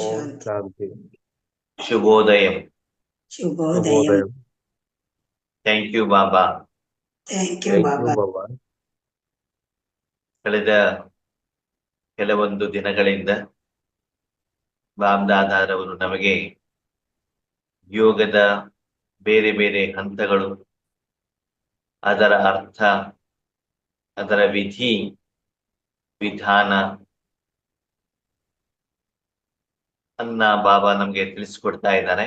ಓಂ ಶಾಂತಿ. ಶಾಂತಿ. ಶುಭೋದಯಂ. ಶುಭೋದಯಂ. ಥ್ಯಾಂಕ್ ಯು ಬಾಬಾ. ಥ್ಯಾಂಕ್ ಯು ಥ್ಯಾಂಕ್ ಯು ಬಾಬಾ. ಬಾಬಾ. ಕಳೆದ ಕೆಲವೊಂದು ದಿನಗಳಿಂದ ಬಾಬ್ದಾದಾರವರು ನಮಗೆ ಯೋಗದ ಬೇರೆ ಬೇರೆ ಹಂತಗಳು, ಅದರ ಅರ್ಥ, ಅದರ ವಿಧಿ ವಿಧಾನ ಅನ್ನ ಬಾಬಾ ನಮ್ಗೆ ತಿಳಿಸ್ಕೊಡ್ತಾ ಇದ್ದಾರೆ.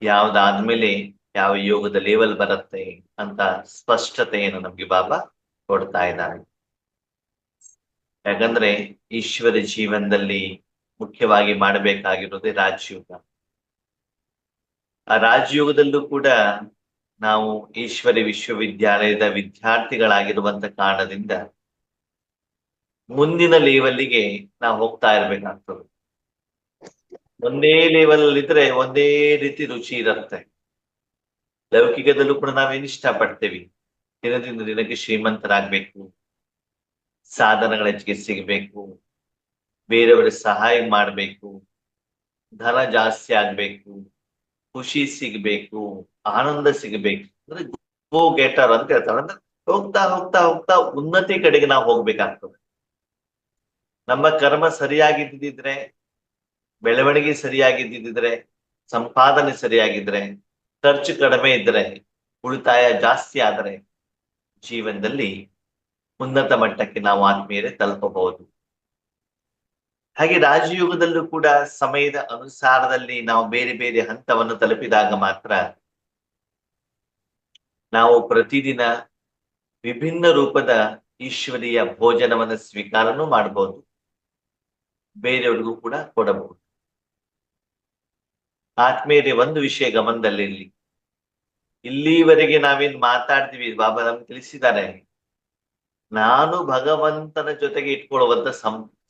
ಯಾವ್ದಾದ್ಮೇಲೆ ಯಾವ ಯೋಗದ ಲೆವೆಲ್ ಬರುತ್ತೆ ಅಂತ ಸ್ಪಷ್ಟತೆಯನ್ನು ನಮ್ಗೆ ಬಾಬಾ ಕೊಡ್ತಾ ಇದ್ದಾರೆ. ಯಾಕಂದ್ರೆ ಈಶ್ವರ ಜೀವನದಲ್ಲಿ ಮುಖ್ಯವಾಗಿ ಮಾಡಬೇಕಾಗಿರೋದೇ ರಾಜಯೋಗ. ಆ ರಾಜಯೋಗದಲ್ಲೂ ಕೂಡ ನಾವು ಈಶ್ವರಿ ವಿಶ್ವವಿದ್ಯಾಲಯದ ವಿದ್ಯಾರ್ಥಿಗಳಾಗಿರುವಂತ ಕಾರಣದಿಂದ ಮುಂದಿನ ಲೆವೆಲ್ಗೆ ನಾವು ಹೋಗ್ತಾ ಇರ್ಬೇಕಾಗ್ತದೆ. ಒಂದೇ ಲೆವೆಲ್ ಇದ್ರೆ ಒಂದೇ ರೀತಿ ರುಚಿ ಇರುತ್ತೆ. ಲೌಕಿಕದಲ್ಲೂ ಕೂಡ ನಾವೇನು ಇಷ್ಟಪಡ್ತೇವೆ, ದಿನದಿಂದ ದಿನಕ್ಕೆ ಶ್ರೀಮಂತರಾಗ್ಬೇಕು, ಸಾಧನಗಳ ಹೆಚ್ಚಿಗೆ ಸಿಗಬೇಕು, ಬೇರೆಯವರ ಸಹಾಯ ಮಾಡ್ಬೇಕು, ಧನ ಜಾಸ್ತಿ ಆಗ್ಬೇಕು, ಖುಷಿ ಸಿಗ್ಬೇಕು, ಆನಂದ ಸಿಗಬೇಕು. ಅಂದ್ರೆ ಗೋ ಗೆಟರ್ ಅಂತ ಹೇಳ್ತಾರೆ. ಅಂದ್ರೆ ಹೋಗ್ತಾ ಹೋಗ್ತಾ ಹೋಗ್ತಾ ಉನ್ನತಿ ಕಡೆಗೆ ನಾವು ಹೋಗ್ಬೇಕಾಗ್ತದೆ. ನಮ್ಮ ಕರ್ಮ ಸರಿಯಾಗಿದ್ದಿದ್ರೆ, ಬೆಳವಣಿಗೆ ಸರಿಯಾಗಿದ್ದಿದ್ರೆ, ಸಂಪಾದನೆ ಸರಿಯಾಗಿದ್ರೆ, ಖರ್ಚು ಕಡಿಮೆ ಇದ್ರೆ, ಉಳಿತಾಯ ಜಾಸ್ತಿ ಆದರೆ ಜೀವನದಲ್ಲಿ ಉನ್ನತ ಮಟ್ಟಕ್ಕೆ ನಾವು ಆತ್ಮೀಯರೇ ತಲುಪಬಹುದು. ಹಾಗೆ ರಾಜಯೋಗದಲ್ಲೂ ಕೂಡ ಸಮಯದ ಅನುಸಾರದಲ್ಲಿ ನಾವು ಬೇರೆ ಬೇರೆ ಹಂತವನ್ನು ತಲುಪಿದಾಗ ಮಾತ್ರ ನಾವು ಪ್ರತಿದಿನ ವಿಭಿನ್ನ ರೂಪದ ಈಶ್ವರೀಯ ಭೋಜನವನ್ನು ಸ್ವೀಕಾರನೂ ಮಾಡಬಹುದು, ಬೇರೆಯವ್ರಿಗೂ ಕೂಡ ಕೊಡಬಹುದು. ಆತ್ಮೀಯರೇ, ಒಂದು ವಿಷಯ ಗಮನದಲ್ಲಿರಲಿ. ಇಲ್ಲಿವರೆಗೆ ನಾವೇನ್ ಮಾತಾಡ್ತೀವಿ, ಬಾಬಾ ನಮ್ಗೆ ತಿಳಿಸಿದ್ದಾರೆ, ನಾನು ಭಗವಂತನ ಜೊತೆಗೆ ಇಟ್ಕೊಳ್ಳುವಂತ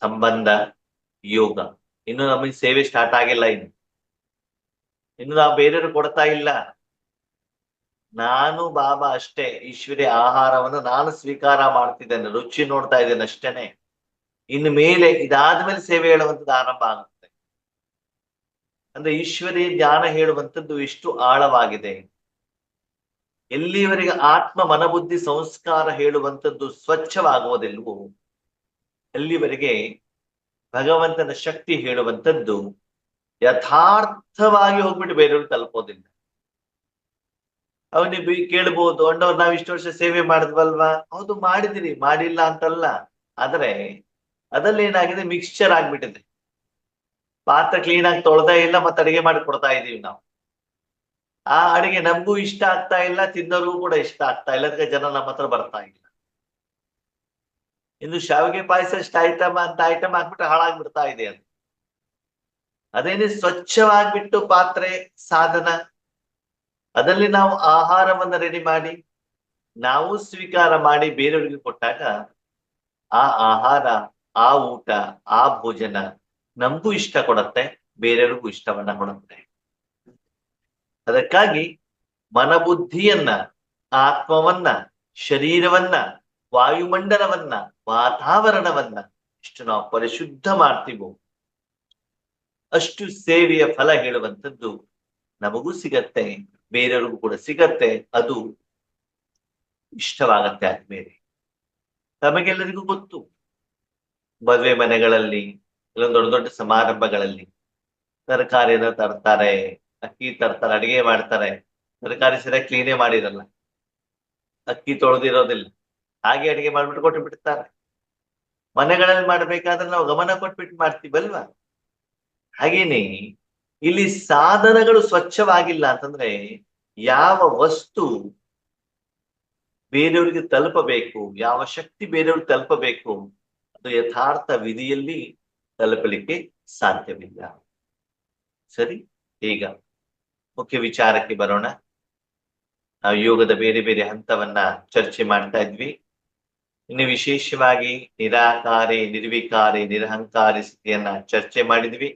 ಸಂಬಂಧ ಯೋಗ. ಇನ್ನು ನಮಗೆ ಸೇವೆ ಸ್ಟಾರ್ಟ್ ಆಗಿಲ್ಲ. ಇನ್ನು ನಾವು ಬೇರೆಯವರು ಕೊಡ್ತಾ ಇಲ್ಲ. ನಾನು ಬಾಬಾ ಅಷ್ಟೇ ಈಶ್ವರಿ ಆಹಾರವನ್ನು ನಾನು ಸ್ವೀಕಾರ ಮಾಡ್ತಿದ್ದೇನೆ, ರುಚಿ ನೋಡ್ತಾ ಇದ್ದೇನೆ ಅಷ್ಟೇನೆ. ಇನ್ನು ಮೇಲೆ ಇದಾದ್ಮೇಲೆ ಸೇವೆ ಹೇಳುವಂಥದ್ದು ಆರಂಭ ಆಗುತ್ತೆ. ಅಂದ್ರೆ ಈಶ್ವರಿ ಜ್ಞಾನ ಹೇಳುವಂಥದ್ದು ಎಷ್ಟು ಆಳವಾಗಿದೆ. ಎಲ್ಲಿವರೆಗೆ ಆತ್ಮ ಮನಬುದ್ಧಿ ಸಂಸ್ಕಾರ ಹೇಳುವಂಥದ್ದು ಸ್ವಚ್ಛವಾಗುವುದಿಲ್ವೋ ಅಲ್ಲಿವರೆಗೆ ಭಗವಂತನ ಶಕ್ತಿ ಹೇಳುವಂಥದ್ದು ಯಥಾರ್ಥವಾಗಿ ಹೋಗ್ಬಿಟ್ಟು ಬೇರೆಯವ್ರು ತಲುಪೋದಿಲ್ಲ. ಅವನಿಗೆ ಕೇಳ್ಬೋದು, ಅಣ್ಣವ್ರು ನಾವ್ ಇಷ್ಟು ವರ್ಷ ಸೇವೆ ಮಾಡಿದ್ವಲ್ವಾ? ಹೌದು, ಮಾಡಿದಿರಿ, ಮಾಡಿಲ್ಲ ಅಂತಲ್ಲ. ಆದ್ರೆ ಅದ್ರಲ್ಲಿ ಏನಾಗಿದೆ, ಮಿಕ್ಸ್ಚರ್ ಆಗ್ಬಿಟ್ಟಿದೆ. ಪಾತ್ರೆ ಕ್ಲೀನ್ ಆಗಿ ತೊಳ್ದೇ ಇಲ್ಲ, ಮತ್ತೆ ಅಡಿಗೆ ಮಾಡಿ ಕೊಡ್ತಾ ಇದೀವಿ ನಾವು. ಆ ಅಡಿಗೆ ನಮಗೂ ಇಷ್ಟ ಆಗ್ತಾ ಇಲ್ಲ, ತಿನ್ನೋರ್ಗೂ ಕೂಡ ಇಷ್ಟ ಆಗ್ತಾ ಇಲ್ಲ. ಅದಕ್ಕೆ ಜನ ನಮ್ಮ ಹತ್ರ ಬರ್ತಾ ಇಲ್ಲ. ಇನ್ನು ಶಾವಿಗೆ ಪಾಯಸ ಇಷ್ಟ ಐಟಮ್ ಅಂತ ಐಟಮ್ ಹಾಕ್ಬಿಟ್ಟು ಹಾಳಾಗ್ಬಿಡ್ತಾ ಇದೆ ಅಂತ. ಅದೇನೇ ಸ್ವಚ್ಛವಾಗ್ಬಿಟ್ಟು ಪಾತ್ರೆ ಸಾಧನ, ಅದರಲ್ಲಿ ನಾವು ಆಹಾರವನ್ನ ರೆಡಿ ಮಾಡಿ ನಾವು ಸ್ವೀಕಾರ ಮಾಡಿ ಬೇರೆಯವರಿಗೆ ಕೊಟ್ಟಾಗ ಆ ಆಹಾರ, ಆ ಊಟ, ಆ ಭೋಜನ ನಮಗೂ ಇಷ್ಟ ಕೊಡುತ್ತೆ, ಬೇರೆಯವ್ರಿಗೂ ಇಷ್ಟವನ್ನ ಕೊಡುತ್ತೆ. ಅದಕ್ಕಾಗಿ ಮನಬುದ್ಧಿಯನ್ನ, ಆತ್ಮವನ್ನ, ಶರೀರವನ್ನ, ವಾಯುಮಂಡಲವನ್ನ, ವಾತಾವರಣವನ್ನ ಇಷ್ಟು ನಾವು ಪರಿಶುದ್ಧ ಮಾಡ್ತೀವೋ ಅಷ್ಟು ಸೇವೆಯ ಫಲ ಹೇಳುವಂಥದ್ದು ನಮಗೂ ಸಿಗತ್ತೆ, ಬೇರೆಯವ್ರಿಗೂ ಕೂಡ ಸಿಗತ್ತೆ. ಅದು ಇಷ್ಟವಾಗತ್ತೆ ಆದ್ಮೇಲೆ. ತಮಗೆಲ್ಲರಿಗೂ ಗೊತ್ತು, ಮದುವೆ ಮನೆಗಳಲ್ಲಿ, ಕೆಲವೊಂದು ದೊಡ್ಡ ದೊಡ್ಡ ಸಮಾರಂಭಗಳಲ್ಲಿ ತರಕಾರಿನ ತರ್ತಾರೆ, ಅಕ್ಕಿ ತರ್ತಾರೆ, ಅಡಿಗೆ ಮಾಡ್ತಾರೆ. ತರಕಾರಿ ಸರಿಯಾಗಿ ಕ್ಲೀನೇ ಮಾಡಿರಲ್ಲ, ಅಕ್ಕಿ ತೊಳೆದಿರೋದಿಲ್ಲ, ಹಾಗೆ ಅಡಿಗೆ ಮಾಡ್ಬಿಟ್ಟು ಕೊಟ್ಟು ಬಿಡ್ತಾರೆ. ಮನೆಗಳಲ್ಲಿ ಮಾಡ್ಬೇಕಾದ್ರೆ ನಾವು ಗಮನ ಕೊಟ್ಬಿಟ್ಟು ಮಾಡ್ತೀವಲ್ವಾ? ಹಾಗೇನೆ ಇಲ್ಲಿ ಸಾಧನಗಳು ಸ್ವಚ್ಛವಾಗಿಲ್ಲ ಅಂತಂದ್ರೆ ಯಾವ ವಸ್ತು ಬೇರೆಯವರಿಗೆ ತಲುಪಬೇಕು, ಯಾವ ಶಕ್ತಿ ಬೇರೆಯವ್ರಿಗೆ ತಲುಪಬೇಕು, ಅದು ಯಥಾರ್ಥ ವಿಧಿಯಲ್ಲಿ ತಲುಪಲಿಕ್ಕೆ ಸಾಧ್ಯವಿಲ್ಲ. ಸರಿ, ಈಗ ಮುಖ್ಯ ವಿಚಾರಕ್ಕೆ ಬರೋಣ. ನಾವು ಯೋಗದ ಬೇರೆ ಬೇರೆ ಹಂತವನ್ನ ಚರ್ಚೆ ಮಾಡ್ತಾ ಇದ್ವಿ. ಇನ್ನು ವಿಶೇಷವಾಗಿ ನಿರಾಕಾರಿ, ನಿರ್ವಿಕಾರಿ, ನಿರಹಂಕಾರಿ ಸ್ಥಿತಿಯನ್ನ ಚರ್ಚೆ ಮಾಡಿದ್ವಿ.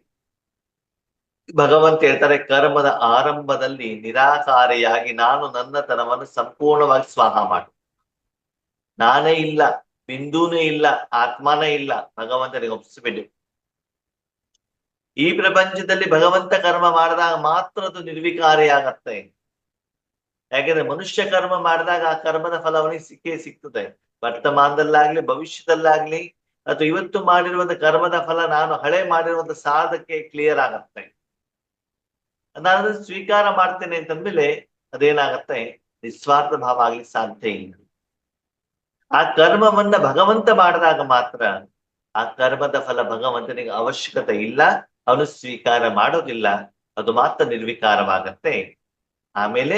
ಭಗವಂತ ಹೇಳ್ತಾರೆ, ಕರ್ಮದ ಆರಂಭದಲ್ಲಿ ನಿರಾಕಾರಿಯಾಗಿ ನಾನು ನನ್ನತನವನ್ನು ಸಂಪೂರ್ಣವಾಗಿ ಸ್ವಾಹ ಮಾಡು. ನಾನೇ ಇಲ್ಲ, ಬಿಂದೂನೇ ಇಲ್ಲ, ಆತ್ಮನೇ ಇಲ್ಲ, ಭಗವಂತನಿಗೆ ಒಪ್ಪಿಸ್ಬಿಡು. ಈ ಪ್ರಪಂಚದಲ್ಲಿ ಭಗವಂತ ಕರ್ಮ ಮಾಡಿದಾಗ ಮಾತ್ರ ಅದು ನಿರ್ವಿಕಾರಿಯಾಗತ್ತೆ. ಯಾಕೆಂದ್ರೆ ಮನುಷ್ಯ ಕರ್ಮ ಮಾಡಿದಾಗ ಆ ಕರ್ಮದ ಫಲ ಅವನಿಗೆ ಸಿಕ್ಕೇ ಸಿಗ್ತದೆ. ವರ್ತಮಾನದಲ್ಲಾಗ್ಲಿ ಭವಿಷ್ಯದಲ್ಲಾಗ್ಲಿ ಅಥವಾ ಇವತ್ತು ಮಾಡಿರುವಂತ ಕರ್ಮದ ಫಲ ನಾನು ಹಳೆ ಮಾಡಿರುವಂತ ಸಾಧಕ್ಕೆ ಕ್ಲಿಯರ್ ಆಗತ್ತೆ. ನಾನು ಅದನ್ನ ಸ್ವೀಕಾರ ಮಾಡ್ತೇನೆ ಅಂತಂದ್ಮೇಲೆ ಅದೇನಾಗತ್ತೆ, ನಿಸ್ವಾರ್ಥ ಭಾವ ಆಗ್ಲಿಕ್ಕೆ ಸಾಧ್ಯ ಇಲ್ಲ. ಆ ಕರ್ಮವನ್ನ ಭಗವಂತ ಮಾಡಿದಾಗ ಮಾತ್ರ ಆ ಕರ್ಮದ ಫಲ ಭಗವಂತನಿಗೆ ಅವಶ್ಯಕತೆ ಇಲ್ಲ, ಅವನು ಸ್ವೀಕಾರ ಮಾಡೋದಿಲ್ಲ, ಅದು ಮಾತ್ರ ನಿರ್ವಿಕಾರವಾಗತ್ತೆ. ಆಮೇಲೆ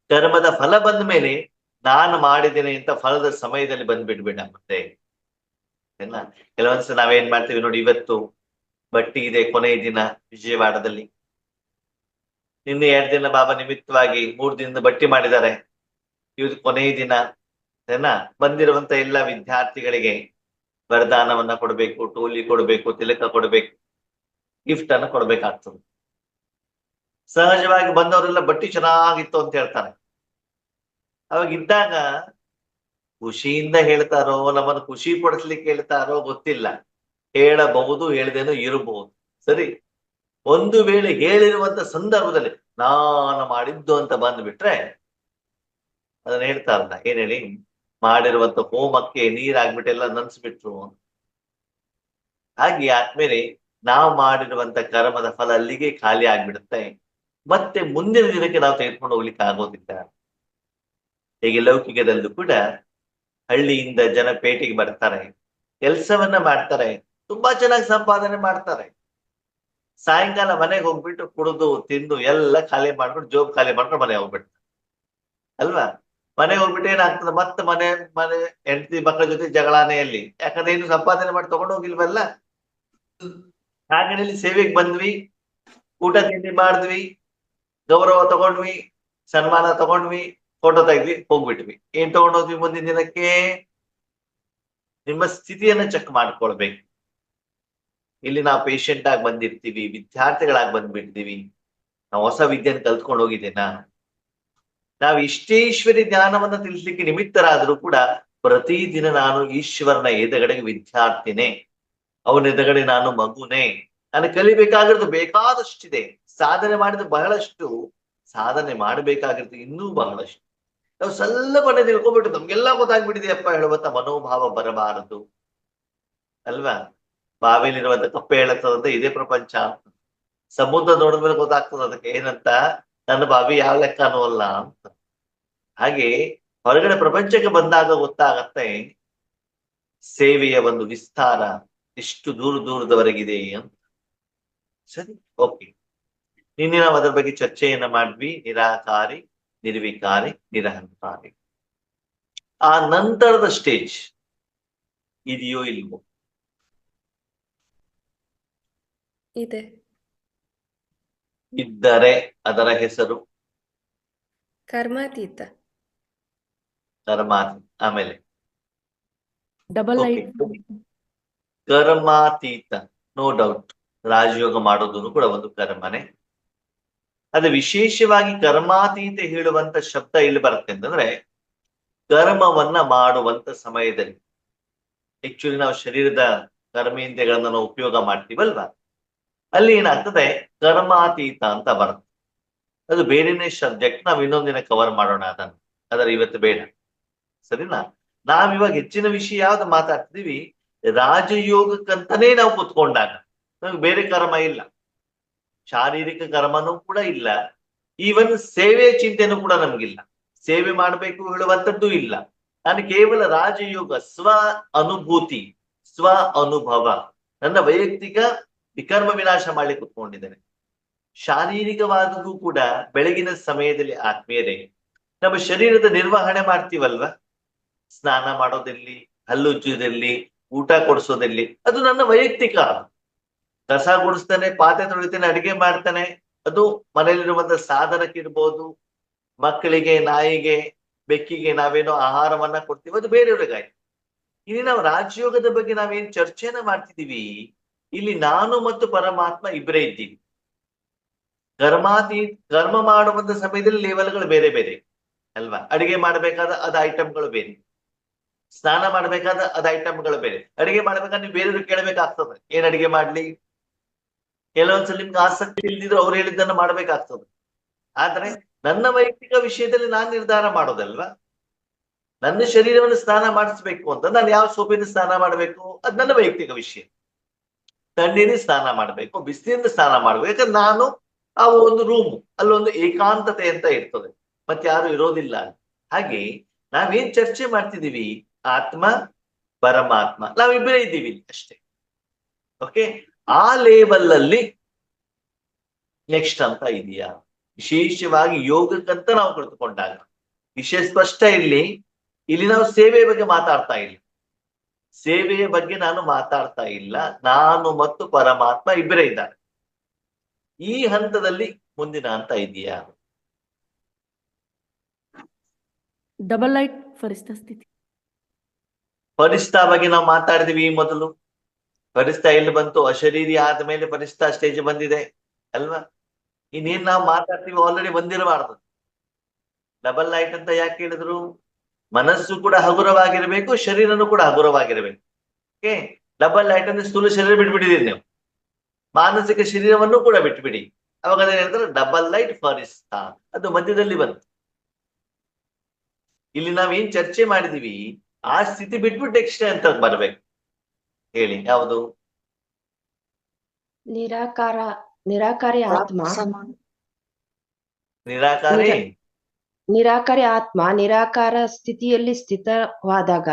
ಕರ್ಮದ ಫಲ ಬಂದ ಮೇಲೆ ನಾನು ಮಾಡಿದ್ದೇನೆ ಅಂತ ಫಲದ ಸಮಯದಲ್ಲಿ ಬಂದ್ಬಿಡ್ಬೇಡ ಮತ್ತೆ. ಕೆಲವೊಂದ್ಸಲ ನಾವೇನ್ ಮಾಡ್ತೀವಿ ನೋಡಿ, ಇವತ್ತು ಬಟ್ಟಿ ಇದೆ ಕೊನೆಯ ದಿನ ವಿಜಯವಾಡದಲ್ಲಿ, ನಿನ್ನೆ 2 ದಿನ ಬಾಬಾ ನಿಮಿತ್ತವಾಗಿ 3 ದಿನದ ಬಟ್ಟಿ ಮಾಡಿದ್ದಾರೆ, ಇವತ್ತು ಕೊನೆಯ ದಿನ ಬಂದಿರುವಂತ ಎಲ್ಲ ವಿದ್ಯಾರ್ಥಿಗಳಿಗೆ ವರದಾನವನ್ನ ಕೊಡ್ಬೇಕು, ಟೋಲಿ ಕೊಡ್ಬೇಕು, ತಿಲಕ ಕೊಡ್ಬೇಕು, ಗಿಫ್ಟ್ ಅನ್ನು ಕೊಡ್ಬೇಕಾಗ್ತದೆ. ಸಹಜವಾಗಿ ಬಂದವರೆಲ್ಲ ಬಟ್ಟಿ ಚೆನ್ನಾಗಿತ್ತು ಅಂತ ಹೇಳ್ತಾರೆ. ಅವಾಗ ಇದ್ದಾಗ ಖುಷಿಯಿಂದ ಹೇಳ್ತಾರೋ ನಮ್ಮನ್ನು ಖುಷಿ ಪಡಿಸ್ಲಿಕ್ಕೆ ಹೇಳ್ತಾರೋ ಗೊತ್ತಿಲ್ಲ, ಹೇಳಬಹುದು ಹೇಳ್ದೇನೋ ಇರಬಹುದು. ಸರಿ, ಒಂದು ವೇಳೆ ಹೇಳಿರುವಂತ ಸಂದರ್ಭದಲ್ಲಿ ನಾನು ಮಾಡಿದ್ದು ಅಂತ ಬಂದ್ಬಿಟ್ರೆ ಅದನ್ನ ಹೇಳ್ತಾರಲ್ಲ, ಏನ್ ಹೇಳಿ, ಮಾಡಿರುವಂತ ಹೋಮಕ್ಕೆ ನೀರಾಗ್ಬಿಟ್ಟೆಲ್ಲ ನನ್ಸ್ಬಿಟ್ರು. ಹಾಗೆ ಆದ್ಮೇಲೆ ನಾವು ಮಾಡಿರುವಂತ ಕರ್ಮದ ಫಲ ಅಲ್ಲಿಗೆ ಖಾಲಿ ಆಗ್ಬಿಡುತ್ತೆ. ಮತ್ತೆ ಮುಂದಿನ ದಿನಕ್ಕೆ ನಾವು ತೆಗೆದುಕೊಂಡು ಹೋಗ್ಲಿಕ್ಕೆ ಆಗೋದಿಲ್ಲ. ಹೀಗೆ ಲೌಕಿಕದಲ್ಲೂ ಕೂಡ ಹಳ್ಳಿಯಿಂದ ಜನ ಪೇಟೆಗೆ ಬರ್ತಾರೆ, ಕೆಲಸವನ್ನ ಮಾಡ್ತಾರೆ, ತುಂಬಾ ಚೆನ್ನಾಗಿ ಸಂಪಾದನೆ ಮಾಡ್ತಾರೆ. ಸಾಯಂಕಾಲ ಮನೆಗೆ ಹೋಗ್ಬಿಟ್ಟು ಕುಡಿದು ತಿಂದು ಎಲ್ಲ ಖಾಲಿ ಮಾಡ್ಕೊಂಡು ಜೋಬ್ ಖಾಲಿ ಮಾಡ್ಕೊಂಡು ಮನೆಗೆ ಹೋಗ್ಬಿಡ್ತಾರೆ ಅಲ್ವಾ. ಮನೆಗೆ ಹೋಗ್ಬಿಟ್ಟು ಏನಾಗ್ತದೆ, ಮತ್ತೆ ಮನೆ ಹೆಂಡತಿ ಮಕ್ಕಳ ಜೊತೆ ಜಗಳಾನೇ ಅಲ್ಲಿ, ಯಾಕಂದ್ರೆ ಏನು ಸಂಪಾದನೆ ಮಾಡಿ ತಗೊಂಡು ಹೋಗಿಲ್ವಲ್ಲ. ಹಾಗಾಗಿ ಸೇವೆಗೆ ಬಂದ್ವಿ, ಊಟ ತಿಂಡಿ ಮಾಡಿದ್ವಿ, ಗೌರವ ತಗೊಂಡ್ವಿ, ಸನ್ಮಾನ ತಗೊಂಡ್ವಿ, ಫೋಟೋ ತೆಗ್ದ್ವಿ, ಹೋಗ್ಬಿಟ್ವಿ. ಏನ್ ತಗೊಂಡೋದ್ವಿ ಮುಂದಿನ ದಿನಕ್ಕೆ? ನಿಮ್ಮ ಸ್ಥಿತಿಯನ್ನ ಚೆಕ್ ಮಾಡ್ಕೊಳ್ಬೇಕು. ಇಲ್ಲಿ ನಾವು ಪೇಷಂಟ್ ಆಗಿ ಬಂದಿರ್ತೀವಿ, ವಿದ್ಯಾರ್ಥಿಗಳಾಗಿ ಬಂದ್ಬಿಡ್ತೀವಿ, ನಾವು ಹೊಸ ವಿದ್ಯೆಯನ್ನು ಕಲ್ತ್ಕೊಂಡು ಹೋಗಿದ್ದೇನಾ? ನಾವು ಇಷ್ಟೇ ಈಶ್ವರಿ ಜ್ಞಾನವನ್ನ ತಿಳಿಸ್ಲಿಕ್ಕೆ ನಿಮಿತ್ತರಾದ್ರೂ ಕೂಡ ಪ್ರತಿದಿನ ನಾನು ಈಶ್ವರನ ಎದುರುಗಡೆಗೆ ವಿದ್ಯಾರ್ಥಿನೇ, ಅವನ ಎದುರುಗಡೆ ನಾನು ಮಗುನೇ. ನಾನು ಕಲಿಬೇಕಾಗಿರೋದು ಬೇಕಾದಷ್ಟಿದೆ, ಸಾಧನೆ ಮಾಡಿದ ಬಹಳಷ್ಟು, ಸಾಧನೆ ಮಾಡಬೇಕಾಗಿರೋದು ಇನ್ನೂ ಬಹಳಷ್ಟು. ನಾವು ಸ್ವಲ್ಪನೇ ತಿಳ್ಕೊಂಡ್ಬಿಟ್ಟು ನಮ್ಗೆಲ್ಲ ಗೊತ್ತಾಗ್ಬಿಟ್ಟಿದೆಯಪ್ಪ ಹೇಳುವಂತ ಮನೋಭಾವ ಬರಬಾರದು ಅಲ್ವಾ. ಬಾವಿಲಿರುವಂತ ಕಪ್ಪೆ ಹೇಳತ್ತದಂತ ಇದೇ ಪ್ರಪಂಚ, ಸಮುದ್ರ ನೋಡಿದ್ಮೇಲೆ ಗೊತ್ತಾಗ್ತದೆ ಅದಕ್ಕೆ ಏನಂತ, ನನ್ನ ಬಾವಿ ಯಾವ ಲೆಕ್ಕನೂ ಅಲ್ಲ ಅಂತ. ಹಾಗೆ ಹೊರಗಡೆ ಪ್ರಪಂಚಕ್ಕೆ ಬಂದಾಗ ಗೊತ್ತಾಗತ್ತೆ ಸೇವೆಯ ಒಂದು ವಿಸ್ತಾರ ಎಷ್ಟು ದೂರದವರೆಗಿದೆ ಅಂತ. ಸರಿ, ಓಕೆ. ನಿನ್ನೆ ನಾವು ಅದರ ಬಗ್ಗೆ ಚರ್ಚೆಯನ್ನ ಮಾಡಿದ್ವಿ, ನಿರಾಕಾರಿ, ನಿರ್ವಿಕಾರಿ, ನಿರಹಂಕಾರಿ. ಆ ನಂತರದ ಸ್ಟೇಜ್ ಇದೆಯೋ ಇಲ್ವೋ? ಇದೆ. ಇದ್ದರೆ ಅದರ ಹೆಸರು ಕರ್ಮಾತೀತ. ಕರ್ಮಾತೀತ. ಆಮೇಲೆ ಡಬಲ್ ಕರ್ಮಾತೀತ, ನೋ ಡೌಟ್. ರಾಜಯೋಗ ಮಾಡೋದು ಕೂಡ ಒಂದು ಕರ್ಮನೆ. ಅದು ವಿಶೇಷವಾಗಿ ಕರ್ಮಾತೀತ ಹೇಳುವಂತ ಶಬ್ದ ಇಲ್ಲಿ ಬರುತ್ತೆ ಅಂತಂದ್ರೆ, ಕರ್ಮವನ್ನ ಮಾಡುವಂತ ಸಮಯದಲ್ಲಿ ಆಕ್ಚುಲಿ ನಾವು ಶರೀರದ ಕರ್ಮೇಂದ್ರಿಯಗಳನ್ನ ನಾವು ಉಪಯೋಗ ಮಾಡ್ತೀವಲ್ವಾ, ಅಲ್ಲಿ ಏನಾಗ್ತದೆ ಕರ್ಮಾತೀತ ಅಂತ ಬರುತ್ತೆ. ಅದು ಬೇರೆನೇ ಸಬ್ಜೆಕ್ಟ್, ನಾವು ಇನ್ನೊಂದಿನ ಕವರ್ ಮಾಡೋಣ ಅದನ್ನು, ಅದರ ಇವತ್ತು ಬೇಡ. ಸರಿನಾ? ನಾವಿವಾಗ ಹೆಚ್ಚಿನ ವಿಷಯ ಯಾವ್ದು ಮಾತಾಡ್ತಿದೀವಿ, ರಾಜಯೋಗಕ್ಕಂತಾನೇ ನಾವು ಕುತ್ಕೊಂಡಾಗ ನಮ್ಗೆ ಬೇರೆ ಕರ್ಮ ಇಲ್ಲ, ಶಾರೀರಿಕ ಕರ್ಮನೂ ಕೂಡ ಇಲ್ಲ, ಈವನ್ ಸೇವೆ ಚಿಂತೆನೂ ಕೂಡ ನಮ್ಗಿಲ್ಲ, ಸೇವೆ ಮಾಡಬೇಕು ಹೇಳುವಂಥದ್ದು ಇಲ್ಲ. ನಾನು ಕೇವಲ ರಾಜಯೋಗ, ಸ್ವ ಅನುಭೂತಿ, ಸ್ವ ಅನುಭವ, ನನ್ನ ವೈಯಕ್ತಿಕ ವಿಕರ್ಮ ವಿನಾಶ ಮಾಡ್ಲಿಕ್ಕೆ ಕುತ್ಕೊಂಡಿದ್ದೇನೆ. ಶಾರೀರಿಕವಾದದ್ದು ಕೂಡ ಬೆಳಗಿನ ಸಮಯದಲ್ಲಿ ಆತ್ಮೀಯರೇ ನಮ್ಮ ಶರೀರದ ನಿರ್ವಹಣೆ ಮಾಡ್ತೀವಲ್ವ, ಸ್ನಾನ ಮಾಡೋದಲ್ಲಿ, ಹಲ್ಲುಜ್ಜುದಲ್ಲಿ, ಊಟ ಕೊಡಿಸೋದಲ್ಲಿ, ಅದು ನನ್ನ ವೈಯಕ್ತಿಕ. ಕಸ ಗುಡಿಸ್ತಾನೆ, ಪಾತ್ರೆ ತೊಳಿತಾನೆ, ಅಡಿಗೆ ಮಾಡ್ತಾನೆ, ಅದು ಮನೆಯಲ್ಲಿರುವಂತ ಸಾಧನಕ್ಕಿರ್ಬೋದು, ಮಕ್ಕಳಿಗೆ, ನಾಯಿಗೆ, ಬೆಕ್ಕಿಗೆ ನಾವೇನೋ ಆಹಾರವನ್ನ ಕೊಡ್ತೀವಿ, ಅದು ಬೇರೆಯವ್ರಿಗಾಯ್ತು. ಇಲ್ಲಿ ನಾವು ರಾಜಯೋಗದ ಬಗ್ಗೆ ನಾವೇನ್ ಚರ್ಚೆನ ಮಾಡ್ತಿದೀವಿ, ಇಲ್ಲಿ ನಾನು ಮತ್ತು ಪರಮಾತ್ಮ ಇಬ್ಬರೇ ಇದ್ದೀವಿ. ಕರ್ಮ ಮಾಡುವಂತ ಸಮಯದಲ್ಲಿ ಲೆವೆಲ್ಗಳು ಬೇರೆ ಬೇರೆ ಅಲ್ವಾ. ಅಡಿಗೆ ಮಾಡಬೇಕಾದ ಅದ ಐಟಮ್ಗಳು ಬೇರೆ, ಸ್ನಾನ ಮಾಡ್ಬೇಕಾದ ಅದ ಐಟಮ್ಗಳು ಬೇರೆ. ಅಡಿಗೆ ಮಾಡ್ಬೇಕಾದ್ರೆ ನೀವು ಬೇರೆಯವ್ರಿಗೆ ಕೇಳಬೇಕಾಗ್ತದೆ, ಏನ್ ಅಡಿಗೆ ಮಾಡ್ಲಿ, ಕೆಲವೊಂದ್ಸಲ ನಿಮ್ಗೆ ಆಸಕ್ತಿ ಇಲ್ದಿದ್ರು ಅವ್ರು ಹೇಳಿದ್ದನ್ನ ಮಾಡ್ಬೇಕಾಗ್ತದೆ. ಆದ್ರೆ ನನ್ನ ವೈಯಕ್ತಿಕ ವಿಷಯದಲ್ಲಿ ನಾನ್ ನಿರ್ಧಾರ ಮಾಡೋದಲ್ವಾ. ನನ್ನ ಶರೀರವನ್ನು ಸ್ನಾನ ಮಾಡಿಸ್ಬೇಕು ಅಂತ ನಾನು ಯಾವ ಸೋಪಿನ ಸ್ನಾನ ಮಾಡ್ಬೇಕು ಅದ್ ನನ್ನ ವೈಯಕ್ತಿಕ ವಿಷಯ. ತಣ್ಣೀರಿನ ಸ್ನಾನ ಮಾಡ್ಬೇಕು, ಬಿಸಿಲಿಂದ ಸ್ನಾನ ಮಾಡ್ಬೇಕು. ಯಾಕಂದ್ರೆ ನಾನು ಆ ಒಂದು ರೂಮ್ ಅಲ್ಲೊಂದು ಏಕಾಂತತೆ ಅಂತ ಇರ್ತದೆ, ಮತ್ತೆ ಯಾರು ಇರೋದಿಲ್ಲ. ಹಾಗೆ ನಾವೇನ್ ಚರ್ಚೆ ಮಾಡ್ತಿದೀವಿ, ಆತ್ಮ ಪರಮಾತ್ಮ ನಾವಿಬ್ಬರೇ ಇದ್ದೀವಿ ಅಷ್ಟೇ. ಓಕೆ, ಆ ಲೇವಲ್ ಅಲ್ಲಿ ನೆಕ್ಸ್ಟ್ ಅಂತ ಇದೆಯಾ, ವಿಶೇಷವಾಗಿ ಯೋಗಕ್ಕಂತ ನಾವು ಕುಳಿತುಕೊಂಡಾಗ ವಿಷಯ ಸ್ಪಷ್ಟ ಇರ್ಲಿ. ಇಲ್ಲಿ ನಾವು ಸೇವೆಯ ಬಗ್ಗೆ ಮಾತಾಡ್ತಾ ಇಲ್ಲ, ಸೇವೆಯ ಬಗ್ಗೆ ನಾನು ಮಾತಾಡ್ತಾ ಇಲ್ಲ. ನಾನು ಮತ್ತು ಪರಮಾತ್ಮ ಇಬ್ಬರೇ ಇದ್ದಾರೆ. ಈ ಹಂತದಲ್ಲಿ ಮುಂದಿನ ಹಂತ ಇದೆಯಾ? ಡಬಲ್ ಲೈಟ್ ಫರಿಷ್ಠ ಸ್ಥಿತಿ. ಫರಿಷ್ಠ ಬಗ್ಗೆ ನಾವು ಮಾತಾಡಿದ್ವಿ ಮೊದಲು. ಫರಿಷ್ಠ ಎಲ್ಲಿ ಬಂತು? ಅಶರೀರಿ ಆದ್ಮೇಲೆ ಫರಿಷ್ಠ ಸ್ಟೇಜ್ ಬಂದಿದೆ ಅಲ್ವಾ. ಇನ್ನೇನ್ ನಾವು ಮಾತಾಡ್ತೀವಿ ಆಲ್ರೆಡಿ ಬಂದಿರಬಾರ್ದು. ಡಬಲ್ ಲೈಟ್ ಅಂತ ಯಾಕೆ ಹೇಳಿದ್ರು? ಮನಸ್ಸು ಕೂಡ ಹಗುರವಾಗಿರ್ಬೇಕು, ಶರೀರನು ಕೂಡ ಹಗುರವಾಗಿರ್ಬೇಕು. ಓಕೆ, ಡಬಲ್ ಲೈಟ್ ಅಂದ್ರೆ ಸ್ಥೂಲ ಶರೀರ ಬಿಟ್ಬಿಟ್ಟಿದೀರಿ ನೀವು, ಮಾನಸಿಕ ಶರೀರವನ್ನು ಕೂಡ ಬಿಟ್ಬಿಡಿ. ಅವಾಗ ಅದೇನ್ ಹೇಳ್ತಾರೆ? ಡಬಲ್ ಲೈಟ್ ಫರಿಷ್ಠ. ಅದು ಮಧ್ಯದಲ್ಲಿ ಬಂತು. ಇಲ್ಲಿ ನಾವೇನ್ ಚರ್ಚೆ ಮಾಡಿದೀವಿ ಆ ಸ್ಥಿತಿ ಬಿಟ್ಬಿಟ್ಟು ನೆಕ್ಸ್ಟ್ ಅಂತ ಬರ್ಬೇಕು. ಹೇಳಿ ಯಾವುದು? ನಿರಾಕಾರಿ ಆತ್ಮ. ನಿರಾಕಾರಿ ನಿರಾಕಾರಿ ಆತ್ಮ ನಿರಾಕಾರ ಸ್ಥಿತಿಯಲ್ಲಿ ಸ್ಥಿತವಾದಾಗ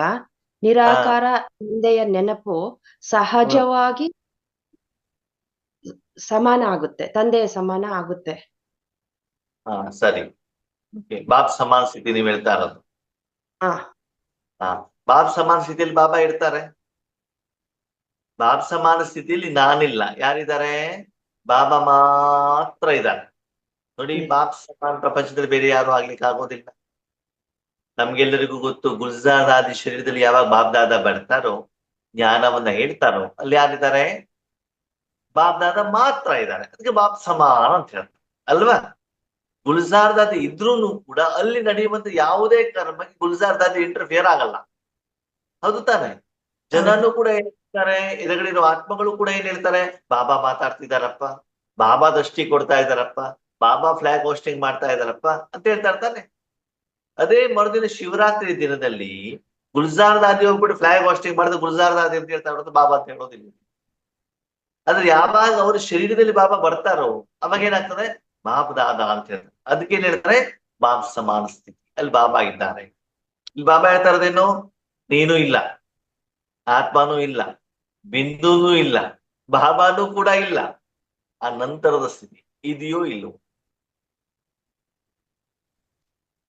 ನಿರಾಕಾರ ತಂದೆಯ ನೆನಪು ಸಹಜವಾಗಿ ಸಮಾನ ಆಗುತ್ತೆ, ತಂದೆಯ ಸಮಾನ ಆಗುತ್ತೆ. ಹಾ ಸರಿ. ಬಾಬ್ ಸಮಾನ ಸ್ಥಿತಿ ನೀವು ಹೇಳ್ತಾ ಇರೋದು. ಹಾ, ಬಾಬ್ ಸಮಾನ ಸ್ಥಿತಿಯಲ್ಲಿ ಬಾಬಾ ಇರ್ತಾರೆ. ಬಾಬ್ ಸಮಾನ ಸ್ಥಿತಿಯಲ್ಲಿ ನಾನಿಲ್ಲ. ಯಾರಿದ್ದಾರೆ? ಬಾಬಾ ಮಾತ್ರ ಇದ್ದಾರೆ. ನೋಡಿ, ಬಾಬ್ ಸಮಾನ ಪ್ರಪಂಚದಲ್ಲಿ ಬೇರೆ ಯಾರು ಆಗ್ಲಿಕ್ಕೆ ಆಗೋದಿಲ್ಲ. ನಮ್ಗೆಲ್ಲರಿಗೂ ಗೊತ್ತು, ಗುಲ್ಜಾರ್ ಆದಿ ಶರೀರದಲ್ಲಿ ಯಾವಾಗ ಬಾಬ್ ದಾದಾ ಬರ್ತಾರೋ, ಜ್ಞಾನವನ್ನ ಹೇಳ್ತಾರೋ, ಅಲ್ಲಿ ಯಾರಿದ್ದಾರೆ? ಬಾಬ್ ದಾದಾ ಮಾತ್ರ ಇದ್ದಾರೆ. ಅದಕ್ಕೆ ಬಾಬ್ ಸಮಾನ ಅಂತ ಹೇಳ್ತಾರೆ ಅಲ್ವಾ. ಗುಲ್ಜಾರ್ ದಾದಿ ಇದ್ರೂನು ಕೂಡ ಅಲ್ಲಿ ನಡೆಯುವಂತ ಯಾವುದೇ ಕರ್ಮಕ್ಕೆ ಗುಲ್ಜಾರ್ ದಾದಿ ಇಂಟರ್ಫಿಯರ್ ಆಗಲ್ಲ. ಹೌದು ತಾನೆ? ಜನನು ಕೂಡ ಏನ್ ಹೇಳ್ತಾರೆ, ಎದುರುಗಡೆ ಆತ್ಮಗಳು ಕೂಡ ಏನ್ ಹೇಳ್ತಾರೆ? ಬಾಬಾ ಮಾತಾಡ್ತಿದಾರಪ್ಪ, ಬಾಬಾ ದೃಷ್ಟಿ ಕೊಡ್ತಾ ಇದಾರಪ್ಪ, ಬಾಬಾ ಫ್ಲಾಗ್ ಹೋಸ್ಟಿಂಗ್ ಮಾಡ್ತಾ ಇದಾರಪ್ಪ ಅಂತ ಹೇಳ್ತಾ ಇರ್ತಾನೆ. ಅದೇ ಮರುದಿನ ಶಿವರಾತ್ರಿ ದಿನದಲ್ಲಿ ಗುಲ್ಜಾರ್ ದಾದಿ ಹೋಗ್ಬಿಟ್ಟು ಫ್ಲಾಗ್ ಹೋಸ್ಟಿಂಗ್ ಮಾಡಿದ್ರೆ ಗುಲ್ಜಾರ್ ದಾದಿ ಅಂತ ಹೇಳ್ತಾ ಇರೋದು, ಬಾಬಾ ಅಂತ ಹೇಳೋದಿಲ್ಲ. ಆದ್ರೆ ಯಾವಾಗ ಅವ್ರ ಶರೀರದಲ್ಲಿ ಬಾಬಾ ಬರ್ತಾರೋ ಅವಾಗ ಏನಾಗ್ತದೆ? ಬಾಬ್ ದಾದಾ ಅಂತ ಹೇಳ್ತಾರೆ. ಅದಕ್ಕೆ ಏನ್ ಹೇಳ್ತಾರೆ? ಬಾಬ್ ಸಮಾನ ಸ್ಥಿತಿ. ಅಲ್ಲಿ ಬಾಬಾ ಇದ್ದಾರೆ. ಇಲ್ಲಿ ಬಾಬಾ ಹೇಳ್ತಾ ಇರೋದೇನು? ನೀನು ಇಲ್ಲ, ಆತ್ಮನೂ ಇಲ್ಲ, ಬಿಂದುನೂ ಇಲ್ಲ, ಬಾಬಾನೂ ಕೂಡ ಇಲ್ಲ. ಆ ನಂತರದ ಸ್ಥಿತಿ ಇದೆಯೋ ಇಲ್ಲೋ?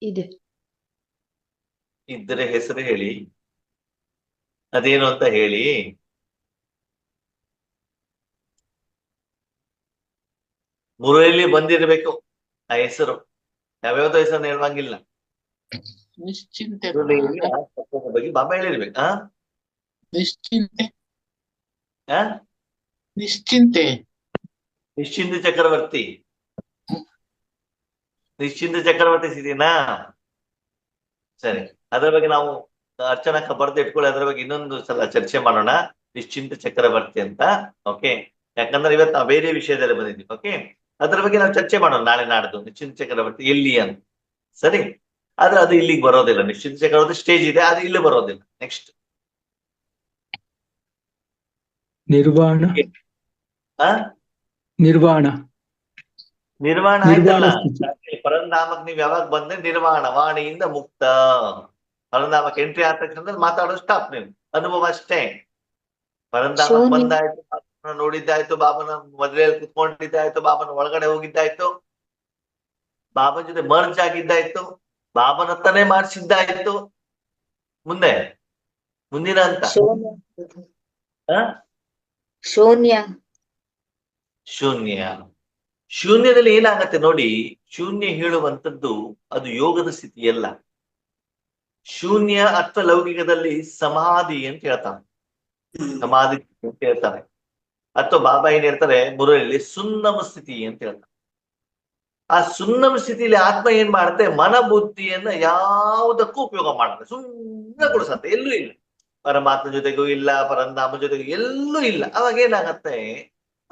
ಇದೆ. ಇದ್ರೆ ಹೆಸರು ಹೇಳಿ, ಅದೇನು ಅಂತ ಹೇಳಿ. ಮುರುಳಿ ಬಂದಿರ್ಬೇಕು ಆ ಹೆಸರು. ಯಾವ್ಯಾವ್ದು ಹೆಸರು ಹೇಳುವಂಗಿಲ್ಲ. ನಿಶ್ಚಿಂತೆ ಬಗ್ಗೆ ಬಾಬಾ ಹೇಳಿರ್ಬೇಕು. ನಿಶ್ಚಿಂತೆ ಆ ನಿಶ್ಚಿಂತೆ ನಿಶ್ಚಿಂತ ಚಕ್ರವರ್ತಿ. ನಿಶ್ಚಿಂತ ಚಕ್ರವರ್ತಿ ಸ್ಥಿತಿನಾ? ಸರಿ, ಅದರ ಬಗ್ಗೆ ನಾವು ಅರ್ಚನಕ್ಕ ಬರ್ದು ಇಟ್ಕೊಳ್ಳಿ. ಅದರ ಬಗ್ಗೆ ಇನ್ನೊಂದು ಸಲ ಚರ್ಚೆ ಮಾಡೋಣ, ನಿಶ್ಚಿಂತ ಚಕ್ರವರ್ತಿ ಅಂತ. ಓಕೆ, ಯಾಕಂದ್ರೆ ಇವತ್ತು ನಾವು ಬೇರೆ ವಿಷಯದಲ್ಲಿ ಬಂದಿದ್ದೀವಿ. ಓಕೆ, ಅದ್ರ ಬಗ್ಗೆ ನಾವು ಚರ್ಚೆ ಮಾಡೋಣ ನಾಳೆ ನಾಡ್ದು. ನಿಶ್ಚಿಂತ ಚಕ್ರವರ್ತಿ ಎಲ್ಲಿ ಅಂತ. ಸರಿ, ಆದ್ರೆ ಅದು ಇಲ್ಲಿಗೆ ಬರೋದಿಲ್ಲ. ನಿಶ್ಚಿಂತ ಚಕ್ರವರ್ತಿ ಸ್ಟೇಜ್ ಇದೆ, ಅದು ಇಲ್ಲಿ ಬರೋದಿಲ್ಲ. ನೆಕ್ಸ್ಟ್ ನಿರ್ವಾಣ. ನಿರ್ವಾಣ ಆಯ್ತಲ್ಲ. ಸ್ಥಿತಿ. ಪರಂಧಾಮಕ್ಕೆ ನೀವ್ ಯಾವಾಗ ಬಂದ್ರೆ ನಿರ್ವಾಣ, ವಾಣಿಯಿಂದ ಮುಕ್ತ. ಪರಂಧಾಮಕ್ಕೆ ಎಂಟ್ರಿ ಆದ ತಕ್ಷಣ ಮಾತಾಡೋದು ಸ್ಟಾಪ್. ನೀವು ಅನುಭವ ಅಷ್ಟೇ. ಪರಂಧಾಮಕ್ಕೆ ಬಂದಾಯ್ತು, ಬಾಬನ ನೋಡಿದ್ದಾಯ್ತು, ಬಾಬನ ಮದುವೆಯಲ್ಲಿ ಕುತ್ಕೊಂಡಿದ್ದಾಯ್ತು, ಬಾಬನ ಒಳಗಡೆ ಹೋಗಿದ್ದಾಯ್ತು, ಬಾಬನ ಜೊತೆ ಮರ್ಜ್ ಆಗಿದ್ದಾಯ್ತು, ಬಾಬನ ಹತ್ತನೇ ಮಾಡಿಸಿದ್ದಾಯ್ತು. ಮುಂದಿನ ಅಂತ ಶೂನ್ಯದಲ್ಲಿ ಏನಾಗತ್ತೆ ನೋಡಿ. ಶೂನ್ಯ ಹೇಳುವಂಥದ್ದು ಅದು ಯೋಗದ ಸ್ಥಿತಿಯಲ್ಲ. ಶೂನ್ಯ ಅಥವಾ ಲೌಕಿಕದಲ್ಲಿ ಸಮಾಧಿ ಅಂತ ಹೇಳ್ತಾನೆ. ಸಮಾಧಿ ಅಂತ ಹೇಳ್ತಾರೆ. ಅಥವಾ ಬಾಬಾ ಏನ್ ಹೇಳ್ತಾರೆ ಮುರುಳಿಯಲ್ಲಿ? ಸುನ್ನಮ ಸ್ಥಿತಿ ಅಂತ ಹೇಳ್ತಾರೆ. ಆ ಸುನ್ನಮ ಸ್ಥಿತಿಯಲ್ಲಿ ಆತ್ಮ ಏನ್ ಮಾಡುತ್ತೆ? ಮನ ಬುದ್ಧಿಯನ್ನ ಯಾವುದಕ್ಕೂ ಉಪಯೋಗ ಮಾಡುತ್ತೆ. ಸುಮ್ಮನೆ ಕೊಡಿಸತ್ತೆ. ಎಲ್ಲೂ ಇಲ್ಲ, ಪರಮಾತ್ಮ ಜೊತೆಗೂ ಇಲ್ಲ, ಪರಂಧಾಮ ಜೊತೆಗೂ ಎಲ್ಲೂ ಇಲ್ಲ. ಅವಾಗ ಏನಾಗತ್ತೆ?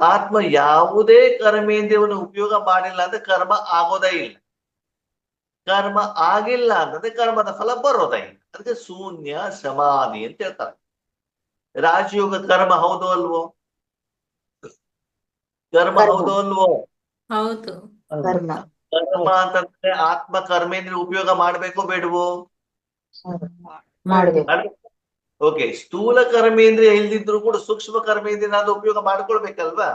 ಆತ್ಮ ಯಾವುದೇ ಕರ್ಮೇಂದ್ರಿಯವನ್ನು ಉಪಯೋಗ ಮಾಡಿಲ್ಲ ಅಂದ್ರೆ ಕರ್ಮ ಆಗೋದೇ ಇಲ್ಲ. ಕರ್ಮ ಆಗಿಲ್ಲ ಅಂತಂದ್ರೆ ಕರ್ಮದ ಫಲ ಬರೋದೇ ಇಲ್ಲ. ಅದಕ್ಕೆ ಶೂನ್ಯ ಸಮಾಧಿ ಅಂತ ಹೇಳ್ತಾರೆ. ರಾಜಯೋಗ ಕರ್ಮ ಹೌದು ಅಲ್ವೋ? ಕರ್ಮ ಹೌದು ಅಲ್ವೋ? ಹೌದು. ಕರ್ಮ ಕರ್ಮ ಅಂತಂದ್ರೆ ಆತ್ಮ ಕರ್ಮೇಂದ್ರಿಯ ಉಪಯೋಗ ಮಾಡ್ಬೇಕೋ ಬೇಡವೋ? ಮಾಡ್ಬೇಕು. ಓಕೆ, ಸ್ಥೂಲ ಕರ್ಮೇಂದ್ರಿಯ ಇಲ್ದಿದ್ರು ಕೂಡ ಸೂಕ್ಷ್ಮ ಕರ್ಮೇಂದ್ರಿಯ ಅದು ಉಪಯೋಗ ಮಾಡ್ಕೊಳ್ಬೇಕಲ್ವಾ?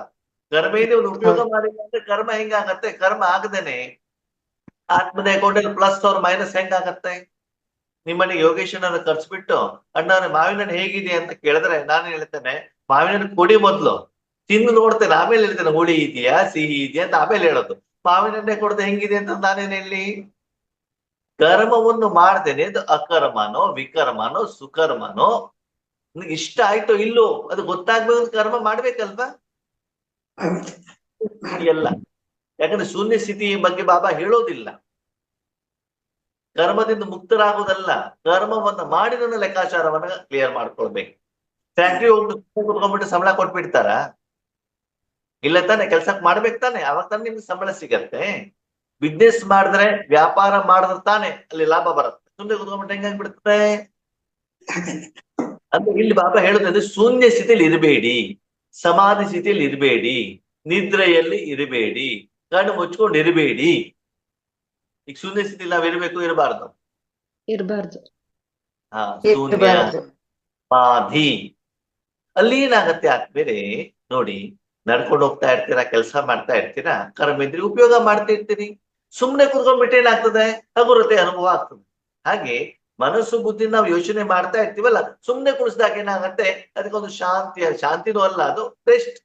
ಕರ್ಮೇಂದ್ರಿಯವನ್ನು ಉಪಯೋಗ ಮಾಡಿಲ್ಲ ಅಂದ್ರೆ ಕರ್ಮ ಹೆಂಗಾಗತ್ತೆ? ಕರ್ಮ ಆಗದೇನೆ ಆತ್ಮದ ಅಕೌಂಟಲ್ಲಿ ಪ್ಲಸ್ ಅವ್ರ ಮೈನಸ್ ಹೆಂಗಾಗತ್ತೆ? ನಿಮ್ಮನೆ ಯೋಗೇಶನನ್ನು ಕರ್ಸ್ಬಿಟ್ಟು ಅಣ್ಣ ಮಾವಿನ ಹಣ್ಣು ಹೇಗಿದೆ ಅಂತ ಕೇಳಿದ್ರೆ ನಾನು ಹೇಳ್ತೇನೆ ಮಾವಿನ ಹಣ್ಣು ಕೊಡಿ ಮೊದ್ಲು, ತಿಂದು ನೋಡ್ತೇನೆ, ಆಮೇಲೆ ಹೇಳ್ತೇನೆ ಹುಳಿ ಇದೆಯಾ ಸಿಹಿ ಇದೆಯಾ ಅಂತ ಆಮೇಲೆ ಹೇಳೋದು. ಮಾವಿನ ಹಣ್ಣೆ ಕೊಡದೆ ಹೆಂಗಿದೆ ಅಂತ ನಾನೇನ್ ಹೇಳಿ? ಕರ್ಮವನ್ನು ಮಾಡ್ತೇನೆ, ಅದು ಅಕರ್ಮನೋ ವಿಕರ್ಮನೋ ಸುಕರ್ಮನೋ ನಿಮ್ಗೆ ಇಷ್ಟ ಆಯ್ತೋ ಇಲ್ಲೋ ಅದು ಗೊತ್ತಾಗ್ಬೇಕು, ಕರ್ಮ ಮಾಡ್ಬೇಕಲ್ವಾ? ಎಲ್ಲ ಯಾಕಂದ್ರೆ ಶೂನ್ಯ ಸ್ಥಿತಿ ಬಗ್ಗೆ ಬಾಬಾ ಹೇಳೋದಿಲ್ಲ. ಕರ್ಮದಿಂದ ಮುಕ್ತರಾಗೋದಲ್ಲ, ಕರ್ಮವನ್ನ ಮಾಡಿ ನನ್ನ ಲೆಕ್ಕಾಚಾರವನ್ನ ಕ್ಲಿಯರ್ ಮಾಡ್ಕೊಳ್ಬೇಕು. ಫ್ಯಾಕ್ಟ್ರಿ ಹೋಗಿ ಕುತ್ಕೊಂಡ್ಬಿಟ್ಟು ಸಂಬಳ ಕೊಟ್ಬಿಡ್ತಾರ? ಇಲ್ಲ ತಾನೆ, ಕೆಲ್ಸ ಮಾಡ್ಬೇಕು ತಾನೆ, ಅವಾಗ ತಾನೆ ನಿಮ್ಗೆ ಸಂಬಳ ಸಿಗತ್ತೆ. ಬಿಸ್ನೆಸ್ ಮಾಡಿದ್ರೆ ವ್ಯಾಪಾರ ಮಾಡಿದ್ರೆ ತಾನೆ ಅಲ್ಲಿ ಲಾಭ ಬರುತ್ತೆ. ಸುಮ್ಮನೆ ಕುತ್ಕೊಂಡ್ಬಿಟ್ಟು ಹೆಂಗಾಗ್ಬಿಡ್ತದೆ? ಅಂದ್ರೆ ಇಲ್ಲಿ ಬಾಬಾ ಹೇಳುತ್ತದೆ ಶೂನ್ಯ ಸ್ಥಿತಿಯಲ್ಲಿ ಇರಬೇಡಿ, ಸಮಾಧಿ ಸ್ಥಿತಿಯಲ್ಲಿ ಇರಬೇಡಿ, ನಿದ್ರೆಯಲ್ಲಿ ಇರಬೇಡಿ, ಕಣ್ಣು ಮುಚ್ಕೊಂಡು ಇರಬೇಡಿ. ಈಗ ಶೂನ್ಯ ಸ್ಥಿತಿಯಲ್ಲಿ ನಾವ್ ಇರಬೇಕು ಇರಬಾರ್ದು? ಇರಬಾರ್ದು. ಶೂನ್ಯ ಸಮಾಧಿ ಅಲ್ಲಿ ಏನಾಗತ್ತೆ ಆದ್ಮೇಲೆ ನೋಡಿ, ನಡ್ಕೊಂಡು ಹೋಗ್ತಾ ಇರ್ತೀರಾ, ಕೆಲಸ ಮಾಡ್ತಾ ಇರ್ತೀರಾ, ಕರ್ಮೇಂದ್ರಿಯ ಉಪಯೋಗ ಮಾಡ್ತಾ ಇರ್ತೀರಿ. ಸುಮ್ನೆ ಕುತ್ಕೊಂಡ್ಬಿಟ್ಟು ಏನಾಗ್ತದೆ? ಹಗುರತೆ ಅನುಭವ ಆಗ್ತದೆ. ಹಾಗೆ ಮನಸ್ಸು ಬುದ್ಧಿ ನಾವು ಯೋಚನೆ ಮಾಡ್ತಾ ಇರ್ತೀವಲ್ಲ, ಸುಮ್ನೆ ಕುಡಿಸಿದಾಗ ಏನಾಗತ್ತೆ? ಅದಕ್ಕೊಂದು ಶಾಂತಿನೂ ಅಲ್ಲ, ಅದು ಬೆಸ್ಟ್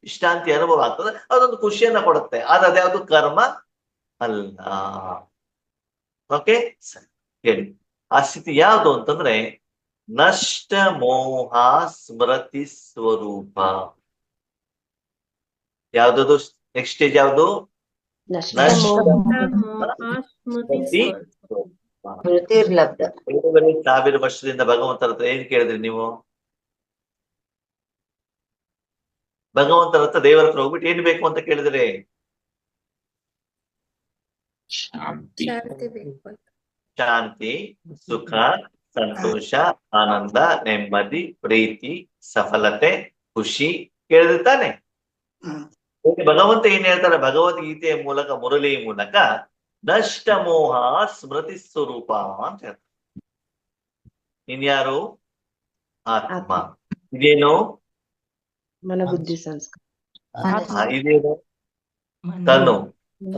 ವಿಶ್ರಾಂತಿ ಅನುಭವ ಆಗ್ತದೆ. ಅದೊಂದು ಖುಷಿಯನ್ನ ಕೊಡುತ್ತೆ. ಆದ್ರೆ ಅದ್ಯಾವುದು ಕರ್ಮ ಅಲ್ಲ. ಓಕೆ, ಹೇಳಿ ಆ ಸ್ಥಿತಿ ಯಾವುದು ಅಂತಂದ್ರೆ ನಷ್ಟ ಮೋಹ ಸ್ಮೃತಿ ಸ್ವರೂಪ. ಯಾವ್ದದು ನೆಕ್ಸ್ಟ್ ಸ್ಟೇಜ್? ಯಾವುದು? ನಷ್ಟ ಸ್ಮೃತಿ ಸ್ವರೂಪ. 5,000 ವರ್ಷದಿಂದ ಭಗವಂತರ ಹತ್ರ ಏನ್ ಕೇಳಿದ್ರಿ ನೀವು? ಭಗವಂತರ ಹತ್ರ ದೇವರ ಹತ್ರ ಹೋಗ್ಬಿಟ್ಟು ಏನ್ ಬೇಕು ಅಂತ ಕೇಳಿದ್ರೆ? ಶಾಂತಿ. ಶಾಂತಿ, ಸುಖ, ಸಂತೋಷ, ಆನಂದ, ನೆಮ್ಮದಿ, ಪ್ರೀತಿ, ಸಫಲತೆ, ಖುಷಿ ಕೇಳಿದ್ರೆ ತಾನೆ. ಭಗವಂತ ಏನ್ ಹೇಳ್ತಾರೆ ಭಗವದ್ಗೀತೆಯ ಮೂಲಕ, ಮುರಳಿ ಮೂಲಕ? ನಷ್ಟ ಮೋಹ ಸ್ಮೃತಿ ಸ್ವರೂಪ ಅಂತ ಹೇಳ್ತಾರೆ. ಇನ್ಯಾರು? ಆತ್ಮ. ಇದೇನು? ಮನಬುದ್ಧಿ ಸಂಸ್ಕಾರ. ಇದೇನು? ತನು.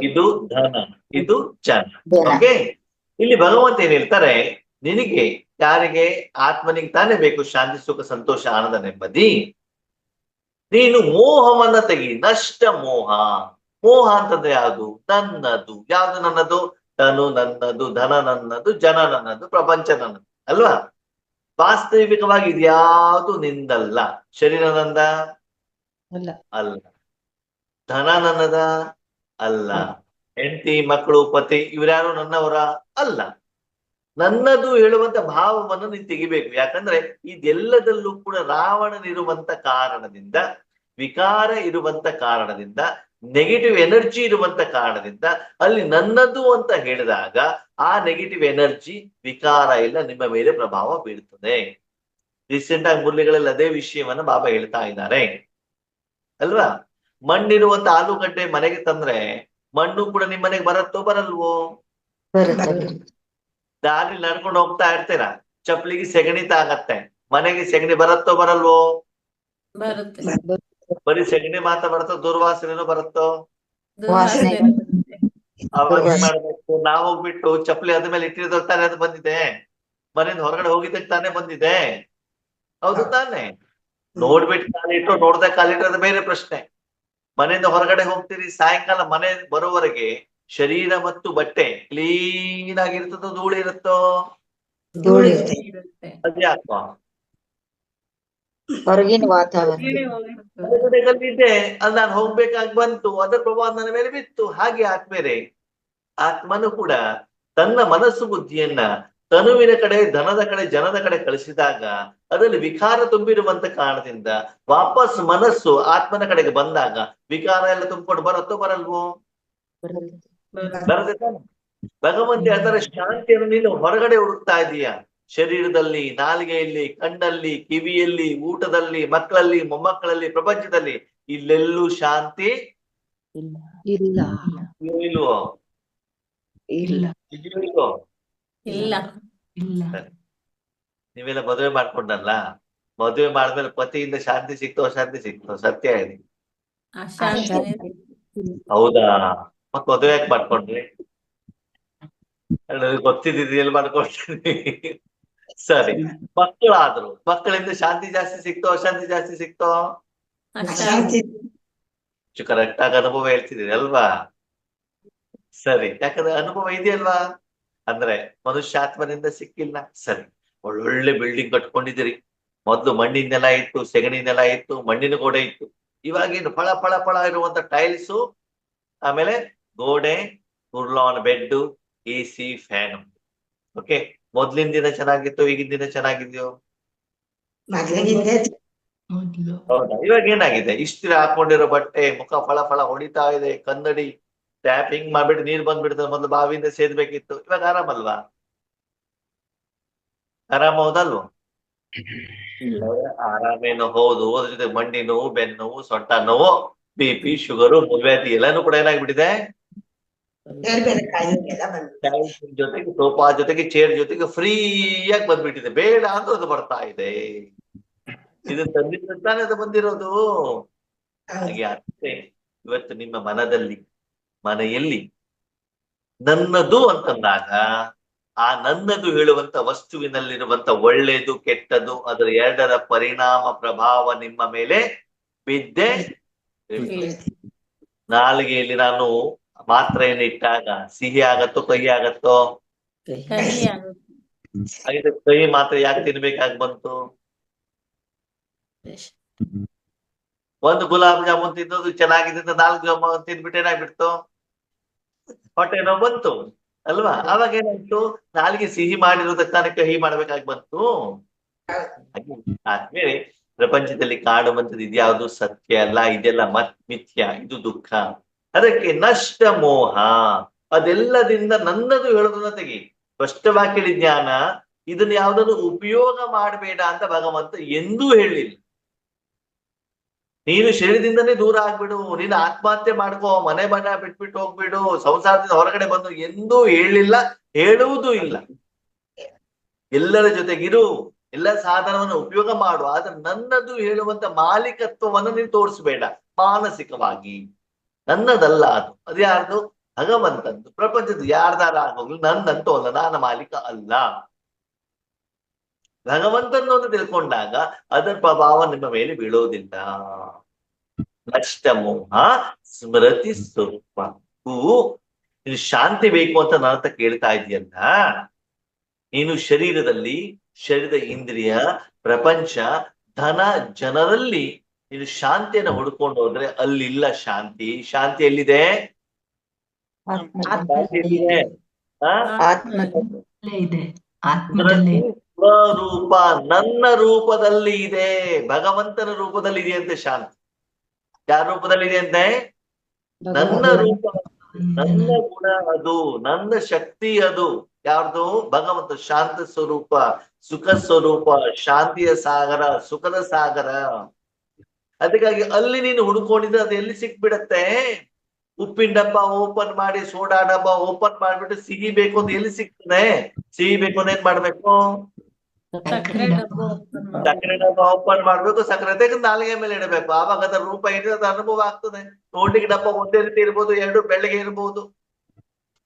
ಇದು ಧನ, ಇದು ಜನ. ಓಕೆ, ಇಲ್ಲಿ ಭಗವಂತ ಏನ್ ಹೇಳ್ತಾರೆ? ನಿನಗೆ ಯಾರಿಗೆ? ಆತ್ಮನಿಗೆ ತಾನೇ ಬೇಕು ಶಾಂತಿ, ಸುಖ, ಸಂತೋಷ, ಆನಂದ, ನೆಮ್ಮದಿ. ನೀನು ಮೋಹವನ್ನ ತೆಗಿ. ನಷ್ಟ ಮೋಹ. ಮೋಹ ಅಂತಂದ್ರೆ ಯಾವುದು? ನನ್ನದು. ಯಾವುದು ನನ್ನದು? ತನು ನನ್ನದು, ಧನ ನನ್ನದು, ಜನ ನನ್ನದು, ಪ್ರಪಂಚ ನನ್ನದು ಅಲ್ವಾ? ವಾಸ್ತವಿಕವಾಗಿ ಇದ್ಯಾವುದು ನಿಂದಲ್ಲ. ಶರೀರ ನಂದ ಅಲ್ಲ. ಅಲ್ಲ. ಧನ ನನ್ನದ ಅಲ್ಲ. ಹೆಂಡತಿ, ಮಕ್ಕಳು, ಪತಿ ಇವ್ರ್ಯಾರು ನನ್ನವರ ಅಲ್ಲ. ನನ್ನದು ಹೇಳುವಂತ ಭಾವವನ್ನು ನೀನು ತೆಗಿಬೇಕು. ಯಾಕಂದ್ರೆ ಇದೆಲ್ಲದಲ್ಲೂ ಕೂಡ ರಾವಣನಿರುವಂತ ಕಾರಣದಿಂದ, ವಿಕಾರ ಇರುವಂತ ಕಾರಣದಿಂದ, ನೆಗೆಟಿವ್ ಎನರ್ಜಿ ಇರುವಂತ ಕಾರಣದಿಂದ ಅಲ್ಲಿ ನನ್ನದು ಅಂತ ಹೇಳಿದಾಗ ಆ ನೆಗೆಟಿವ್ ಎನರ್ಜಿ, ವಿಕಾರ ಎಲ್ಲ ನಿಮ್ಮ ಮೇಲೆ ಪ್ರಭಾವ ಬೀಳ್ತದೆ. ರೀಸೆಂಟ್ ಆಗಿ ಮುರಳಿಗಳಲ್ಲಿ ಅದೇ ವಿಷಯವನ್ನ ಬಾಬಾ ಹೇಳ್ತಾ ಇದ್ದಾರೆ ಅಲ್ವಾ? ಮಣ್ಣಿರುವಂತ ಆಲೂಗಡ್ಡೆ ಮನೆಗೆ ತಂದ್ರೆ ಮಣ್ಣು ಕೂಡ ನಿಮ್ ಮನೆಗೆ ಬರತ್ತೋ ಬರಲ್ವೋ? ದಾರಿ ನಡ್ಕೊಂಡು ಹೋಗ್ತಾ ಇರ್ತೀರಾ, ಚಪ್ಪಲಿಗೆ ಸೆಗಣಿ ತಾಗತ್ತೆ, ಮನೆಗೆ ಸೆಗಣಿ ಬರತ್ತೋ ಬರಲ್ವೋ? ಬರುತ್ತೆ. ಬರೀ ಸೆಗಣಿ ಮಾತ್ರ ಬರುತ್ತೋ ದುರ್ವಾಸನೆನೂ ಬರುತ್ತೋ? ದುರ್ವಾಸನೆ ಬರುತ್ತೆ. ಅವಾಗ ಏನ್ ಮಾಡ್ಬೇಕು? ನಾವ್ ಹೋಗ್ಬಿಟ್ಟು ಚಪ್ಪಲಿ ಅದ ಮೇಲೆ ಇಟ್ಟಿರೋದಾಗ ತಾನೇ ಅದು ಬಂದಿದೆ, ಮನೆಯಿಂದ ಹೊರಗಡೆ ಹೋಗಿದ್ದಕ್ಕೆ ತಾನೇ ಬಂದಿದೆ, ಹೌದು ತಾನೆ? ನೋಡ್ಬಿಟ್ಟು ಕಾಲಿಟ್ರು, ನೋಡ್ದೆ ಕಾಲಿಟ್ರು ಅದು ಬೇರೆ ಪ್ರಶ್ನೆ. ಮನೆಯಿಂದ ಹೊರಗಡೆ ಹೋಗ್ತೀರಿ, ಸಾಯಂಕಾಲ ಮನೆ ಬರುವವರೆಗೆ ಶರೀರ ಮತ್ತು ಬಟ್ಟೆ ಕ್ಲೀನ್ ಆಗಿರ್ತದೋ ಧೂಳಿ ಇರುತ್ತೋ? ಧೂಳಿ ಇರುತ್ತೆ. ಅದ್ಯಾಕ? ಹೊರಗಿನ ವಾತಾವರಣ ಹೊರಗಡೆಗಲ್ಲಿದ್ದೆ, ಅದು ನಾನು ಹೋಗ್ಬೇಕಾಗಿ ಬಂತು, ಅದರ ಪ್ರಭಾವ ನನ್ನ ಮೇಲೆ ಬಿತ್ತು. ಹಾಗೆ ಆದ್ಮೇಲೆ ಆತ್ಮನು ಕೂಡ ತನ್ನ ಮನಸ್ಸು ಬುದ್ಧಿಯನ್ನ ತನುವಿನ ಕಡೆ, ಧನದ ಕಡೆ, ಜನದ ಕಡೆ ಕಳಿಸಿದಾಗ ಅದರಲ್ಲಿ ವಿಕಾರ ತುಂಬಿರುವಂತ ಕಾರಣದಿಂದ ವಾಪಸ್ ಮನಸ್ಸು ಆತ್ಮನ ಕಡೆಗೆ ಬಂದಾಗ ವಿಕಾರ ಎಲ್ಲ ತುಂಬಿಕೊಂಡು ಬರುತ್ತೋ ಬರಲ್ವೋ? ಬರದೆ ತಾನೆ? ಭಗವಂತ ಹೇಳ್ತಾರೆ ಶಾಂತಿಯನ್ನು ನೀನು ಹೊರಗಡೆ ಹುಡುಕ್ತಾ ಇದೀಯ. ಶರೀರದಲ್ಲಿ, ನಾಲಿಗೆಯಲ್ಲಿ, ಕಣ್ಣಲ್ಲಿ, ಕಿವಿಯಲ್ಲಿ, ಊಟದಲ್ಲಿ, ಮಕ್ಕಳಲ್ಲಿ, ಮೊಮ್ಮಕ್ಕಳಲ್ಲಿ, ಪ್ರಪಂಚದಲ್ಲಿ. ಇಲ್ಲೆಲ್ಲೂ ಶಾಂತಿ ಇಲ್ಲ ಇಲ್ವೋ? ಇಲ್ಲ ಇದೆಯೋ? ಇಲ್ಲ. ನೀವೆಲ್ಲ ಮದುವೆ ಮಾಡ್ಕೊಂಡಲ್ಲ, ಮದುವೆ ಮಾಡಿದ್ಮೇಲೆ ಪತಿಯಿಂದ ಶಾಂತಿ ಸಿಕ್ತೋ ಅಶಾಂತಿ ಸಿಕ್ತೋ? ಸತ್ಯ ಹೇಳಿ. ಅಶಾಂತಿನೇ. ಹೌದಾ? ಮತ್ ಮದುವೆ ಯಾಕೆ ಮಾಡ್ಕೊಂಡ್ರಿ? ಗೊತ್ತಿದ್ದಿದ್ದು ಎಲ್ಲಿ ಮಾಡ್ಕೊಳ್ತೀನಿ. ಸರಿ, ಮಕ್ಕಳಾದ್ರು ಮಕ್ಕಳಿಂದ ಶಾಂತಿ ಜಾಸ್ತಿ ಸಿಕ್ತೋ ಅಶಾಂತಿ ಜಾಸ್ತಿ ಸಿಕ್ತೋ? ಅಶಾಂತಿ. ಕರೆಕ್ಟ್ ಆಗಿ ಅನುಭವ ಹೇಳ್ತಿದ್ದೀರಿ ಅಲ್ವಾ? ಸರಿ, ಯಾಕಂದ್ರೆ ಅನುಭವ ಇದೆಯಲ್ವಾ? ಅಂದ್ರೆ ಮನುಷ್ಯಾತ್ಮನಿಂದ ಸಿಕ್ಕಿಲ್ಲ. ಸರಿ, ಒಳ್ಳೊಳ್ಳೆ ಬಿಲ್ಡಿಂಗ್ ಕಟ್ಕೊಂಡಿದ್ದೀರಿ. ಮೊದ್ಲು ಮಣ್ಣಿನ ನೆಲ ಇತ್ತು, ಸೆಗಣಿ ನೆಲ ಇತ್ತು, ಮಣ್ಣಿನ ಗೋಡೆ ಇತ್ತು. ಇವಾಗೇನು ಫಳ ಫಳ ಫಳ ಇರುವಂತ ಟೈಲ್ಸು, ಆಮೇಲೆ ಗೋಡೆ, Kurlon bed, AC, fan. Okay, ಮೊದ್ಲಿನ ದಿನ ಚೆನ್ನಾಗಿತ್ತು, ಈಗಿನ ದಿನ ಚೆನ್ನಾಗಿದ್ಯೋ? ಹೌದಾ? ಇವಾಗ ಏನಾಗಿದೆ? ಇಸ್ತ್ರಿ ಹಾಕೊಂಡಿರೋ ಬಟ್ಟೆ, ಮುಖ ಫಳ ಫಳ ಹೊಡಿತಾ ಇದೆ, ಕನ್ನಡಿ ಟ್ಯಾಪಿಂಗ್ ಮಾಡ್ಬಿಟ್ಟು ನೀರ್ ಬಂದ್ಬಿಡ್ತದೆ. ಮೊದ್ಲು ಬಾವಿಯಿಂದ ಸೇದ್ಬೇಕಿತ್ತು, ಇವಾಗ ಆರಾಮಲ್ವಾ? ಆರಾಮ ಹೌದಲ್ವ? ಆರಾಮೇನೋ ಹೌದು. ಅದ್ರ ಜೊತೆ ಮಂಡಿ ನೋವು, ಬೆನ್ನು ನೋವು, ಸೊಂಟ ನೋವು, BP, ಶುಗರು, ಮುವ್ಯಾಧಿ ಎಲ್ಲಾನು ಕೂಡ ಏನಾಗ್ಬಿಟ್ಟಿದೆ? ಜೊತೆಗೆ ಸೋಫಾ ಜೊತೆಗೆ ಚೇರ್ ಜೊತೆಗೆ ಫ್ರೀಯಾಗಿ ಬಂದ್ಬಿಟ್ಟಿದೆ. ಬೇಡ ಅಂದ್ರೆ ಅದು ಬರ್ತಾ ಇದೆ. ಇದು ತಂದಿದ್ದಾನೆ ಅದು ಬಂದಿರೋದು. ಹಾಗೆ ಅಷ್ಟೇ ಇವತ್ತು ನಿಮ್ಮ ಮನೆಯಲ್ಲಿ ನನ್ನದು ಅಂತಂದಾಗ ಆ ನನ್ನದು ಹೇಳುವಂತ ವಸ್ತುವಿನಲ್ಲಿರುವಂತ ಒಳ್ಳೆಯದು ಕೆಟ್ಟದ್ದು ಅದರ ಎರಡರ ಪರಿಣಾಮ ಪ್ರಭಾವ ನಿಮ್ಮ ಮೇಲೆ ಬಿದ್ದೆ. ನಾಲಿಗೆಯಲ್ಲಿ ನಾನು ಮಾತ್ರೆಯನ್ನು ಇಟ್ಟಾಗ ಸಿಹಿ ಆಗತ್ತೋ ಕಹಿ ಆಗತ್ತೋ? ಕಹಿ ಆಗುತ್ತೆ. ಕಹಿ ಮಾತ್ರೆ ಯಾಕೆ ತಿನ್ಬೇಕಾಗಿ ಬಂತು? ಒಂದು ಗುಲಾಬ್ ಜಾಮೂನ್ ತಿನ್ನೋದು ಚೆನ್ನಾಗಿದೆ ಅಂತ 4 ಜಾಮೂನ್ ತಿಂದ್ಬಿಟ್ಟು ಏನಾಗ್ಬಿಡ್ತು? ಹೊಟ್ಟೆ ನೋವು ಬಂತು ಅಲ್ವಾ? ಅವಾಗ ಏನಾಯ್ತು? ನಾಲಿಗೆ ಸಿಹಿ ಮಾಡಿರೋದಕ್ಕೆ ತಾನೇ ಕಹಿ ಮಾಡ್ಬೇಕಾಗಿ ಬಂತು. ಆದ್ಮೇಲೆ ಪ್ರಪಂಚದಲ್ಲಿ ಕಾಡುವಂಥದ್ದು ಇದ್ಯಾವುದು ಸತ್ಯ ಅಲ್ಲ, ಇದೆಲ್ಲ ಮಿಥ್ಯ, ಇದು ದುಃಖ. ಅದಕ್ಕೆ ನಷ್ಟ ಮೋಹ, ಅದೆಲ್ಲದಿಂದ ನನ್ನದು ಹೇಳೋದನ್ನ ತೆಗಿ. ಸ್ಪಷ್ಟವಾಗಿ ಜ್ಞಾನ, ಇದನ್ನ ಯಾವ್ದಾದ್ರು ಉಪಯೋಗ ಮಾಡಬೇಡ ಅಂತ ಭಗವಂತ ಎಂದೂ ಹೇಳಿಲ್ಲ. ನೀನು ಶರೀರದಿಂದನೇ ದೂರ ಆಗ್ಬಿಡು, ನೀನು ಆತ್ಮಹತ್ಯೆ ಮಾಡ್ಕೋ, ಮನೆ ಬಣ್ಣ ಬಿಟ್ಬಿಟ್ಟು ಹೋಗ್ಬಿಡು, ಸಂಸಾರದಿಂದ ಹೊರಗಡೆ ಬಂದು ಎಂದೂ ಹೇಳಿಲ್ಲ, ಹೇಳುವುದೂ ಇಲ್ಲ. ಎಲ್ಲರ ಜೊತೆಗಿರು, ಎಲ್ಲ ಸಾಧನವನ್ನು ಉಪಯೋಗ ಮಾಡು, ಆದ್ರೆ ನನ್ನದು ಹೇಳುವಂತ ಮಾಲೀಕತ್ವವನ್ನು ನೀನು ತೋರಿಸ್ಬೇಡ. ಮಾನಸಿಕವಾಗಿ ನನ್ನದಲ್ಲ ಅದು, ಅದು ಯಾರ್ದು? ಭಗವಂತಂದು. ಪ್ರಪಂಚದ ಯಾರ್ದಾರ ಆಗೋಗ್ಲಿ, ನನ್ನಂತೂ ಅಲ್ಲ, ನಾನು ಮಾಲೀಕ ಅಲ್ಲ. ಭಗವಂತನನ್ನು ತಿಳ್ಕೊಂಡಾಗ ಅದರ ಪ್ರಭಾವ ನಿಮ್ಮ ಮೇಲೆ ಬೀಳೋದಿಲ್ಲ. ನಷ್ಟ ಮೋಹ ಸ್ಮೃತಿ ಸ್ವರೂಪ. ನೀನು ಶಾಂತಿ ಬೇಕು ಅಂತ ನನ್ನ ಹತ್ರ ಕೇಳ್ತಾ ಇದೆಯಲ್ಲ, ನೀನು ಶರೀರದ ಇಂದ್ರಿಯ, ಪ್ರಪಂಚ, ಧನ, ಜನರಲ್ಲಿ ನೀನು ಶಾಂತಿಯನ್ನು ಹುಡ್ಕೊಂಡು ಹೋದ್ರೆ ಅಲ್ಲಿಲ್ಲ ಶಾಂತಿ. ಶಾಂತಿ ಎಲ್ಲಿದೆ? ಸ್ವರೂಪ, ನನ್ನ ರೂಪದಲ್ಲಿ ಇದೆ. ಭಗವಂತನ ರೂಪದಲ್ಲಿ ಇದೆಯಂತೆ ಶಾಂತಿ. ಯಾರ ರೂಪದಲ್ಲಿ ಇದೆಯಂತೆ? ನನ್ನ ರೂಪ, ನನ್ನ ಗುಣ ಅದು, ನನ್ನ ಶಕ್ತಿ ಅದು. ಯಾರ್ದು? ಭಗವಂತ. ಶಾಂತ ಸ್ವರೂಪ, ಸುಖ ಸ್ವರೂಪ, ಶಾಂತಿಯ ಸಾಗರ, ಸುಖದ ಸಾಗರ. ಅದಕ್ಕಾಗಿ ಅಲ್ಲಿ ನೀನು ಹುಡ್ಕೊಂಡಿದ್ರೆ ಅದು ಎಲ್ಲಿ ಸಿಕ್ಬಿಡತ್ತೆ? ಉಪ್ಪಿನ ಡಬ್ಬ ಓಪನ್ ಮಾಡಿ, ಸೋಡಾ ಡಬ್ಬ ಓಪನ್ ಮಾಡ್ಬಿಟ್ಟು ಸಿಹಿ ಬೇಕು ಅಂತ ಎಲ್ಲಿ ಸಿಗ್ತದೆ? ಸಿಹಿ ಬೇಕು ಅಂತ ಏನ್ ಮಾಡ್ಬೇಕು? ಸಕ್ಕರೆ ಡಬ್ಬ ಸಕ್ಕರೆ ಡಬ್ಬ ಓಪನ್ ಮಾಡ್ಬೇಕು, ಸಕ್ಕರೆ ತೆಗೆದು ನಾಲಿಗೆ ಮೇಲೆ ಇಡಬೇಕು. ಆವಾಗ ಅದರ ರೂಪ ಏನಿದೆ ಅದು ಅನುಭವ ಆಗ್ತದೆ. ನೋಡ್ಲಿಕ್ಕೆ ಡಬ್ಬ ಒಂದೇ ರೀತಿ ಇರ್ಬೋದು, ಎರಡು ಬೆಳ್ಳಗೆ ಇರ್ಬೋದು.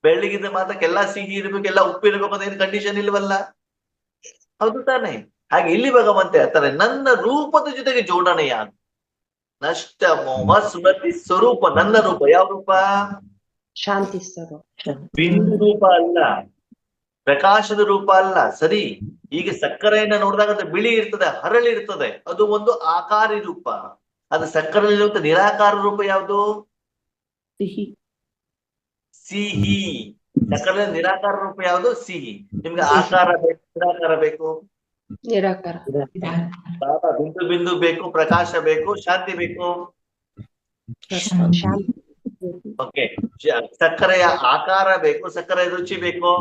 ಬೆಳ್ಳಗಿದ್ರೆ ಮಾತ್ರ ಎಲ್ಲಾ ಸಿಹಿ ಇರ್ಬೇಕು, ಎಲ್ಲ ಉಪ್ಪು ಇರ್ಬೇಕು ಅಂತ ಏನು ಕಂಡೀಷನ್ ಇಲ್ವಲ್ಲ, ಹೌದು ತಾನೆ? ಹಾಗೆ ಇಲ್ಲಿ ಭಗವಂತ ಹೇಳ್ತಾರೆ, ನನ್ನ ರೂಪದ ಜೊತೆಗೆ ಜೋಡಣೆಯಾಗ. ನಷ್ಟ ಮೋಹ ಸ್ಮೃತಿ ಸ್ವರೂಪ, ನನ್ನ ರೂಪ. ಯಾವ ರೂಪ? ಶಾಂತಿ ಸ್ವರೂಪ. ಬಿಂದು ರೂಪ ಅಲ್ಲ, ಪ್ರಕಾಶದ ರೂಪ ಅಲ್ಲ. ಸರಿ, ಈಗ ಸಕ್ಕರೆಯನ್ನ ನೋಡಿದಾಗ ಅದು ಬಿಳಿ ಇರ್ತದೆ, ಹರಳಿ ಇರ್ತದೆ, ಅದು ಒಂದು ಆಕಾರಿ ರೂಪ. ಅದು ಸಕ್ಕರೆಯಲ್ಲಿರುವಂತ ನಿರಾಕಾರ ರೂಪ ಯಾವುದು? ಸಿಹಿ. ಸಕಲ ನಿರಾಕಾರ ರೂಪ ಯಾವುದು? ಸಿಹಿ. ನಿಮ್ಗೆ ಆಕಾರ ಬೇಕು, ನಿರಾಕಾರ ಬೇಕು, ನಿರಾಕಾರ. ಬಾಬಾ ಬಿಂದು ಬಿಂದು ಬೇಕು, ಪ್ರಕಾಶ ಬೇಕು, ಶಾಂತಿ ಬೇಕು. ಶಾಂತಿ. ಓಕೆ, ಸಕ್ಕರೆಯ ಆಕಾರ ಬೇಕು, ಸಕ್ಕರೆಯ ರುಚಿ ಬೇಕು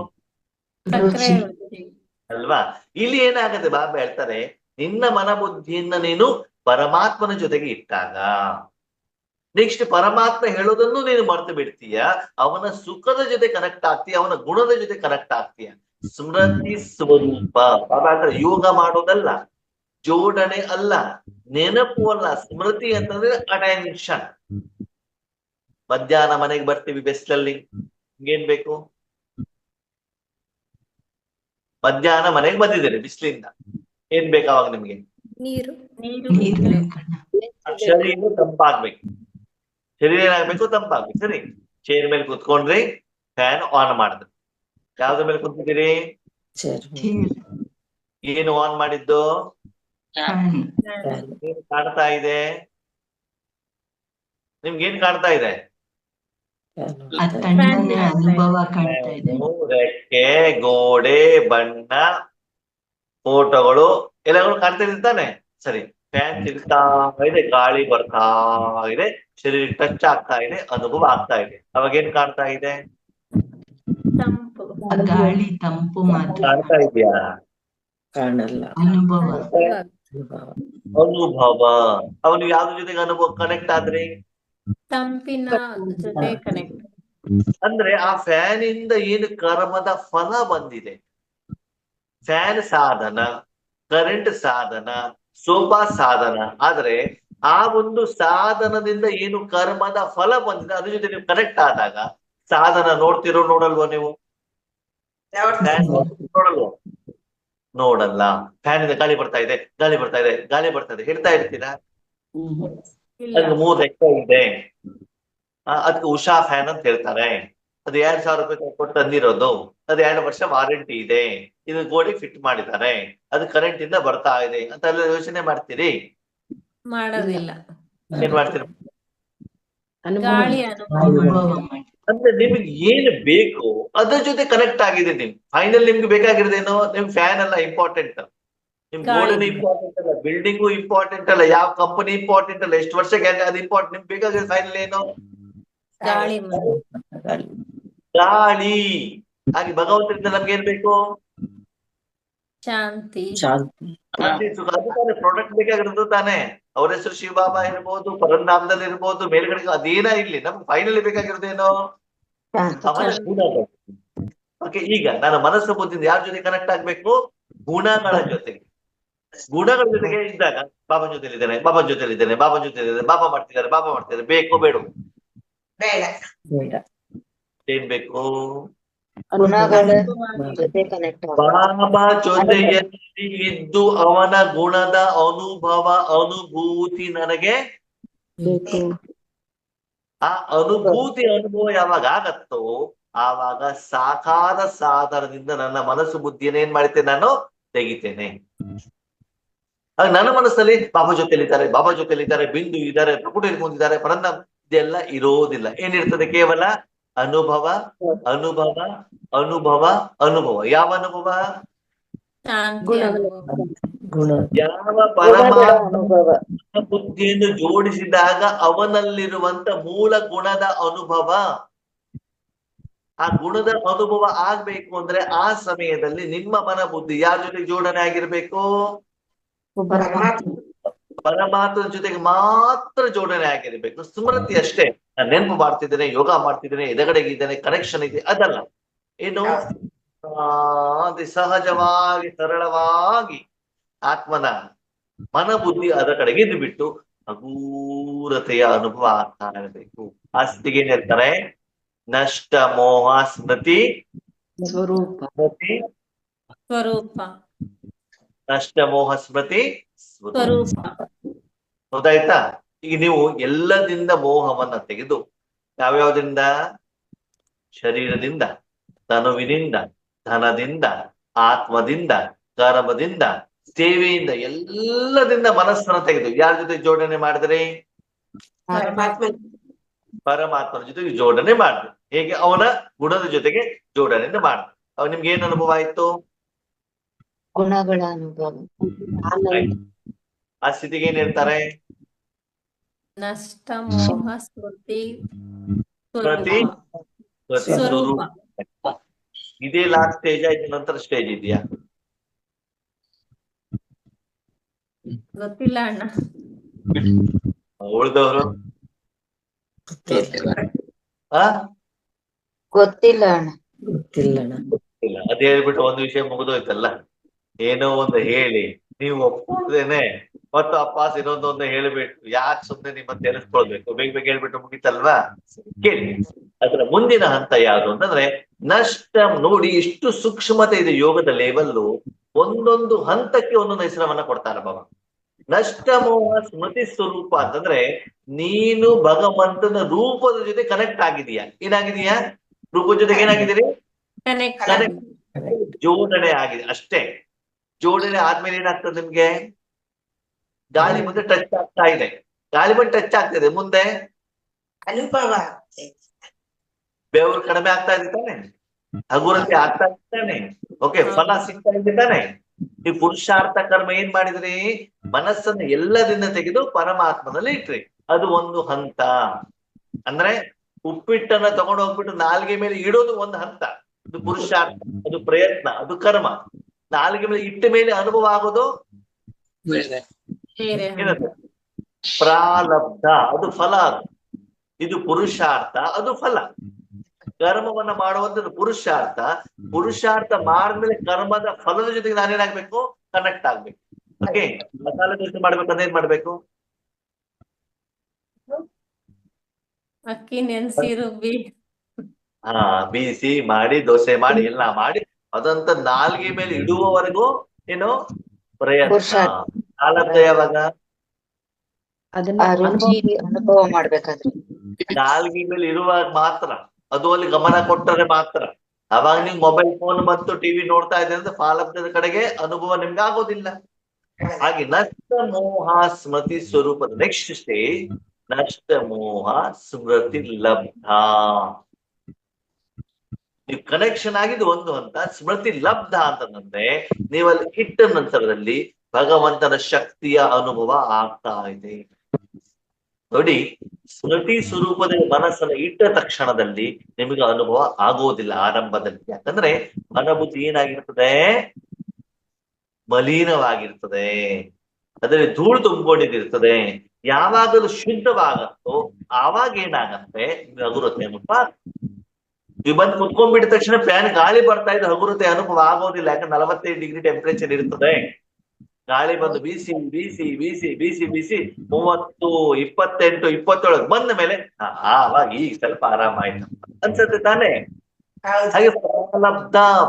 ಸಕ್ಕರೆ ರುಚಿ. ಅಲ್ವಾ? ಇಲ್ಲಿ ಏನಾಗುತ್ತೆ, ಬಾಬಾ ಹೇಳ್ತಾರೆ, ನಿನ್ನ ಮನಬುದ್ಧಿಯನ್ನ ನೀನು ಪರಮಾತ್ಮನ ಜೊತೆಗೆ ಇಟ್ಟಾಗ, ನೆಕ್ಸ್ಟ್ ಪರಮಾತ್ಮ ಹೇಳೋದನ್ನು ನೀನು ಮರ್ತು ಬಿಡ್ತೀಯ, ಅವನ ಸುಖದ ಜೊತೆ ಕನೆಕ್ಟ್ ಆಗ್ತೀಯ, ಅವನ ಗುಣದ ಜೊತೆ ಕನೆಕ್ಟ್ ಆಗ್ತೀಯ. ಸ್ಮೃತಿ ಸ್ವರೂಪ. ಬಾಬಾ ಹೇಳ್ತಾರೆ, ಯೋಗ ಮಾಡೋದಲ್ಲ, ಜೋಡಣೆ ಅಲ್ಲ, ನೆನಪು ಅಲ್ಲ. ಸ್ಮೃತಿ ಅಂತಂದ್ರೆ ಅಟೆನ್ಷನ್. ಮಧ್ಯಾಹ್ನ ಮನೆಗೆ ಬರ್ತೀವಿ ಬೆಸ್ಲಲ್ಲಿ, ಏನ್ ಬೇಕು? ಮಧ್ಯಾಹ್ನ ಮನೆಗೆ ಬಂದಿದ್ದೀರಿ ಬಿಸಿಲಿಂದ, ಏನ್ ಬೇಕು ಅವಾಗ ನಿಮ್ಗೆ? ನೀರು. ಶರೀರ ತಂಪಾಗ್ಬೇಕು. ಶರೀರ ಏನಾಗ್ಬೇಕು? ತಂಪಾಗ್ಬೇಕು. ಸರಿ, ಚೇರ್ ಮೇಲೆ ಕುತ್ಕೊಂಡ್ರಿ, ಫ್ಯಾನ್ ಆನ್ ಮಾಡಿದ್ರಿ. ಯಾವ್ದ್ರ ಮೇಲೆ ಕುಂತಿದ್ದೀರಿ? ಏನು ಆನ್ ಮಾಡಿದ್ದು? ಏನ್ ಕಾಣ್ತಾ ಇದೆ ನಿಮ್ಗೆ? ಏನ್ ಕಾಣ್ತಾ ಇದೆ? ಅನುಭವ ಕಾಣ್ತಾ ಇದೆ. ರೆಕ್ಕೆ, ಗೋಡೆ, ಬಣ್ಣ, ಫೋಟೋಗಳು ಎಲ್ಲಗಳು ಕಾಣ್ತಾ ಇರ್ತಾನೆ. ಸರಿ, ಫ್ಯಾನ್ ತಿರ್ತಾ ಇದೆ, ಗಾಳಿ ಬರ್ತಾ ಇದೆ, ಶರೀರ ಟಚ್ ಆಗ್ತಾ ಇದೆ, ಅನುಭವ ಆಗ್ತಾ ಇದೆ. ಅವಾಗ ಏನ್ ಕಾಣ್ತಾ ಇದೆ? ತಂಪು. ಗಾಳಿ ತಂಪು ಮಾತ್ರ ಕಾಣ್ತಾ ಇದೆಯಾ? ಕಾಣಲ್ಲ. ಅನುಭವ. ಅನುಭವ. ಅವನು ಯಾವ್ದ್ರ ಜೊತೆಗೆ ಅನುಭವ ಕನೆಕ್ಟ್ ಆದ್ರಿ? ತಂಪಿನ ಜೊತೆ ಕನೆಕ್ಟ್. ಅಂದ್ರೆ ಆ ಫ್ಯಾನ್ ಇಂದ ಏನು ಕರ್ಮದ ಫಲ ಬಂದಿದೆ. ಫ್ಯಾನ್ ಸಾಧನ, ಕರೆಂಟ್ ಸಾಧನ, ಸೋಫಾ ಸಾಧನ. ಆದ್ರೆ ಆ ಒಂದು ಸಾಧನದಿಂದ ಏನು ಕರ್ಮದ ಫಲ ಬಂದಿದೆ ಅದ್ರ ಜೊತೆ ನೀವು ಕನೆಕ್ಟ್ ಆದಾಗ ಸಾಧನ ನೋಡ್ತಿರೋ ನೋಡಲ್ವೋ ನೀವು? ನೋಡಲ್ವೋ? ನೋಡಲ್ಲ. ಫ್ಯಾನ್ ಇಂದ ಗಾಳಿ ಬರ್ತಾ ಇದೆ, ಗಾಳಿ ಬರ್ತಾ ಇದೆ, ಗಾಳಿ ಬರ್ತಾ ಇದೆ ಹೇಳ್ತಾ ಇರ್ತೀರಾ? ಅದಕ್ಕೆ 3 ರೆಕ್ಕೆ ಇದೆ. ಅದಕ್ಕೆ ಉಷಾ ಫ್ಯಾನ್ ಅಂತ ಹೇಳ್ತಾರೆ. ಅದು 2000 ರೂಪಾಯಿ ಕೊಟ್ಟು ತಂದಿರೋದು. ಅದು 2 ವರ್ಷ ವಾರಂಟಿ ಇದೆ. ಇದು ಗೋಡೆ ಫಿಟ್ ಮಾಡಿದ್ದಾರೆ, ಅದು ಕರೆಂಟ್ ಇಂದ ಬರ್ತಾ ಇದೆ ಅಂತ ಎಲ್ಲ ಯೋಚನೆ ಮಾಡ್ತೀರಿ? ಮಾಡೋದಿಲ್ಲ. ಏನ್ ಮಾಡ್ತೀರಿ? ಗಾಳಿ ಅನುಭವ ಮಾಡಿ. ಅಂದ್ರೆ ನಿಮ್ಗೆ ಏನು ಬೇಕು ಅದ್ರ ಜೊತೆ ಕನೆಕ್ಟ್ ಆಗಿದೆ. ನಿಮ್ ಫೈನಲ್ ನಿಮ್ಗೆ ಬೇಕಾಗಿರೋದೇನೋ? ನಿಮ್ ಫ್ಯಾನ್ ಅಲ್ಲ ಇಂಪಾರ್ಟೆಂಟ್, ನಿಮ್ ಗೋಡೆನೂ ಇಂಪಾರ್ಟೆಂಟ್ ಅಲ್ಲ, ಬಿಲ್ಡಿಂಗು ಇಂಪಾರ್ಟೆಂಟ್ ಅಲ್ಲ, ಯಾವ ಕಂಪನಿ ಇಂಪಾರ್ಟೆಂಟ್ ಅಲ್ಲ, ಎಷ್ಟು ವರ್ಷ ಅದು ಇಂಪಾರ್ಟೆಂಟ್. ನಿಮ್ಗೆ ಬೇಕಾಗಿರೋ ಫೈನಲ್ ಏನು? ಗಾಳಿ. ಗಾಳಿ. ಹಾಗೆ ಭಗವಂತರಿಂದ ನಮ್ಗೆ ಏನ್ ಬೇಕು? ಶಾಂತಿ. ಶಾಂತಿ, ಸುಖ. ಅದು ಪ್ರಾಡಕ್ಟ್ ಬೇಕಾಗಿರೋದು ತಾನೆ. ಅವ್ರ ಹೆಸರು ಶಿವಬಾಬಾ ಇರ್ಬೋದು, ಪರಂಧಾಮದಲ್ಲಿ ಇರ್ಬೋದು, ಮೇಲ್ಗಡೆ ಅದೇನ ಇರ್ಲಿ, ನಮ್ಗೆ ಫೈನಲಿ ಬೇಕಾಗಿರೋದೇನೋ? ಅವನ ಗುಣಗಳು. ಓಕೆ, ಈಗ ನನ್ನ ಮನಸ್ಸು ಬುದ್ಧಿಯಿಂದ ಯಾರ ಜೊತೆ ಕನೆಕ್ಟ್ ಆಗ್ಬೇಕು? ಗುಣಗಳ ಜೊತೆಗೆ. ಗುಣಗಳ ಜೊತೆಗೆ ಇದ್ದಾಗ ಬಾಬಾ ಜೊತೆಲಿದ್ದೇನೆ, ಬಾಬಾ ಜೊತೆಲಿದ್ದೇನೆ, ಬಾಬಾ ಜೊತೆಲಿದ್ದೇನೆ, ಬಾಬಾ ಮಾಡ್ತಿದ್ದಾರೆ, ಬಾಬಾ ಮಾಡ್ತಿದ್ದಾರೆ. ಬೇಕು ಬೇಡ? ಏನ್ ಬೇಕು? ಗುಣಗಳ ಜೊತೆ ಕನೆಕ್ಟ್. ಬಾಬಾ ಜೊತೆಯಲ್ಲಿ ಇದ್ದು ಅವನ ಗುಣದ ಅನುಭವ, ಅನುಭೂತಿ ನನಗೆ ಆ ಅನುಭೂತಿ, ಅನುಭವ ಯಾವಾಗ ಆಗತ್ತೋ ಆವಾಗ ಸಾಕಾರ ಸಾಧನದಿಂದ ನನ್ನ ಮನಸ್ಸು ಬುದ್ಧಿಯನ್ನು ಏನ್ ಮಾಡ್ತೇನೆ? ನಾನು ತೆಗಿತೇನೆ. ನನ್ನ ಮನಸ್ಸಲ್ಲಿ ಬಾಬಾ ಜೊತೆಲಿದ್ದಾರೆ, ಬಾಬಾ ಜೊತೆಲಿದ್ದಾರೆ, ಬಿಂದು ಇದ್ದಾರೆ, ಪ್ರಕುಟ ಇರ್ಕೊಂಡಿದ್ದಾರೆ, ಪರಂಧಾಮ, ಇದೆಲ್ಲ ಇರೋದಿಲ್ಲ. ಏನಿರ್ತದೆ? ಕೇವಲ ಅನುಭವ, ಅನುಭವ, ಅನುಭವ, ಅನುಭವ. ಯಾವ ಅನುಭವ? ಯಾವ ಪರಮಾತ್ಮ ಬುದ್ಧಿಯನ್ನು ಜೋಡಿಸಿದಾಗ ಅವನಲ್ಲಿರುವಂತ ಮೂಲ ಗುಣದ ಅನುಭವ. ಆ ಗುಣದ ಅನುಭವ ಆಗ್ಬೇಕು ಅಂದ್ರೆ ಆ ಸಮಯದಲ್ಲಿ ನಿಮ್ಮ ಮನ ಬುದ್ಧಿ ಯಾರ ಜೊತೆಗೆ ಜೋಡಣೆ ಆಗಿರ್ಬೇಕು? ಪರಮಾತ್ಮನ ಜೊತೆಗೆ ಮಾತ್ರ ಜೋಡಣೆ ಆಗಿರ್ಬೇಕು. ಸ್ಮೃತಿ ಅಷ್ಟೇ. ನಾನು ನೆನಪು ಮಾಡ್ತಿದ್ದೇನೆ, ಯೋಗ ಮಾಡ್ತಿದ್ದೇನೆ, ಎದಗಡೆಗಿದ್ದೇನೆ, ಕನೆಕ್ಷನ್ ಇದೆ, ಅದಲ್ಲ. ಏನು? ಸಹಜವಾಗಿ, ಸರಳವಾಗಿ ಆತ್ಮನ ಮನ ಬುದ್ಧಿ ಅದರ ಕಡೆಗೆ ಇದ್ದು ಬಿಟ್ಟು ಹಗೂರತೆಯ ಅನುಭವ ಆಗ್ತಾ ಇರಬೇಕು. ಅಷ್ಟಿಗೆ ಏನ್ ಹೇಳ್ತಾರೆ? ನಷ್ಟ ಮೋಹ ಸ್ಮೃತಿ ಸ್ವರೂಪ. ಸ್ವರೂಪ. ನಷ್ಟ ಮೋಹ ಸ್ಮೃತಿ ಸ್ವರೂಪ. ಹೌದಾಯ್ತಾ? ಈಗ ನೀವು ಎಲ್ಲದಿಂದ ಮೋಹವನ್ನ ತೆಗೆದು ಯಾವ್ಯಾವ್ದ್ರಿಂದ? ಶರೀರದಿಂದ, ತನುವಿನಿಂದ, ಧನದಿಂದ, ಆತ್ಮದಿಂದ, ಕರ್ಮದಿಂದ, ಸೇವೆಯಿಂದ, ಎಲ್ಲದಿಂದ ಮನಸ್ಸನ್ನ ತೆಗೆದು ಯಾರ ಜೊತೆ ಜೋಡಣೆ ಮಾಡಿದ್ರಿ? ಪರಮಾತ್ಮನ ಜೊತೆಗೆ ಜೋಡಣೆ ಮಾಡ್ಬೇಕು. ಹೇಗೆ? ಅವನ ಗುಣದ ಜೊತೆಗೆ ಜೋಡಣೆಯನ್ನು ಮಾಡ್ಬೇಕು. ಅವ್ ನಿಮ್ಗೆ ಏನ್ ಅನುಭವ ಆಯ್ತು? ಗುಣಗಳ ಅನುಭವ. ಆಯ್ತು. ಆ ಸ್ಥಿತಿಗೆ ಏನ್ ಹೇಳ್ತಾರೆ? ನಷ್ಟ ಮೋಹ ಸ್ಮೃತಿ ಪ್ರತಿ ಸ್ವರೂಪ. ಇದೇ ಲಾಸ್ಟ್ ಸ್ಟೇಜ್ ಆಯ್ತು, ನಂತರ ಸ್ಟೇಜ್ ಇದೆಯಾ? ಗೊತ್ತಿಲ್ಲ ಅಣ್ಣ. ಉಳಿದವರು ಗೊತ್ತಿಲ್ಲ ಅಣ್ಣ. ಇಲ್ಲ. ಅದ್ ಹೇಳ್ಬಿಟ್ಟು ಒಂದು ವಿಷಯ ಮುಗಿದೋಯ್ತಲ್ಲ. ಏನೋ ಒಂದು ಹೇಳಿ ನೀವು ಒಪ್ಕೊಳ್ಳದೇನೆ ಮತ್ತು ಅಪ್ಪಾಸ್ ಇನ್ನೊಂದೊಂದು ಹೇಳ್ಬಿಟ್ಟು ಯಾಕೆ ಸುಮ್ನೆ ನಿಮ್ಮ ತಿಳಿಸ್ಕೊಳ್ಬೇಕು? ಬೇಗ ಬೇಗ ಹೇಳ್ಬಿಟ್ಟು ಮುಗಿತಲ್ವಾ? ಕೇಳಿ. ಅದರ ಮುಂದಿನ ಹಂತ ಯಾವುದು ಅಂತಂದ್ರೆ ನಷ್ಟ. ನೋಡಿ ಎಷ್ಟು ಸೂಕ್ಷ್ಮತೆ ಇದೆ ಯೋಗದ ಲೆವೆಲ್ಲು. ಒಂದೊಂದು ಹಂತಕ್ಕೆ ಒಂದೊಂದು ಹೆಸರವನ್ನ ಕೊಡ್ತಾರೆ ಬಾಬಾ. ನಷ್ಟ ಮೋಹ ಸ್ಮೃತಿ ಸ್ವರೂಪ ಅಂತಂದ್ರೆ ನೀನು ಭಗವಂತನ ರೂಪದ ಜೊತೆ ಕನೆಕ್ಟ್ ಆಗಿದೀಯಾ. ಏನಾಗಿದೀಯಾ? ರೂಪದ ಜೊತೆಗೆ ಏನಾಗಿದ್ದೀರಿ? ಜೋಡಣೆ ಆಗಿದೆ ಅಷ್ಟೇ. ಜೋಡಣೆ ಆದ್ಮೇಲೆ ಏನಾಗ್ತದೆ ನಿಮ್ಗೆ? ಗಾಳಿ ಮುಂದೆ ಟಚ್ ಆಗ್ತಾ ಇದೆ. ಗಾಳಿ ಬಂದು ಟಚ್ ಆಗ್ತದೆ. ಮುಂದೆ ಅನುಭವ. ಬೆವರು ಕಡಿಮೆ ಆಗ್ತಾ ಇದೆ ತಾನೆ? ಹಗುರತೆ ಆಗ್ತಾ ಇದ್ದಾನೆ. ಓಕೆ, ಫಲ ಸಿಗ್ತಾ ಇದೆ ತಾನೆ? ನೀವು ಪುರುಷಾರ್ಥ ಕರ್ಮ ಏನ್ ಮಾಡಿದ್ರಿ? ಮನಸ್ಸನ್ನು ಎಲ್ಲದಿಂದ ತೆಗೆದು ಪರಮಾತ್ಮನಲ್ಲಿ ಇಟ್ರಿ. ಅದು ಒಂದು ಹಂತ. ಅಂದ್ರೆ ಉಪ್ಪಿಟ್ಟನ್ನ ತಗೊಂಡು ಹೋಗ್ಬಿಟ್ಟು ನಾಲ್ಗೆ ಮೇಲೆ ಇಡೋದು ಒಂದು ಹಂತ. ಅದು ಪುರುಷಾರ್ಥ, ಅದು ಪ್ರಯತ್ನ, ಅದು ಕರ್ಮ. ನಾಲ್ಗೆ ಮೇಲೆ ಇಟ್ಟ ಮೇಲೆ ಅನುಭವ ಆಗೋದು ಏನದು? ಪ್ರಾರಬ್ಧ, ಅದು ಫಲ. ಇದು ಪುರುಷಾರ್ಥ, ಅದು ಫಲ. ಕರ್ಮವನ್ನ ಮಾಡುವಂಥದ್ದು ಪುರುಷಾರ್ಥ. ಪುರುಷಾರ್ಥ ಮಾಡಿದ್ಮೇಲೆ ಕರ್ಮದ ಫಲದ ಜೊತೆಗೆ ನಾನೇನಾಗ್ಬೇಕು? ಕನೆಕ್ಟ್ ಆಗ್ಬೇಕು. ಓಕೆ, ಮಸಾಲೆ ದೋಸೆ ಮಾಡ್ಬೇಕಂದ್ರೆ ಏನ್ ಮಾಡ್ಬೇಕು? ಅಕ್ಕಿ ನೆನ್ಸಿ ರುಬ್ಬಿ ಬೀಸಿ ಮಾಡಿ ದೋಸೆ ಮಾಡಿ ಎಲ್ಲ ಮಾಡಿ ಅದಂತ ನಾಲ್ಗೆ ಮೇಲೆ ಇಡುವವರೆಗೂ ಏನು ಪ್ರಯತ್ನ. ಪ್ರಾರಬ್ಧ ಯಾವಾಗ? ಆ ರುಚಿ ಅನುಭವ ಮಾಡ್ಬೇಕಾದ್ರೆ ನಾಲ್ಗೆ ಮೇಲೆ ಇರುವಾಗ ಮಾತ್ರ. ಅದು ಅಲ್ಲಿ ಗಮನ ಕೊಟ್ಟರೆ ಮಾತ್ರ. ಅವಾಗ ನೀವು ಮೊಬೈಲ್ ಫೋನ್ ಮತ್ತು ಟಿವಿ ನೋಡ್ತಾ ಇದ್ರೆ ಅಂದ್ರೆ ಪ್ರಾರಬ್ಧದ ಕಡೆಗೆ ಅನುಭವ ನಿಮ್ಗೆ ಆಗೋದಿಲ್ಲ. ಹಾಗೆ ನಷ್ಟ ಮೋಹ ಸ್ಮೃತಿ ಸ್ವರೂಪದ ನೆಕ್ಸ್ಟ್ ಸ್ಟೇಜ್ ನಷ್ಟ ಮೋಹ ಸ್ಮೃತಿ ಲಬ್ಧ. ನೀವು ಕನೆಕ್ಷನ್ ಆಗಿದ್ದು ಒಂದು ಹಂತ. ಸ್ಮೃತಿ ಲಬ್ಧ ಅಂತಂದ್ರೆ ನೀವಲ್ಲಿ ಇಟ್ಟ ನಂತರದಲ್ಲಿ ಭಗವಂತನ ಶಕ್ತಿಯ ಅನುಭವ ಆಗ್ತಾ ಇದೆ. ನೋಡಿ, ಸ್ಮೃತಿ ಸ್ವರೂಪದ ಮನಸ್ಸನ್ನು ಇಟ್ಟ ತಕ್ಷಣದಲ್ಲಿ ನಿಮಗೆ ಅನುಭವ ಆಗೋದಿಲ್ಲ ಆರಂಭದಲ್ಲಿ. ಯಾಕಂದ್ರೆ ಮನಬುದ್ಧಿ ಏನಾಗಿರ್ತದೆ? ಮಲೀನವಾಗಿರ್ತದೆ. ಅದರಲ್ಲಿ ಧೂಳು ತುಂಬಿಕೊಂಡಿರ್ತದೆ. ಯಾವಾಗಲೂ ಶುದ್ಧವಾಗತ್ತೋ ಆವಾಗ ಏನಾಗತ್ತೆ? ಹಗುರತೆ ಅನುಭವ. ನೀವು ಬಂದು ಕುತ್ಕೊಂಡ್ಬಿಟ್ಟ ತಕ್ಷಣ ಫ್ಯಾನ್ ಗಾಳಿ ಬರ್ತಾ ಇದ್ದು ಹಗುರತೆ ಅನುಭವ ಆಗೋದಿಲ್ಲ. ಯಾಕಂದ್ರೆ 45 ಡಿಗ್ರಿ ಟೆಂಪರೇಚರ್ ಇರ್ತದೆ. ಗಾಳಿ ಬಂದು ಬೀಸಿ ಬೀಸಿ ಬೀಸಿ ಬೀಸಿ ಬೀಸಿ 30, 28, 27 ಬಂದ ಮೇಲೆ ಆವಾಗ ಈಗ ಸ್ವಲ್ಪ ಆರಾಮ ಆಯ್ತು ಅನ್ಸತ್ತೆ ತಾನೆ? ಹಾಗೆ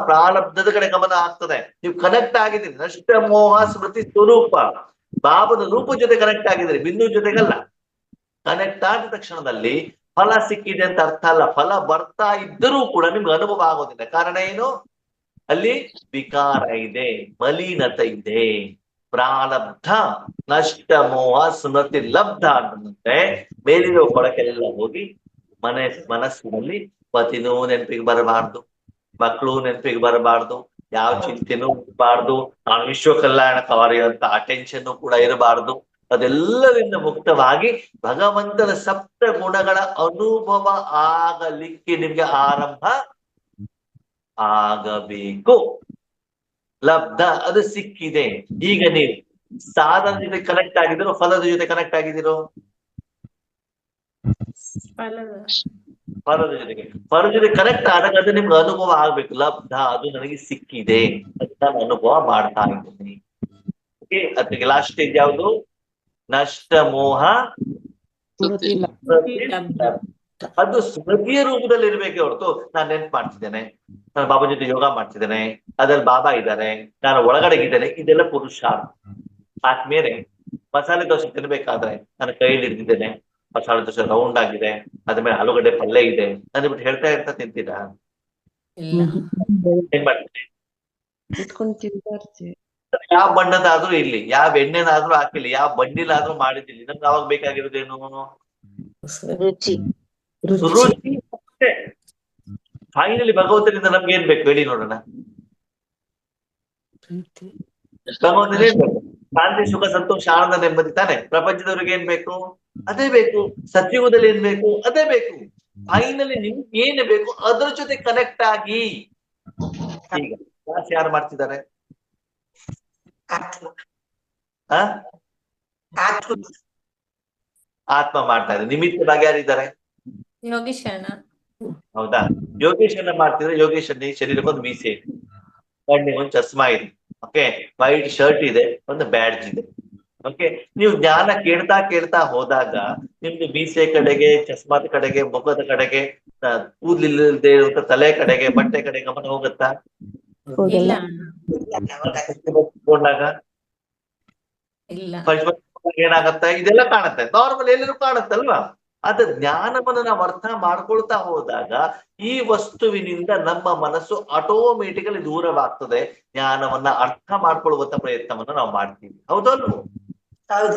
ಪ್ರಾರಬ್ಧದ ಕಡೆ ಗಮನ ಆಗ್ತದೆ. ನೀವು ಕನೆಕ್ಟ್ ಆಗಿದ್ದೀರಿ. ನಷ್ಟ ಮೋಹ ಸ್ಮೃತಿ ಸ್ವರೂಪ ಬಾಬನ ರೂಪ ಜೊತೆ ಕನೆಕ್ಟ್ ಆಗಿದ್ದೀರಿ, ಬಿಂದು ಜೊತೆಗಲ್ಲ. ಕನೆಕ್ಟ್ ಆದ ತಕ್ಷಣದಲ್ಲಿ ಫಲ ಸಿಕ್ಕಿದೆ ಅಂತ ಅರ್ಥ ಅಲ್ಲ. ಫಲ ಬರ್ತಾ ಇದ್ದರೂ ಕೂಡ ನಿಮ್ಗೆ ಅನುಭವ ಆಗೋದಿಲ್ಲ. ಕಾರಣ ಏನು? ಅಲ್ಲಿ ವಿಕಾರ ಇದೆ, ಮಲೀನತೆ ಇದೆ. ಪ್ರಾರಬ್ಧ ನಷ್ಟ ಮೋಹ ಸ್ಮೃತಿ ಲಬ್ಧ ಅಂತಂದ್ರೆ ಮೇಲಿರೋ ಕೊಳಕೆಲ್ಲ ಹೋಗಿ ಮನಸ್ಸಿನಲ್ಲಿ ಪತಿನೂ ನೆನಪಿಗೆ ಬರಬಾರ್ದು, ಮಕ್ಕಳು ನೆನಪಿಗೆ ಬರಬಾರ್ದು, ಯಾವ ಚಿಂತೆನೂ ಇರಬಾರ್ದು, ನಾನು ವಿಶ್ವ ಕಲ್ಯಾಣಕಾರಿ ಅಂತ ಅಟೆನ್ಷನ್ ಕೂಡ ಇರಬಾರ್ದು. ಅದೆಲ್ಲರಿಂದ ಮುಕ್ತವಾಗಿ ಭಗವಂತನ ಸಪ್ತ ಗುಣಗಳ ಅನುಭವ ಆಗಲಿಕ್ಕೆ ನಿಮ್ಗೆ ಆರಂಭ ಆಗಬೇಕು. ಲಬ್ಧ, ಅದು ಸಿಕ್ಕಿದೆ. ಈಗ ನೀವು ಸಾಧನ ಜೊತೆ ಕನೆಕ್ಟ್ ಆಗಿದಿರೋ ಫಲದ ಜೊತೆ ಕನೆಕ್ಟ್ ಆಗಿದಿರೋ? ಫಲದ ಜೊತೆ ಕನೆಕ್ಟ್ ಆದಾಗ ಅದು ನಿಮ್ಗೆ ಅನುಭವ ಆಗ್ಬೇಕು. ಲಬ್ಧ, ಅದು ನನಗೆ ಸಿಕ್ಕಿದೆ, ಅದು ನಾನು ಅನುಭವ ಮಾಡ್ತಾ ಇದ್ದೀನಿ. ಓಕೆ, ಅದಕ್ಕೆ ಲಾಸ್ಟ್ ಸ್ಟೇಜ್ ಯಾವುದು? ನಷ್ಟ ಮೋಹ ಅದು ಸ್ಮೃತಿಯ ರೂಪದಲ್ಲಿ ಇರ್ಬೇಕೆ ಹೊರತು ನಾನು ನೆನ್ಪು ಮಾಡ್ತಿದ್ದೇನೆ, ನಾನು ಬಾಬಾ ಜೊತೆ ಯೋಗ ಮಾಡ್ತಿದ್ದೇನೆ, ಅದ್ರಲ್ಲಿ ಬಾಬಾ ಇದ್ದಾರೆ, ನಾನು ಒಳಗಡೆ ಇದ್ದೇನೆ, ಇದೆಲ್ಲ ಪುರುಷಾರ್ಥ. ಆದ್ಮೇಲೆ ಮಸಾಲೆ ದೋಸೆ ತಿನ್ಬೇಕಾದ್ರೆ ನಾನು ಕೈಯಲ್ಲಿ ಹಿಡಿದಿದ್ದೇನೆ, ಮಸಾಲೆ ದೋಸೆ ರೌಂಡ್ ಆಗಿದೆ, ಅದ್ಮೇಲೆ ಆಲೂಗಡ್ಡೆ ಪಲ್ಯ ಇದೆ ಅಂದ್ಬಿಟ್ಟು ಹೇಳ್ತಾ ತಿಂತೀರಾ? ಏನ್ ಮಾಡ್ತೀನಿ? ಯಾವ ಬಣ್ಣದಾದ್ರೂ ಇರ್ಲಿ, ಯಾವ ಎಣ್ಣೆನಾದ್ರೂ ಹಾಕಿಲ್ಲ, ಯಾವ ಬಂಡಿಲಾದ್ರೂ ಮಾಡಿದ್ದಿಲ್ಲ, ನಮ್ಗೆ ಅವಾಗ ಬೇಕಾಗಿರೋದೇನು? ರುಚಿ. ಸುರುಚಿ ಫೈನಲಿ ಭಗವಂತನಿಂದ ನಮ್ಗೆ ಏನ್ ಬೇಕು ಹೇಳಿ ನೋಡೋಣ. ಭಗವಂತನ ಏನ್ ಬೇಕು? ಶಾಂತಿ, ಸುಖ, ಸಂತೋಷ, ಆನಂದ, ನೆಮ್ಮದಿ ತಾನೆ. ಪ್ರಪಂಚದವ್ರಿಗೆ ಏನ್ ಬೇಕು? ಅದೇ ಬೇಕು. ಸತ್ಯುಗದಲ್ಲಿ ಏನ್ ಬೇಕು? ಅದೇ ಬೇಕು. ಫೈನಲಿ ನಿಮ್ಗೆ ಏನ್ ಬೇಕು ಅದ್ರ ಜೊತೆ ಕನೆಕ್ಟ್ ಆಗಿ. ಈಗ ಕ್ಲಾಸ್ ಯಾರು ಮಾಡ್ತಿದ್ದಾರೆ? ಆ ಆತ್ಮ ಮಾಡ್ತಾ ಇದೆ. ನಿಮಿತ್ತವಾಗಿ ಯಾರಿದ್ದಾರೆ? ಯೋಗೀಶ್ ಅಣ್ಣ. ಹೌದಾ? ಯೋಗೇಶ್ ಅನ್ನ ಮಾಡ್ತಿದ್ರೆ ಯೋಗೇಶ್ ಅನ್ನ ಶರೀರಕ್ಕೊಂದು ಮೀಸೆ ಇದೆ, ಕಣ್ಣಿಗೆ ಒಂದು ಚಸ್ಮಾ ಇದೆ, ಓಕೆ, ವೈಟ್ ಶರ್ಟ್ ಇದೆ, ಒಂದು ಬ್ಯಾಡ್ಜ್ ಇದೆ. ಓಕೆ, ನೀವು ಜ್ಞಾನ ಕೇಳ್ತಾ ಕೇಳ್ತಾ ಹೋದಾಗ ನಿಮ್ದು ಮೀಸೆ ಕಡೆಗೆ, ಚಸ್ಮಾದ ಕಡೆಗೆ, ಮುಖದ ಕಡೆಗೆ, ಕೂದಲಿಲ್ಲದೆ ಇರುವಂತ ತಲೆ ಕಡೆಗೆ, ಬಟ್ಟೆ ಕಡೆ ಗಮನ ಹೋಗುತ್ತಾ? ಇಲ್ಲ ಅಣ್ಣ, ಕೊಂಡಾಗ ಇಲ್ಲ. ಏನಾಗತ್ತೆ? ಇದೆಲ್ಲ ಕಾಣುತ್ತೆ, ನಾರ್ಮಲ್ ಎಲ್ಲರೂ ಕಾಣುತ್ತಲ್ವಾ? ಅದ ಜ್ಞಾನವನ್ನು ನಾವು ಅರ್ಥ ಮಾಡ್ಕೊಳ್ತಾ ಹೋದಾಗ ಈ ವಸ್ತುವಿನಿಂದ ನಮ್ಮ ಮನಸ್ಸು ಆಟೋಮೆಟಿಕಲಿ ದೂರವಾಗ್ತದೆ. ಜ್ಞಾನವನ್ನ ಅರ್ಥ ಮಾಡ್ಕೊಳ್ಳುವಂತ ಪ್ರಯತ್ನವನ್ನ ನಾವು ಮಾಡ್ತೀವಿ, ಹೌದಲ್ವ?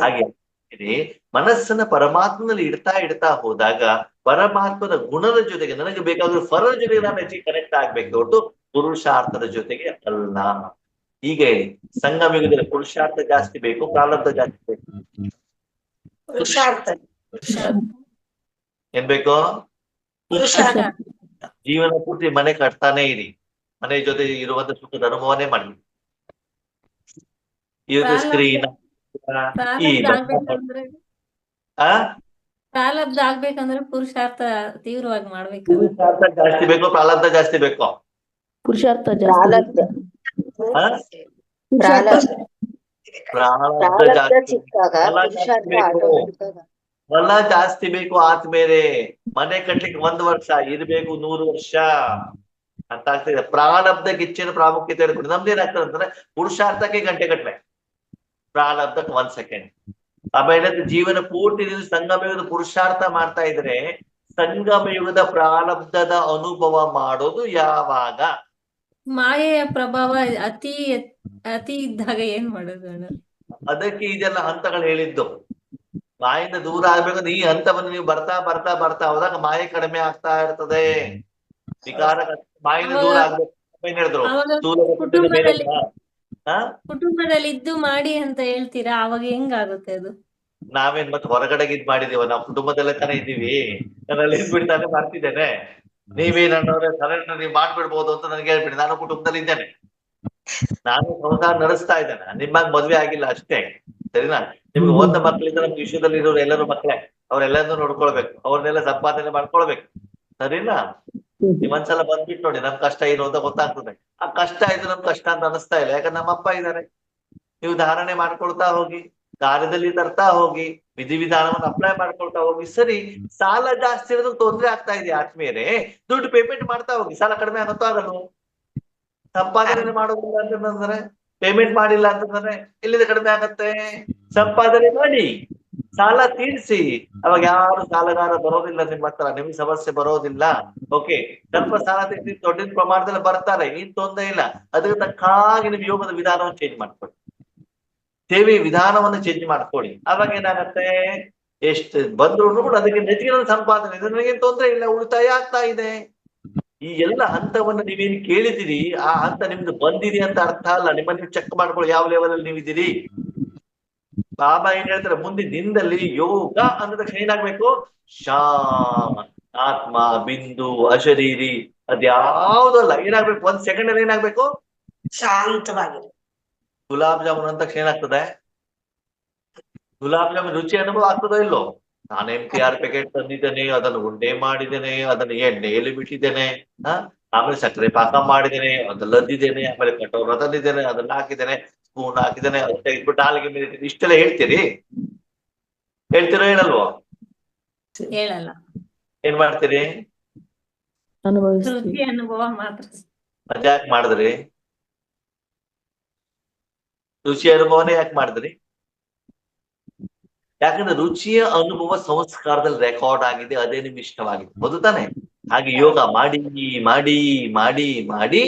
ಹಾಗೆ ಮನಸ್ಸನ್ನ ಪರಮಾತ್ಮನಲ್ಲಿ ಇಡ್ತಾ ಹೋದಾಗ ಪರಮಾತ್ಮನ ಗುಣದ ಜೊತೆಗೆ ನನಗೆ ಬೇಕಾದ್ರೂ ಫಲದ ಜೊತೆಗೆ ನಾನು ಹೆಚ್ಚಿಗೆ ಕನೆಕ್ಟ್ ಆಗ್ಬೇಕು ಹೊರತು ಪುರುಷಾರ್ಥದ ಜೊತೆಗೆ ಅಲ್ಲ. ಈಗ ಹೇಳಿ, ಸಂಗಮಯುಗದಲ್ಲಿ ಪುರುಷಾರ್ಥ ಜಾಸ್ತಿ ಬೇಕು, ಪ್ರಾರಬ್ಧ ಜಾಸ್ತಿ ಬೇಕು? ಏನ್ ಬೇಕು? ಜೀವನ ಪೂರ್ತಿ ಮನೆ ಕಟ್ತಾನೆ ಇರಿ, ಮನೆ ಜೊತೆ ಇರುವಂತ ಸುಖದ ಅನುಭವನೇ ಮಾಡಿ. ಇವತ್ತು ಸ್ಕ್ರೀನ್ ಪ್ರಾರಬ್ಧ ಆಗ್ಬೇಕಂದ್ರೆ ಪುರುಷಾರ್ಥ ತೀವ್ರವಾಗಿ ಮಾಡ್ಬೇಕು. ಪುರುಷಾರ್ಥ ಜಾಸ್ತಿ ಬೇಕು, ಪ್ರಾರಬ್ಧ ಜಾಸ್ತಿ ಬೇಕು? ಪುರುಷಾರ್ಥ ಪ್ರಾರಬ್ಧ ಪ್ರಾರಬ್ಧ ಜಾಸ್ತಿ ಸಿಕ್ಕಾಗ ಪುರುಷಾರ್ಥ automatic ಆಗಿ. ಹೊಲ ಜಾಸ್ತಿ ಬೇಕು ಆದ್ಮೇಲೆ. ಮನೆ ಕಟ್ಲಿಕ್ಕೆ 1 ವರ್ಷ ಇರ್ಬೇಕು, 100 ವರ್ಷ ಅಂತ ಆಗ್ತಿದೆ. ಪ್ರಾರಬ್ಧಕ್ಕೆ ಹೆಚ್ಚಿನ ಪ್ರಾಮುಖ್ಯತೆ ಹೇಳ್ಕೊಡಿ. ನಮ್ದೇನಾಗ್ತದೆ ಅಂತಂದ್ರೆ ಪುರುಷಾರ್ಥಕ್ಕೆ ಗಂಟೆ ಕಟ್ಲೆ, ಪ್ರಾರಬ್ಧಕ್ಕೆ 1 ಸೆಕೆಂಡ್. ಆಮೇಲೆ ಜೀವನ ಪೂರ್ತಿ ನೀವು ಸಂಗಮಯುಗದ ಪುರುಷಾರ್ಥ ಮಾಡ್ತಾ ಇದ್ರೆ ಸಂಗಮಯುಗದ ಪ್ರಾರಬ್ಧದ ಅನುಭವ ಮಾಡೋದು ಯಾವಾಗ? ಮಾಯೆಯ ಪ್ರಭಾವ ಅತಿ ಇದ್ದಾಗ ಏನ್ ಮಾಡೋದು ಅಣ್ಣ? ಅದಕ್ಕೆ ಇದೆಲ್ಲ ಹಂತಗಳು ಹೇಳಿದ್ದು. ಮಾಯಿಂದ ದೂರ ಆಗ್ಬೇಕಂದ್ರೆ ಈ ಹಂತವನ್ನು ನೀವು ಬರ್ತಾ ಹೋದಾಗ ಮಾಯೆ ಕಡಿಮೆ ಆಗ್ತಾ ಇರ್ತದೆ. ವಿಕಾರ ಮಾಯಿಂದ ದೂರ ಆಗ್ಬೇಕು ಹೇಳಿದ್ರು. ಕುಟುಂಬದಲ್ಲಿ ಇದ್ದು ಮಾಡಿ ಅಂತ ಹೇಳ್ತೀರಾ, ಅವಾಗ ಹೆಂಗಾಗುತ್ತೆ ಅದು? ನಾವೇನ್ ಮತ್ತೆ ಹೊರಗಡೆಗೆ ಇದ್ ಮಾಡಿದೀವ? ನಾವು ಕುಟುಂಬದಲ್ಲೇ ತಾನೇ ಇದ್ದೀವಿ. ನಾನಲ್ಲಿ ಬಿಡ್ತಾನೆ ಮಾಡ್ತಿದ್ದೇನೆ. ನೀವೇನನ್ನೋರೆ ಸರೆಂಡರ್ ನೀವು ಮಾಡ್ಬಿಡ್ಬೋದು ಅಂತ ನನಗೆ ಹೇಳ್ಬಿಡಿ. ನಾನು ಕುಟುಂಬದಲ್ಲಿ ಇದ್ದೇನೆ, ನಾನು ಸಂಸಾರ ನಡೆಸ್ತಾ ಇದ್ದೇನೆ. ನಿಮ್ಮಾಗ ಮದ್ವೆ ಆಗಿಲ್ಲ ಅಷ್ಟೇ, ಸರಿನಾ? ನಿಮ್ಗೆ ಓದ ಮಕ್ಳಿಂದ ನಮ್ಗೆ ವಿಷಯದಲ್ಲಿ ಇರೋರು ಎಲ್ಲರೂ ಮಕ್ಳೇ, ಅವ್ರೆಲ್ಲರೂ ನೋಡ್ಕೊಳ್ಬೇಕು, ಅವ್ರನ್ನೆಲ್ಲ ಸಂಪಾದನೆ ಮಾಡ್ಕೊಳ್ಬೇಕು, ಸರಿನಾ? ನೀವೊಂದ್ಸಲ ಬಂದ್ಬಿಟ್ಟು ನೋಡಿ ನಮ್ ಕಷ್ಟ ಏನು ಅಂತ ಗೊತ್ತಾಗ್ತದೆ. ಆ ಕಷ್ಟ ಇದು ನಮ್ ಕಷ್ಟ ಅಂತ ಅನಿಸ್ತಾ ಇಲ್ಲ, ಯಾಕಂದ್ರೆ ನಮ್ಮ ಅಪ್ಪ ಇದ್ದಾರೆ. ನೀವು ಧಾರಣೆ ಮಾಡ್ಕೊಳ್ತಾ ಹೋಗಿ, ಕಾರ್ಯದಲ್ಲಿ ತರ್ತಾ ಹೋಗಿ, ವಿಧಿವಿಧಾನವನ್ನು ಅಪ್ಲೈ ಮಾಡ್ಕೊಳ್ತಾ ಹೋಗಿ. ಸರಿ, ಸಾಲ ಜಾಸ್ತಿ ಇರೋದಕ್ಕೆ ತೊಂದ್ರೆ ಆಗ್ತಾ ಇದೆ ಆದ್ಮೇಲೆ ದುಡ್ಡು ಪೇಮೆಂಟ್ ಮಾಡ್ತಾ ಹೋಗಿ. ಸಾಲ ಕಡಿಮೆ ಆಗುತ್ತೋ ಆಗಲ್ಲ? ಸಂಪಾದನೆ ಮಾಡೋದಿಲ್ಲ ಅಂತಂದ್ರೆ, ಪೇಮೆಂಟ್ ಮಾಡಿಲ್ಲ ಅಂತಂದ್ರೆ ಎಲ್ಲಿಂದ ಕಡಿಮೆ ಆಗತ್ತೆ? ಸಂಪಾದನೆ ಮಾಡಿ, ಸಾಲ ತೀರಿಸಿ. ಅವಾಗ ಯಾರು ಸಾಲಗಾರ ಬರೋದಿಲ್ಲ ನಿಮ್ಮ ಹತ್ರ, ನಿಮ್ಗೆ ಸಮಸ್ಯೆ ಬರೋದಿಲ್ಲ. ಓಕೆ, ಸ್ವಲ್ಪ ಸಾಲ ತೀರಿಸಿ ದೊಡ್ಡ ಪ್ರಮಾಣದಲ್ಲಿ ಬರ್ತಾರೆ, ಏನ್ ತೊಂದರೆ ಇಲ್ಲ. ಅದಕ್ಕೆ ತಕ್ಕಾಗಿ ನಿಮ್ ಯೋಗದ ವಿಧಾನವನ್ನು ಚೇಂಜ್ ಮಾಡ್ಕೊಳ್ಳಿ, ಸೇವೆ ವಿಧಾನವನ್ನು ಚೇಂಜ್ ಮಾಡ್ಕೊಳ್ಳಿ. ಅವಾಗ ಏನಾಗತ್ತೆ? ಎಷ್ಟು ಬಂದ್ರು ಕೂಡ ಅದಕ್ಕೆ ನೆಚ್ಚಿನ ಸಂಪಾದನೆ ಇದೆ, ನನಗೇನ್ ತೊಂದರೆ ಇಲ್ಲ, ಉಳಿತಾಯ ಆಗ್ತಾ ಇದೆ. ಈ ಎಲ್ಲ ಹಂತವನ್ನ ನೀವೇನು ಕೇಳಿದಿರಿ, ಆ ಹಂತ ನಿಮ್ದು ಬಂದಿದೆ ಅಂತ ಅರ್ಥ ಅಲ್ಲ. ನಿಮ್ಮನ್ನ ನೀವು ಚೆಕ್ ಮಾಡ್ಕೊಳ್ಳಿ ಯಾವ ಲೆವೆಲ್ ಅಲ್ಲಿ ನೀವಿದ್ದೀರಿ. ಬಾಬಾ ಏನ್ ಹೇಳ್ತಾರೆ, ಮುಂದಿನ ದಿನದಲ್ಲಿ ಯೋಗ ಅಂದ ತಕ್ಷಣ ಏನಾಗ್ಬೇಕು? ಶಾಮ, ಆತ್ಮ, ಬಿಂದು, ಅಶರೀರಿ, ಅದ್ಯಾವುದಲ್ಲ. ಏನಾಗ್ಬೇಕು? 1 ಸೆಕೆಂಡ್ ಅಲ್ಲಿ ಏನಾಗ್ಬೇಕು? ಶಾಂತವಾಗಿದೆ. ಗುಲಾಬ್ ಜಾಮೂನ್ ಅಂದ ತಕ್ಷಣ ಏನಾಗ್ತದೆ? ಗುಲಾಬ್ ಜಾಮೂನ್ ರುಚಿ ಅನುಭವ ಆಗ್ತದೋ ಇಲ್ಲೋ? ನಾನು MTR ಪ್ಯಾಕೆಟ್ ತಂದಿದ್ದೇನೆ, ಅದನ್ನು ಉಂಡೆ ಮಾಡಿದ್ದೇನೆ, ಅದನ್ನು ಎಣ್ಣೆಯಲ್ಲಿ ಬಿಟ್ಟಿದ್ದೇನೆ, ಆಮೇಲೆ ಸಕ್ಕರೆ ಪಾಕ ಮಾಡಿದ್ದೇನೆ, ಅದನ್ನ ಲದ್ದಿದ್ದೇನೆ, ಆಮೇಲೆ ಕಟೋರ ತಂದಿದ್ದೇನೆ, ಅದನ್ನ ಹಾಕಿದ್ದೇನೆ, ಸ್ಪೂನ್ ಹಾಕಿದ್ದೇನೆ, ಅದು ತೆಗೆದ್ಬಿಟ್ಟು ಹಾಲಿಗೆ ಮೇಲೆ ಇಷ್ಟೆಲ್ಲ ಹೇಳ್ತೀರಿ? ಹೇಳ್ತಿರೋ ಹೇಳಲ್ವೋ? ಹೇಳಲ್ಲ. ಏನ್ ಮಾಡ್ತೀರಿ? ರುಚಿ ಅನುಭವ ಮಾತ್ರ. ಮಜಾ ಯಾಕೆ ಮಾಡಿದ್ರಿ? ರುಚಿ ಅನುಭವನೇ ಯಾಕೆ ಮಾಡಿದ್ರಿ? ಯಾಕಂದ್ರೆ ರುಚಿಯ ಅನುಭವ ಸಂಸ್ಕಾರದಲ್ಲಿ ರೆಕಾರ್ಡ್ ಆಗಿದೆ, ಅದೇ ನಿಮ್ಗೆ ಇಷ್ಟವಾಗಿದೆ, ಹೌದು ತಾನೆ? ಹಾಗೆ ಯೋಗ ಮಾಡಿ ಮಾಡಿ ಮಾಡಿ ಮಾಡಿ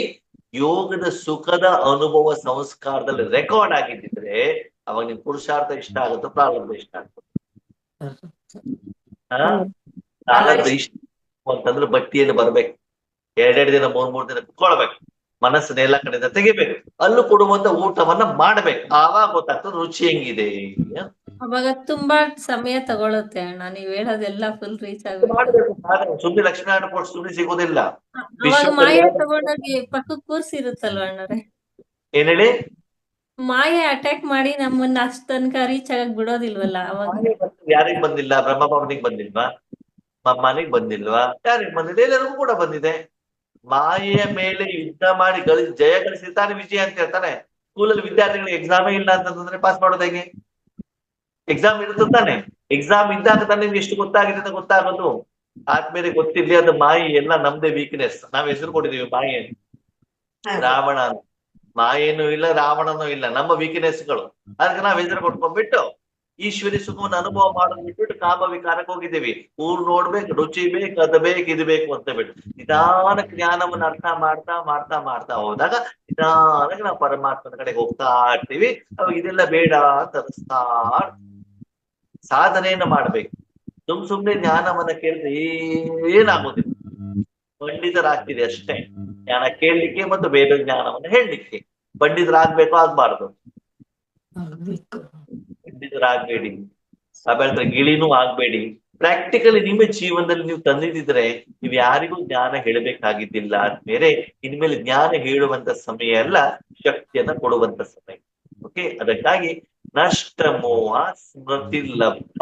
ಯೋಗದ ಸುಖದ ಅನುಭವ ಸಂಸ್ಕಾರದಲ್ಲಿ ರೆಕಾರ್ಡ್ ಆಗಿದ್ದಿದ್ರೆ ಅವಾಗ ನಿಮ್ ಪುರುಷಾರ್ಥ ಇಷ್ಟ ಆಗುತ್ತೋ ಪ್ರಾರಬ್ಧ ಇಷ್ಟ ಆಗುತ್ತೆ? ಪ್ರಾರಬ್ಧ ಇಷ್ಟ ಅಂತಂದ್ರೆ ಬಟ್ಟಿಯನ್ನು ಬರ್ಬೇಕು, ಎರಡೆರಡು ದಿನ ಮೂರ್ ದಿನ ಕುತ್ಕೊಳ್ಬೇಕು, ಮನಸ್ಸನ್ನ ಎಲ್ಲ ಕಡೆಯಿಂದ ತೆಗಿಬೇಕು, ಅಲ್ಲೂ ಕೊಡುವಂತ ಊಟವನ್ನ ಮಾಡ್ಬೇಕು. ಆವಾಗ ಗೊತ್ತಾಗ್ತದೆ ರುಚಿ ಹೆಂಗಿದೆ. ಅವಾಗ ತುಂಬಾ ಸಮಯ ತಗೊಳುತ್ತೆ ಅಣ್ಣ, ನೀವ್ ಹೇಳೋದೆಲ್ಲ ಫುಲ್ ರೀಚ್ ಆಗುತ್ತೆ. ಮಾಡ್ಬೇಕು. ಸುಮ್ಮನೆ ಲಕ್ಷ್ಮೀನಾರಾಯಣ ಕೊಟ್ಟು ಸುಮ್ಮನೆ ಸಿಗೋದಿಲ್ಲ. ಅವಾಗ ಮಾಯ ತಗೊಂಡೋಗಿ ಪಕ್ಕಕ್ಕೆ ಕೂರ್ಸಿರುತ್ತಲ್ವ ಅಣ್ಣರೇ, ಏನ್ ಹೇಳಿ? ಮಾಯೆ ಅಟ್ಯಾಕ್ ಮಾಡಿ ನಮ್ಮನ್ನ ಅಷ್ಟ ತನಕ ರೀಚ್ ಆಗಕ್ ಬಿಡೋದಿಲ್ವಲ್ಲ ಅವಾಗ. ಯಾರಿಗ್ ಬಂದಿಲ್ಲ? ಬ್ರಹ್ಮಭವನಿಗೆ ಬಂದಿಲ್ವಾ? ಮಮ್ಮನಿಗೆ ಬಂದಿಲ್ವಾ? ಯಾರಿಗ್ ಬಂದಿದೆ? ಎಲ್ಲರಿಗೂ ಕೂಡ ಬಂದಿದೆ. ಮಾಯೆಯ ಮೇಲೆ ಯುದ್ಧ ಮಾಡಿ ಜಯ ಗಳಿಸಿರ್ತಾನೆ ವಿಜಯ ಅಂತ ಹೇಳ್ತಾನೆ. ಸ್ಕೂಲಲ್ಲಿ ವಿದ್ಯಾರ್ಥಿಗಳಿಗೆ ಎಕ್ಸಾಮೇ ಇಲ್ಲ ಅಂತಂದ್ರೆ ಪಾಸ್ ಮಾಡೋದು ಹೇಗೆ? ಎಕ್ಸಾಮ್ ಇರುತ್ತಾನೆ. ಎಕ್ಸಾಮ್ ಇದ್ದಾಗ ತಾನೆ ನಿಮ್ಗೆ ಎಷ್ಟು ಗೊತ್ತಾಗಿದೆ ಅಂತ ಗೊತ್ತಾಗೋದು. ಆದ್ಮೇಲೆ ಗೊತ್ತಿಲ್ಲ, ಅದು ಮಾಯಿ ಎಲ್ಲ ನಮ್ದೇ ವೀಕ್ನೆಸ್. ನಾವ್ ಹೆಸರು ಕೊಟ್ಟಿದೀವಿ ಮಾಯೆ, ರಾವಣ. ಮಾಯೇನೂ ಇಲ್ಲ, ರಾವಣನೂ ಇಲ್ಲ, ನಮ್ಮ ವೀಕ್ನೆಸ್ಗಳು. ಅದಕ್ಕೆ ನಾವ್ ಹೆಸರು ಕೊಟ್ಕೊಂಡ್ಬಿಟ್ಟು ಈಶ್ವರಿ ಸುಖವನ್ನು ಅನುಭವ ಮಾಡೋದು ಬಿಟ್ಬಿಟ್ಟು ಕಾಮ ವಿಕಾರಕ್ಕೆ ಹೋಗಿದ್ದೀವಿ. ಊರ್ ನೋಡ್ಬೇಕು, ರುಚಿ ಬೇಕು, ಅದ್ ಬೇಕು, ಇದು ಬೇಕು ಅಂತ ಬಿಟ್ಟು ನಿಧಾನ ಜ್ಞಾನವನ್ನು ಅರ್ಥ ಮಾಡ್ತಾ ಮಾಡ್ತಾ ಮಾಡ್ತಾ ಹೋದಾಗ ನಿಧಾನಕ್ಕೆ ನಾವು ಪರಮಾತ್ಮನ ಕಡೆಗೆ ಹೋಗ್ತಾ ಇರ್ತೀವಿ. ಅವಾಗ ಇದೆಲ್ಲ ಬೇಡ ಅಂತ ಅನಿಸ್ತಾ ಸಾಧನೆಯನ್ನ ಮಾಡ್ಬೇಕು. ಸುಮ್ನೆ ಜ್ಞಾನವನ್ನ ಕೇಳಿದ್ರೆ ಏನಾಗೋದಿಲ್ಲ, ಪಂಡಿತರಾಗ್ತಿದೆ ಅಷ್ಟೇ. ಜ್ಞಾನ ಕೇಳಲಿಕ್ಕೆ ಮತ್ತು ಬೇರೆ ಜ್ಞಾನವನ್ನ ಹೇಳಲಿಕ್ಕೆ. ಪಂಡಿತರಾಗ್ಬೇಕು, ಆಗ್ಬಾರ್ದು. ಪಂಡಿತರಾಗ್ಬೇಡಿ, ಆಮೇಲೆ ಗಿಳಿನೂ ಆಗ್ಬೇಡಿ. ಪ್ರಾಕ್ಟಿಕಲಿ ನಿಮ್ಮ ಜೀವನದಲ್ಲಿ ನೀವು ತಂದಿದ್ರೆ ನೀವು ಯಾರಿಗೂ ಜ್ಞಾನ ಹೇಳಬೇಕಾಗಿದ್ದಿಲ್ಲ. ಆದ್ಮೇಲೆ ಇನ್ಮೇಲೆ ಜ್ಞಾನ ಹೇಳುವಂತ ಸಮಯ ಅಲ್ಲ, ಶಕ್ತಿಯನ್ನ ಕೊಡುವಂತ ಸಮಯ. ಓಕೆ, ಅದಕ್ಕಾಗಿ ನಷ್ಟ ಮೋಹ ಸ್ಮೃತಿ ಲಬ್ಧ,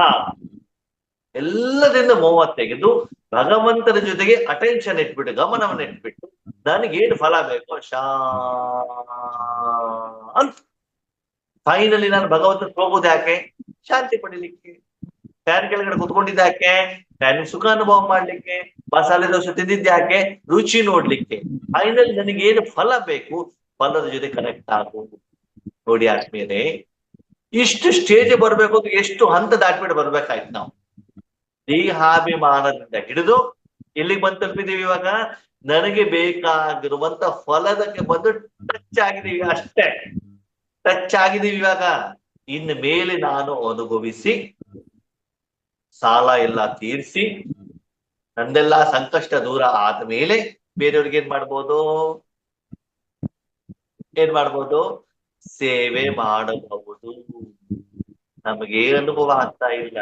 ಎಲ್ಲರಿಂದ ಮೋಹ ತೆಗೆದು ಭಗವಂತನ ಜೊತೆಗೆ ಅಟೆನ್ಷನ್ ಇಟ್ಬಿಟ್ಟು, ಗಮನವನ್ನು ಇಟ್ಬಿಟ್ಟು ನನಗೇನು ಫಲ ಬೇಕು ಅಂತ ಫೈನಲಿ ನಾನು ಭಗವಂತನ ಹೋಗೋದು ಯಾಕೆ? ಶಾಂತಿ ಪಡಿಲಿಕ್ಕೆ. ಫ್ಯಾನ್ ಕೆಳಗಡೆ ಕುತ್ಕೊಂಡಿದ್ದಾಕೆ? ಫ್ಯಾನ್ ಸುಖ ಅನುಭವ ಮಾಡ್ಲಿಕ್ಕೆ. ಮಸಾಲೆ ದೋಸೆ ತಿಂದಿದ್ಯಾಕೆ? ರುಚಿ ನೋಡ್ಲಿಕ್ಕೆ. ಫೈನಲ್ ನನಗೇನು ಫಲ ಬೇಕು, ಫಲದ ಜೊತೆ ಕನೆಕ್ಟ್ ಆಗೋದು. ನೋಡಿ ಆದ್ಮೇಲೆ ಇಷ್ಟು ಸ್ಟೇಜ್ ಬರ್ಬೇಕು ಅಂದ್ರೆ ಎಷ್ಟು ಹಂತ ದಾಟ್ಬಿಟ್ಟು ಬರ್ಬೇಕಾಯ್ತು ನಾವು. ದೇಹಾಭಿಮಾನದಿಂದ ಹಿಡಿದು ಎಲ್ಲಿಗೆ ಬಂದು ತಲುಪಿದೀವಿ ಇವಾಗ? ನನಗೆ ಬೇಕಾಗಿರುವಂತ ಫಲದಕ್ಕೆ ಬಂದು ಟಚ್ ಆಗಿದೀವಿ ಅಷ್ಟೇ. ಟಚ್ ಆಗಿದೀವಿ ಇವಾಗ. ಇನ್ನು ಮೇಲೆ ನಾನು ಅನುಭವಿಸಿ ಸಾಲ ಎಲ್ಲ ತೀರಿಸಿ ನಂದೆಲ್ಲ ಸಂಕಷ್ಟ ದೂರ ಆದ್ಮೇಲೆ ಬೇರೆಯವ್ರಿಗೆ ಏನ್ ಮಾಡ್ಬೋದು? ಸೇವೆ ಮಾಡಬಹುದು. ನಮಗೆ ಅನುಭವ ಆಗ್ತಾ ಇಲ್ಲ,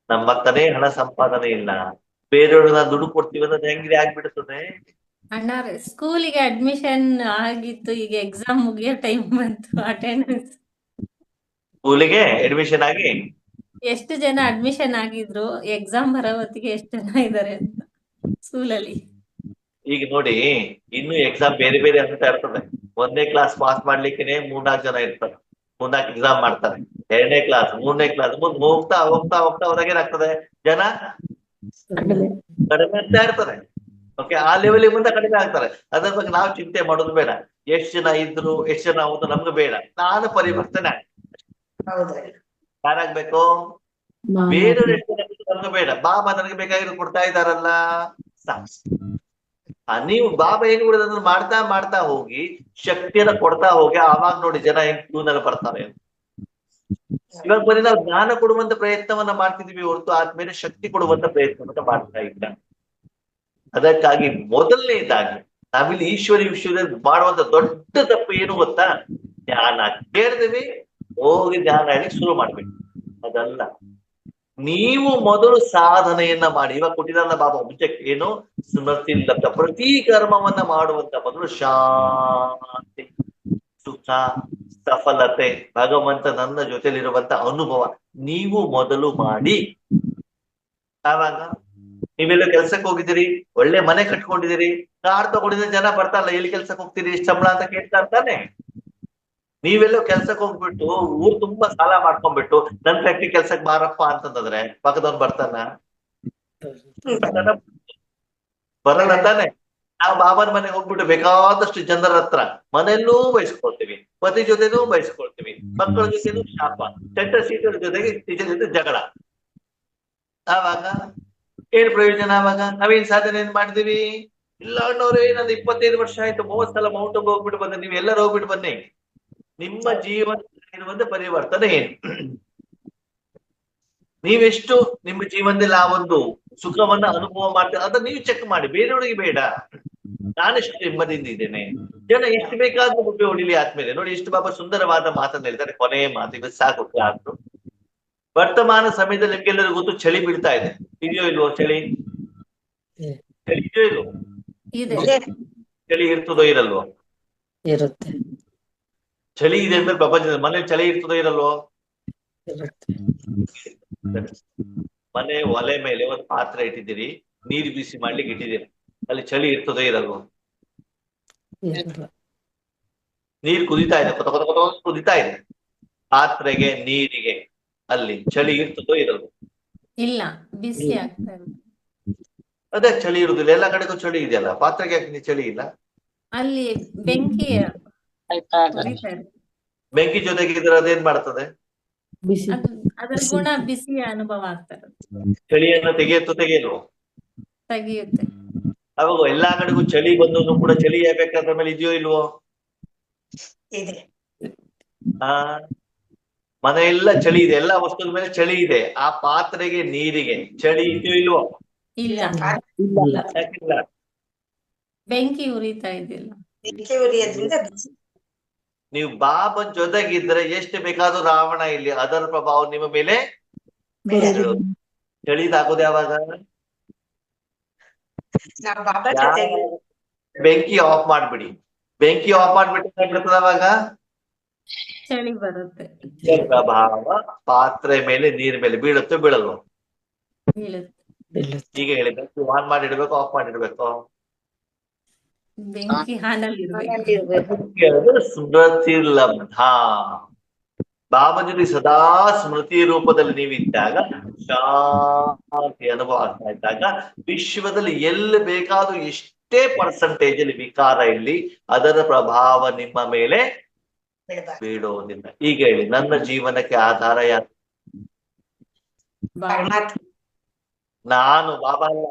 ನಮ್ಮ ಹತ್ರನೇ ಹಣ ಸಂಪಾದನೆ ಇಲ್ಲ, ಬೇರೆಯವ್ರನ್ನ ದುಡ್ಡು ಕೊಡ್ತೀವಿ ಅನ್ನೋದು ಹೆಂಗಿದೆ ಆಗ್ಬಿಡ್ತದೆ. ಅಣ್ಣ ಸ್ಕೂಲಿಗೆ ಅಡ್ಮಿಷನ್ ಆಗಿತ್ತು, ಈಗ ಎಕ್ಸಾಮ್ ಮುಗಿಯೋ ಟೈಮ್ ಬಂತು. ಅಟೆಂಡೆನ್ಸ್ ಸ್ಕೂಲಿಗೆ ಅಡ್ಮಿಷನ್ ಆಗಿ ಎಷ್ಟು ಜನ ಅಡ್ಮಿಷನ್ ಆಗಿದ್ರು, ಎಕ್ಸಾಮ್ ಬರೋ ಹೊತ್ತಿಗೆ ಎಷ್ಟು ಜನ ಇದಾರೆ ಅಂತ ಸ್ಕೂಲಲ್ಲಿ. ಈಗ ನೋಡಿ, ಇನ್ನು ಎಕ್ಸಾಮ್ ಬೇರೆ ಬೇರೆ ಅಂತ ಇರ್ತದೆ. 1ನೇ ಕ್ಲಾಸ್ ಪಾಸ್ ಮಾಡ್ಲಿಕ್ಕೆ 3-4 ಜನ ಇರ್ತಾರೆ, 3-4 ಎಕ್ಸಾಮ್ ಮಾಡ್ತಾರೆ. 2ನೇ ಕ್ಲಾಸ್, 3ನೇ ಕ್ಲಾಸ್ ಮುಂದೆ ಹೋಗ್ತಾ ಹೋಗ್ತಾ ಹೋಗ್ತಾ ಅವ್ರಾಗೇನಾಗ್ತದೆ? ಜನ ಕಡಿಮೆ ಆಗ್ತಾ ಇರ್ತಾರೆ. ಓಕೆ, ಆ ಲೆವೆಲ್ ಮುಂದೆ ಕಡಿಮೆ ಆಗ್ತಾರೆ. ಅದ್ರ ಬಗ್ಗೆ ನಾವು ಚಿಂತೆ ಮಾಡೋದು ಬೇಡ. ಎಷ್ಟು ಜನ ಇದ್ರು, ಎಷ್ಟು ಜನ ಹೋದ್ರು ನಮ್ಗೆ ಬೇಡ. ನಾನು ಪರಿವರ್ತನೆ ಯಾರಾಗ್ಬೇಕು? ಬೇರೆಯವ್ರು ಎಷ್ಟು ಜನ ಇದ್ರು ನಮ್ಗೆ ಬೇಡ. ಬಾಬಾ ನನಗೆ ಬೇಕಾಗಿರೋ ಕೊಡ್ತಾ ಇದ್ದಾರಲ್ಲ, ನೀವು ಬಾಬಾ ಏನ್ ಕೊಡೋದಂದ್ರೆ ಮಾಡ್ತಾ ಮಾಡ್ತಾ ಹೋಗಿ, ಶಕ್ತಿಯನ್ನ ಕೊಡ್ತಾ ಹೋಗಿ, ಆವಾಗ ನೋಡಿ ಜನ ಹೆಂಗ್ ಕ್ಯೂನಲ್ಲಿ ಬರ್ತಾರೆ. ಇವಾಗ ಬರೀ ನಾವು ಜ್ಞಾನ ಕೊಡುವಂತ ಪ್ರಯತ್ನವನ್ನ ಮಾಡ್ತಿದೀವಿ ಹೊರತು ಆದ್ಮೇಲೆ ಶಕ್ತಿ ಕೊಡುವಂತ ಪ್ರಯತ್ನವನ್ನ ಮಾಡ್ತಾ ಇಲ್ಲ. ಅದಕ್ಕಾಗಿ ಮೊದಲನೇದಾಗಿ ನಾವಿಲ್ಲಿ ಈಶ್ವರಿ ವಿಶ್ವದಲ್ಲಿ ಮಾಡುವಂತ ದೊಡ್ಡ ತಪ್ಪು ಏನು ಗೊತ್ತಾ? ಜ್ಞಾನ ಕೇಳಿದ್ವಿ, ಹೋಗಿ ಜ್ಞಾನ ಹೇಳಿ ಶುರು ಮಾಡ್ಬೇಕು. ಅದಲ್ಲ, ನೀವು ಮೊದಲು ಸಾಧನೆಯನ್ನ ಮಾಡಿ. ಇವಾಗ ಕೊಟ್ಟಿರಲ್ಲ ಬಾಬಾ ಮುಂಚೆ ಏನು? ಸ್ಮೃತಿ ಲಬ್ಧ. ಪ್ರತಿ ಕರ್ಮವನ್ನ ಮಾಡುವಂತ ಮೊದಲು ಶಾಂತಿ, ಸುಖ, ಸಫಲತೆ, ಭಗವಂತ ನನ್ನ ಜೊತೆಲಿರುವಂತ ಅನುಭವ ನೀವು ಮೊದಲು ಮಾಡಿ. ಆವಾಗ ನೀವೆಲ್ಲ ಕೆಲ್ಸಕ್ಕೆ ಹೋಗಿದ್ದೀರಿ, ಒಳ್ಳೆ ಮನೆ ಕಟ್ಕೊಂಡಿದ್ದೀರಿ, ಕಾರ್ ತಗೊಂಡಿದ್ರೆ ಜನ ಬರ್ತಾರಲ್ಲ, ಎಲ್ಲಿ ಕೆಲ್ಸಕ್ಕೆ ಹೋಗ್ತೀರಿ, ಎಷ್ಟು ಸಂಬಳ ಅಂತ ಕೇಳ್ತಾ ಇರ್ತಾನೆ. ನೀವೆಲ್ಲೋ ಕೆಲ್ಸಕ್ಕೆ ಹೋಗ್ಬಿಟ್ಟು ಊರ್ ತುಂಬಾ ಸಾಲ ಮಾಡ್ಕೊಂಡ್ಬಿಟ್ಟು ನನ್ ಫ್ಯಾಕ್ಟ್ರಿ ಕೆಲ್ಸಕ್ಕೆ ಬಾರಪ್ಪ ಅಂತಂದ್ರೆ ಪಕ್ಕದವ್ನು ಬರ್ತಾನ? ಬರಲ್ಲ ತಾನೆ. ನಾವು ಬಾಬಾನ ಮನೆಗೆ ಹೋಗ್ಬಿಟ್ಟು ಬೇಕಾದಷ್ಟು ಜನರ ಹತ್ರ ಮನೆಯಲ್ಲೂ ಬಯಸ್ಕೊಳ್ತೀವಿ, ಪತಿ ಜೊತೆನೂ ಬಯಸ್ಕೊಳ್ತೀವಿ, ಮಕ್ಕಳ ಜೊತೆನೂ ಶಾಪ, ಸೆಂಟರ್ ಸೀಟರ್ ಜೊತೆಗೆ ಟೀಚರ್ ಜೊತೆ ಜಗಳ. ಆವಾಗ ಏನ್ ಪ್ರಯೋಜನ? ಆವಾಗ ನಾವೇನ್ ಸಾಧನೆ ಏನ್ ಮಾಡಿದೀವಿ? ಇಲ್ಲ ಅಣ್ಣವ್ರೆ, ನಂದು 25 ವರ್ಷ ಆಯ್ತು, 30 ಸಲ ಮೌಂಟ್ ಅಬು ಹೋಗ್ಬಿಟ್ಟು ಬಂದೆ. ನೀವ್ ಎಲ್ಲರೂ ಹೋಗ್ಬಿಟ್ಟು ಬನ್ನಿ. ನಿಮ್ಮ ಜೀವನ ಇರುವಂತ ಪರಿವರ್ತನೆ ಏನು? ನೀವೆಷ್ಟು ನಿಮ್ಮ ಜೀವನದಲ್ಲಿ ಆ ಒಂದು ಸುಖವನ್ನ ಅನುಭವ ಮಾಡ್ತೇವೆ ಅದನ್ನ ನೀವು ಚೆಕ್ ಮಾಡಿ, ಬೇರೆಯವರಿಗೆ ಬೇಡ. ನಾನೆಷ್ಟು ನೆಮ್ಮದಿಯಿಂದ ಇದ್ದೇನೆ. ಜನ ಎಷ್ಟು ಬೇಕಾದ್ರೂ ಗುಬ್ಬೆ ಹೊಡಿಲಿ ಆದ್ಮೇಲೆ ನೋಡಿ ಎಷ್ಟು ಬಾಬಾ ಸುಂದರವಾದ ಮಾತನ್ನ ಹೇಳ್ತಾರೆ. ಕೊನೆಯ ಮಾತು ಇವತ್ತು ಸಾಕು ಆದ್ರು. ವರ್ತಮಾನ ಸಮಯದಲ್ಲಿ ನಿಮ್ಗೆಲ್ಲರಿಗೂ ಗೊತ್ತು ಚಳಿ ಬೀಳ್ತಾ ಇದೆ. ಇದೆಯೋ ಇಲ್ವೋ ಚಳಿ? ಚಳಿ ಇದೆಯೋ ಇಲ್ವೋ? ಇದೆ. ಚಳಿ ಇರ್ತದೋ ಇರಲ್ವೋ? ಇರುತ್ತೆ. ಚಳಿ ಇದೆ ಅಂದ್ರೆ ಪ್ರಪಂಚದಲ್ಲಿ ಮನೇಲಿ ಚಳಿ ಇರ್ತದೋ ಇರಲ್ವೋ? ಇರುತ್ತೆ. ಮನೆ ಒಲೆ ಮೇಲೆ ಒಂದು ಪಾತ್ರೆ ಇಟ್ಟಿದ್ದೀರಿ, ನೀರು ಬಿಸಿ ಮಾಡ್ಲಿಕ್ಕೆ ಇಟ್ಟಿದ್ದೀರಿ, ಅಲ್ಲಿ ಚಳಿ ಇರ್ತದೋ ಇರಲ್ವೋ? ಇರಲ್ಲ. ನೀರು ಕುದಿತಾ ಇದೆ, ಕೊತ ಕೊತ ಕೊತ ಕುದಿತಾ ಇದೆ. ಪಾತ್ರೆಗೆ ನೀರಿಗೆ ಅಲ್ಲಿ ಚಳಿ ಇರ್ತದೋ ಇರಲ್ವೋ? ಇಲ್ಲ, ಬಿಸಿ ಆಗ್ತಾ ಇರುತ್ತೆ. ಅದೇ ಚಳಿ ಇರುದಿಲ್ಲ, ಎಲ್ಲ ಕಡೆಗೂ ಚಳಿ ಇದೆಯಲ್ಲ, ಪಾತ್ರೆಗೆ ಯಾಕೆ ಚಳಿ ಇಲ್ಲ? ಅಲ್ಲಿ ಬೆಂಕಿ ಉರಿತಾ ಇರುತ್ತೆ. ಬೆಂಕಿ ಜೊತೆಗಿದ್ರೆ ಅದೇನ್ ಮಾಡ್ತದೆ? ಬಿಸಿ. ಅದರ ಗುಣ ಬಿಸಿಯ ಅನುಭವ ಆಗ್ತಾ ಇರುತ್ತೆ. ಚಳಿಯನ್ನು ತೆಗೆಯಲ್ವೋ? ತೆಗೆಯುತ್ತೆ. ಅವಾಗ ಎಲ್ಲಾ ಕಡೆಗೂ ಚಳಿ ಬಂದು ಕೂಡ ಚಳಿ ಬೇಕಾದ್ರ ಮೇಲೆ ಇದೆಯೋ ಇಲ್ವೋ? ಇದೆ. ಮನೆಯೆಲ್ಲ ಚಳಿ ಇದೆ, ಎಲ್ಲಾ ವಸ್ತುಗಳ ಮೇಲೆ ಚಳಿ ಇದೆ. ಆ ಪಾತ್ರೆಗೆ ನೀರಿಗೆ ಚಳಿ ಇದೆಯೋ ಇಲ್ವೋ? ಇಲ್ಲ, ಇಲ್ಲ. ಯಾಕಿಲ್ಲ? ಬೆಂಕಿ ಉರಿತಾ ಇದ್ದಿಲ್ಲ. ಬೆಂಕಿ ಉರಿಯೋದ್ರಿಂದ ಬಿಸಿ. ನೀವು ಬಾಬನ್ ಜೊತೆಗಿದ್ರೆ ಎಷ್ಟು ಬೇಕಾದ್ರೂ ರಾವಣ ಇಲ್ಲಿ, ಅದರ ಪ್ರಭಾವ ನಿಮ್ಮ ಮೇಲೆ ಬೀಳೋದು. ಚಳಿದಾಗೋದು ಯಾವಾಗ? ನಾವು ಬಾಬಾ ಜೊತೆಗೆ ಬೆಂಕಿ ಆಫ್ ಮಾಡ್ಬಿಡಿ. ಬೆಂಕಿ ಆಫ್ ಮಾಡ್ಬಿಟ್ಟು ಅವಾಗ ಚಳಿ ಬರುತ್ತೆ. ಪ್ರಭಾವ ಪಾತ್ರೆ ಮೇಲೆ ನೀರ್ ಮೇಲೆ ಬೀಳುತ್ತೆ ಬೀಳಲ್ವ? ಬೀಳುತ್ತೆ. ಈಗ ಹೇಳಿದ್ರೆ ಆನ್ ಮಾಡಿಡ್ಬೇಕು ಆಫ್ ಮಾಡಿಡ್ಬೇಕು? ಬೆಂಕಿ ಹಾನಲ್ಲಿ ಇರ್ಬೇಕು. ಸ್ಮೃತಿ ಲಬ್ಧ. ಬಾಬಾ ಜೊತೆ ಸದಾ ಸ್ಮೃತಿ ರೂಪದಲ್ಲಿ ನೀವಿದ್ದಾಗ, ಶಾಂತಿ ಅನುಭವ ಆಗ್ತಾ ಇದ್ದಾಗ, ವಿಶ್ವದಲ್ಲಿ ಎಲ್ಲಿ ಬೇಕಾದ್ರೂ ಎಷ್ಟೇ ಪರ್ಸೆಂಟೇಜ್ ಅಲ್ಲಿ ವಿಕಾರ ಇಲ್ಲಿ, ಅದರ ಪ್ರಭಾವ ನಿಮ್ಮ ಮೇಲೆ ಬೀಳೋದಿಲ್ಲ. ಈಗ ಹೇಳಿ, ನನ್ನ ಜೀವನಕ್ಕೆ ಆಧಾರ ಯಾರು? ನಾನು ಬಾಬಾ ಅಲ್ಲ.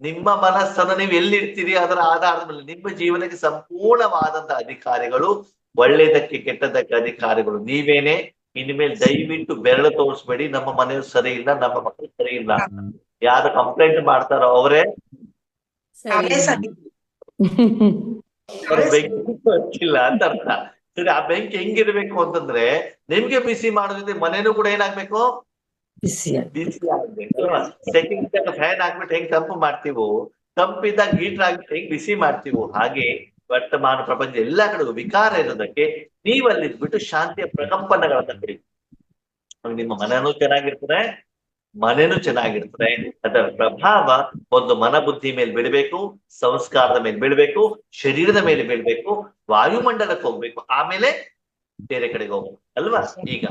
ನಿಮ್ಮ ಮನಸ್ಸನ್ನು ನೀವು ಎಲ್ಲಿರ್ತೀರಿ ಅದರ ಆಧಾರದ ಮೇಲೆ ನಿಮ್ಮ ಜೀವನಕ್ಕೆ ಸಂಪೂರ್ಣವಾದಂತಹ ಅಧಿಕಾರಿಗಳು, ಒಳ್ಳೇದಕ್ಕೆ ಕೆಟ್ಟದಕ್ಕೆ ಅಧಿಕಾರಿಗಳು ನೀವೇನೆ. ಇನ್ಮೇಲೆ ದಯವಿಟ್ಟು ಬೆರಳು ತೋರಿಸ್ಬೇಡಿ, ನಮ್ಮ ಮನೆಯವರು ಸರಿ ಇಲ್ಲ, ನಮ್ಮ ಮಕ್ಕಳು ಸರಿ ಇಲ್ಲ. ಯಾರು ಕಂಪ್ಲೇಂಟ್ ಮಾಡ್ತಾರೋ ಅವರೇ ಬೆಂಕಿ ಹಚ್ಚಿಲ್ಲ ಅಂತ ಅರ್ಥ. ಸರಿ, ಆ ಬೆಂಕಿ ಹೆಂಗಿರ್ಬೇಕು ಅಂತಂದ್ರೆ ನಿಮ್ಗೆ ಬಿಸಿ ಮಾಡೋದ್ರಿಂದ ಮನೇನು ಕೂಡ ಏನಾಗ್ಬೇಕು? ಬಿಸಿ ಆಗ್ಬೇಕಲ್ವಾ? ಸೆಕೆಂಡ್ ಫ್ಯಾನ್ ಹಾಕ್ಬಿಟ್ಟು ಹೆಂಗ್ ತಂಪು ಮಾಡ್ತೀವೋ, ತಂಪಿದ್ದಾಗ ಹೀಟರ್ ಆಗ್ಬಿಟ್ಟು ಹೆಂಗ್ ಬಿಸಿ ಮಾಡ್ತೀವೋ, ಹಾಗೆ ವರ್ತಮಾನ ಪ್ರಪಂಚ ಎಲ್ಲಾ ಕಡೆಗೂ ವಿಕಾರ ಇರೋದಕ್ಕೆ ನೀವಲ್ಲಿದ್ಬಿಟ್ಟು ಶಾಂತಿಯ ಪ್ರಕಂಪನಗಳನ್ನ ಬಿಡಿ. ನಿಮ್ಮ ಮನೆನೂ ಚೆನ್ನಾಗಿರ್ತದೆ, ಮನೇನು ಚೆನ್ನಾಗಿರ್ತದೆ. ಅದರ ಪ್ರಭಾವ ಒಂದು ಮನಬುದ್ಧಿ ಮೇಲೆ ಬಿಡಬೇಕು, ಸಂಸ್ಕಾರದ ಮೇಲೆ ಬಿಡಬೇಕು, ಶರೀರದ ಮೇಲೆ ಬೀಳ್ಬೇಕು, ವಾಯುಮಂಡಲಕ್ಕೆ ಹೋಗ್ಬೇಕು, ಆಮೇಲೆ ಬೇರೆ ಕಡೆಗೆ ಹೋಗ್ಬೇಕು ಅಲ್ವಾ? ಈಗ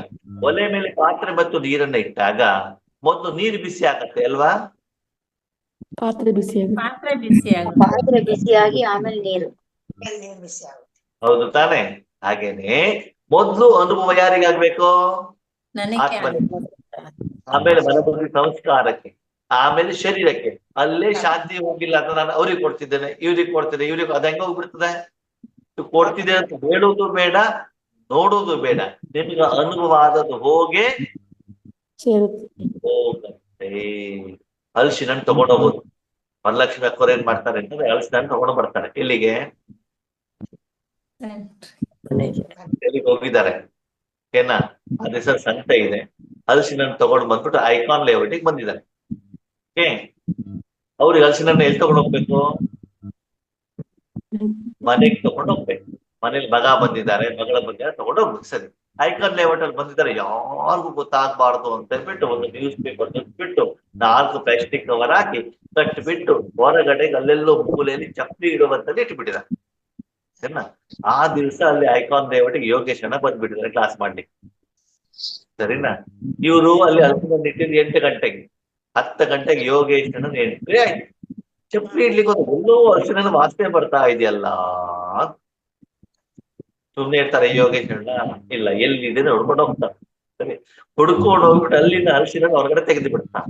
ಒಲೆ ಮೇಲೆ ಪಾತ್ರೆ ಮತ್ತು ನೀರನ್ನ ಇಟ್ಟಾಗ ಮೊದಲು ನೀರು ಬಿಸಿ ಆಗತ್ತೆ ಅಲ್ವಾ? ಪಾತ್ರೆ ಬಿಸಿ ಪಾತ್ರೆ ಬಿಸಿ ಆಗುತ್ತೆ. ಪಾತ್ರೆ ಬಿಸಿಯಾಗಿ ಆಮೇಲೆ ನೀರು ಬಿಸಿ ಆಗುತ್ತೆ. ಹೌದು ತಾನೆ? ಹಾಗೇನೆ ಮೊದ್ಲು ಅನುಭವ ಯಾರಿಗಾಗ್ಬೇಕು? ನನಗೆ ಆತ್ಮ, ಆಮೇಲೆ ಮನಬುದ್ಧಿ ಸಂಸ್ಕಾರಕ್ಕೆ, ಆಮೇಲೆ ಶರೀರಕ್ಕೆ. ಅಲ್ಲೇ ಶಾಂತಿ ಹೋಗಿಲ್ಲ ಅಂತ ನಾನು ಅವ್ರಿಗೆ ಕೊಡ್ತಿದ್ದೇನೆ, ಇವ್ರಿಗೆ ಕೊಡ್ತಿದ್ದೆ, ಇವ್ರಿಗೆ ಅದ ಹೆಂಗ ಹೋಗ್ಬಿಡ್ತದೆ? ಕೊಡ್ತಿದ್ದೆ ಅಂತ ಹೇಳೋದು ಬೇಡ, ನೋಡೋದು ಬೇಡ, ನಿಮ್ಗೆ ಅನುಭವ ಆದದ್ದು ಹೋಗೇ ಹೋಗತ್ತೆ. ಹಲಸಿನ ಹಣ್ಣು ತಗೊಂಡೋಗ್ಬೋದು. ವರಲಕ್ಷ್ಮಿ ಅಕ್ಕವ್ರು ಏನ್ ಮಾಡ್ತಾರೆ ಅಂತಂದ್ರೆ ಹಲಸಿನ ಹಣ್ಣು ತಗೊಂಡು ಬರ್ತಾರೆ. ಇಲ್ಲಿಗೆ ಎಲ್ಲಿಗೆ ಹೋಗಿದ್ದಾರೆ ಏನ? ಆ ದಿವಸ ಸಂತೆ ಇದೆ, ಹಲಸಿನ ಹಣ್ಣು ತಗೊಂಡು ಬಂದ್ಬಿಟ್ಟು ಐಕಾನ್ ಲೇಔಟಿಗೆ ಬಂದಿದ್ದಾರೆ. ಓಕೆ, ಅವ್ರಿಗೆ ಹಲಸಿನ ಹಣ್ಣು ಎಲ್ಲಿ ತಗೊಂಡು ಹೋಗ್ಬೇಕು? ಮನೆಗೆ ತಗೊಂಡು ಹೋಗ್ಬೇಕು. ಮನೇಲಿ ಮಗ ಬಂದಿದ್ದಾರೆ, ಮಗಳ ಬಂದಿದ್ದಾರೆ, ತಗೊಂಡು ಹೋಗ್ಬೇಕು. ಸರಿ, ಐಕಾನ್ ಲೇಔಟ್ ಅಲ್ಲಿ ಬಂದಿದ್ದಾರೆ, ಯಾರಿಗೂ ಗೊತ್ತಾಗ್ಬಾರ್ದು ಅಂತ ಹೇಳ್ಬಿಟ್ಟು ಒಂದು ನ್ಯೂಸ್ ಪೇಪರ್ ಬಿಟ್ಟು 4 ಪ್ಲಾಸ್ಟಿಕ್ ಕವರ್ ಹಾಕಿ ಕಟ್ಬಿಟ್ಟು ಹೊರಗಡೆಗೆ ಅಲ್ಲೆಲ್ಲೋ ಮೂಲೆಯಲ್ಲಿ ಚಪ್ಪಲಿ ಇಡುವಂತಲ್ಲಿ ಇಟ್ಬಿಟ್ಟಿದ್ದಾರೆ. ಸರಿನಾ? ಆ ದಿವಸ ಅಲ್ಲಿ ಐಕಾನ್ ಲೇಔಟಿಗೆ ಯೋಗೇಶ್ ಅಣ್ಣ ಬಂದ್ಬಿಟ್ಟಿದ್ದಾರೆ ಕ್ಲಾಸ್ ಮಾಡ್ಲಿಕ್ಕೆ. ಸರಿನಾ? ಇವರು ಅಲ್ಲಿ ಹಲಸಿನ ಇಟ್ಟಿದ್ದು 8 ಗಂಟೆಗೆ. 10 ಗಂಟೆಗೆ ಯೋಗೇಶ್ ಅಣ್ಣ ಎಂಟ್ರಿ ಆಯ್ತು. ಚಪ್ಪಲಿ ಇಡ್ಲಿಕ್ಕೆ ಒಂದು ಎಲ್ಲೋ ಹಲಸಿನ ವಾಸನೆ ಬರ್ತಾ ಇದೆಯಲ್ಲ. ಸುಮ್ನೆ ಇರ್ತಾರೆ ಯೋಗೇಶ್ ಅಣ್ಣ? ಇಲ್ಲ, ಎಲ್ಲಿದೆ ಹುಡ್ಕೊಂಡು ಹೋಗ್ತಾರೆ. ಸರಿ, ಹುಡ್ಕೊಂಡು ಹೋಗ್ಬಿಟ್ಟು ಅಲ್ಲಿಂದ ಹಲಸಿನ ಹೊರಗಡೆ ತೆಗೆದು ಬಿಡ್ತಾ.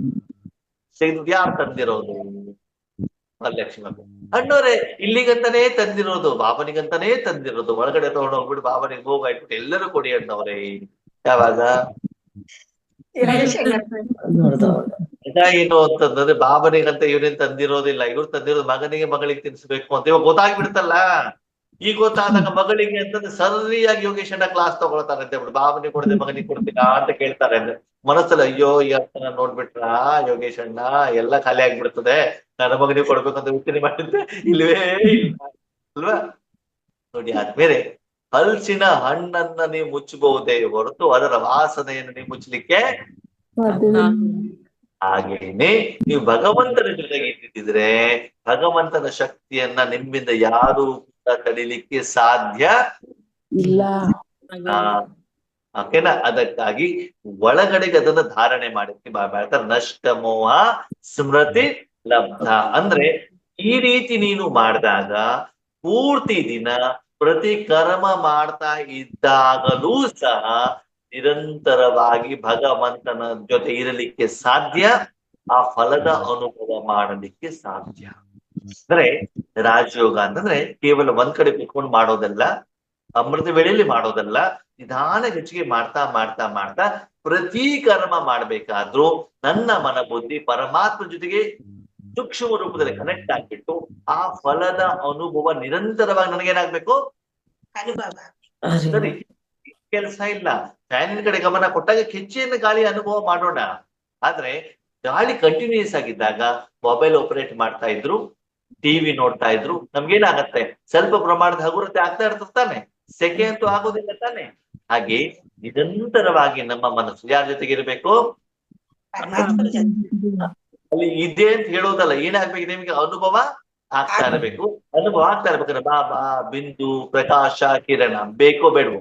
ತೆಗೆದು ಯಾರು ತಂದಿರೋದು? ವರಲಕ್ಷ್ಮಿ ಅಣ್ಣವ್ರೆ, ಇಲ್ಲಿಗಂತಾನೇ ತಂದಿರೋದು, ಬಾಬನಿಗಂತಾನೇ ತಂದಿರೋದು. ಒಳಗಡೆ ತಗೊಂಡು ಹೋಗ್ಬಿಟ್ಟು ಬಾಬನಿಗೆ ಹೋಗಾಯ್ಬಿಟ್ಟು ಎಲ್ಲರೂ ಕೊಡಿ ಅಣ್ಣವ್ರೆ. ಯಾವಾಗ? ನೋಡ್ದವ್ರು. ನಿಜ ಏನು ಅಂತಂದ್ರೆ ಬಾಬನಿಗಂತ ಇವ್ರೇನ್ ತಂದಿರೋದಿಲ್ಲ, ಇವ್ರು ತಂದಿರೋದು ಮಗನಿಗೆ ಮಗಳಿಗೆ ತಿನ್ಸ್ಬೇಕು ಅಂತ ಇವಾಗ ಗೊತ್ತಾಗ್ಬಿಡುತ್ತಲ್ಲ. ಈಗ ಗೊತ್ತಾದಾಗ ಮಗಳಿಗೆ ಅಂತಂದ್ರೆ ಸರಿಯಾಗಿ ಯೋಗೇಶಣ್ಣ ಕ್ಲಾಸ್ ತಗೊಳ್ತಾರೆ ಅಂತ ಹೇಳ್ಬಿಟ್ಟು, ಬಾಬನಿಗೆ ಕೊಡದೆ ಮಗನಿಗೆ ಕೊಡ್ತೀರಾ ಅಂತ ಕೇಳ್ತಾರೆ ಅಂದ್ರೆ ಮನಸ್ಸಲ್ಲಿ ಅಯ್ಯೋ ಈ ಅರ್ಥನ ನೋಡ್ಬಿಟ್ರ ಯೋಗೇಶಣ್ಣ ಎಲ್ಲ ಖಾಲಿ ಆಗ್ಬಿಡ್ತದೆ, ನನ್ನ ಮಗನಿಗೆ ಕೊಡ್ಬೇಕಂತ ಯೋಚನೆ ಮಾಡಿದ್ದೆ ಇಲ್ವೇ ಇಲ್ಲ ಅಲ್ವಾ. ನೋಡಿ ಆದ್ಮೇಲೆ ಹಲಸಿನ ಹಣ್ಣನ್ನ ನೀವು ಮುಚ್ಚಬಹುದೇ ಹೊರತು ಅದರ ವಾಸನೆಯನ್ನು ನೀವು ಮುಚ್ಚಲಿಕ್ಕೆ ಹಾಗೇನೆ ನೀವು ಭಗವಂತನ ಜೊತೆಗೆ ಇದ್ದಿದ್ರೆ ಭಗವಂತನ ಶಕ್ತಿಯನ್ನ ನಿಮ್ಮಿಂದ ಯಾರು ಕೂಡ ತಡಿಲಿಕ್ಕೆ ಸಾಧ್ಯ ಇಲ್ಲ. ಓಕೆನಾ. ಅದಕ್ಕಾಗಿ ಒಳಗಡೆಗೆ ಅದನ್ನ ಧಾರಣೆ ಮಾಡಕ್ಕೆ ಮಾಡ್ತಾರೆ. ನಷ್ಟ ಮೋಹ ಸ್ಮೃತಿ ಲಬ್ಧ ಅಂದ್ರೆ ಈ ರೀತಿ ನೀನು ಮಾಡಿದಾಗ ಪೂರ್ತಿ ದಿನ ಪ್ರತಿ ಕರ್ಮ ಮಾಡ್ತಾ ಇದ್ದಾಗಲೂ ಸಹ ನಿರಂತರವಾಗಿ ಭಗವಂತನ ಜೊತೆ ಇರಲಿಕ್ಕೆ ಸಾಧ್ಯ, ಆ ಫಲದ ಅನುಭವ ಮಾಡಲಿಕ್ಕೆ ಸಾಧ್ಯ. ಅಂದ್ರೆ ರಾಜಯೋಗ ಅಂತಂದ್ರೆ ಕೇವಲ ಒಂದ್ ಕಡೆ ಕುತ್ಕೊಂಡು ಮಾಡೋದಲ್ಲ, ಅಮೃತ ವೇಳೆಯಲ್ಲಿ ಮಾಡೋದಲ್ಲ, ನಿಧಾನ ಹೆಚ್ಚಿಗೆ ಮಾಡ್ತಾ ಮಾಡ್ತಾ ಮಾಡ್ತಾ ಪ್ರತಿ ಕರ್ಮ ಮಾಡ್ಬೇಕಾದ್ರೂ ನನ್ನ ಮನ ಬುದ್ಧಿ ಪರಮಾತ್ಮ ಜೊತೆಗೆ ಸೂಕ್ಷ್ಮ ರೂಪದಲ್ಲಿ ಕನೆಕ್ಟ್ ಆಗ್ಬಿಟ್ಟು ಆ ಫಲದ ಅನುಭವ ನಿರಂತರವಾಗಿ ನನಗೇನಾಗ್ಬೇಕು, ಸರಿ ಕೆಲಸ ಇಲ್ಲ. ಫ್ಯಾನಿನ ಕಡೆ ಗಮನ ಕೊಟ್ಟಾಗ ಹೆಚ್ಚಿನ ಗಾಳಿ ಅನುಭವ ಮಾಡೋಣ. ಆದ್ರೆ ಗಾಳಿ ಕಂಟಿನ್ಯೂಸ್ ಆಗಿದ್ದಾಗ ಮೊಬೈಲ್ ಆಪರೇಟ್ ಮಾಡ್ತಾ ಇದ್ರು, ಟಿವಿ ನೋಡ್ತಾ ಇದ್ರು, ನಮ್ಗೇನಾಗತ್ತೆ ಸ್ವಲ್ಪ ಪ್ರಮಾಣದ ಹಗುರತೆ ಆಗ್ತಾ ಇರ್ತದೆ ತಾನೆ, ಸೆಕೆ ಅಂತೂ ಆಗೋದಿಲ್ಲ ತಾನೆ. ಹಾಗೆ ನಿರಂತರವಾಗಿ ನಮ್ಮ ಮನಸ್ಸು ಯಾರ ಜೊತೆಗೆ ಇರಬೇಕು, ಅಲ್ಲಿ ಇದೆ ಅಂತ ಹೇಳೋದಲ್ಲ, ಏನಾಗ್ಬೇಕು ನಿಮ್ಗೆ ಅನುಭವ ಆಗ್ತಾ ಇರಬೇಕು. ಅನುಭವ ಆಗ್ತಾ ಇರ್ಬೇಕಾದ್ರೆ ಬಾಬಾ ಬಿಂದು ಪ್ರಕಾಶ ಕಿರಣ ಬೇಕೋ ಬೇಡವೋ,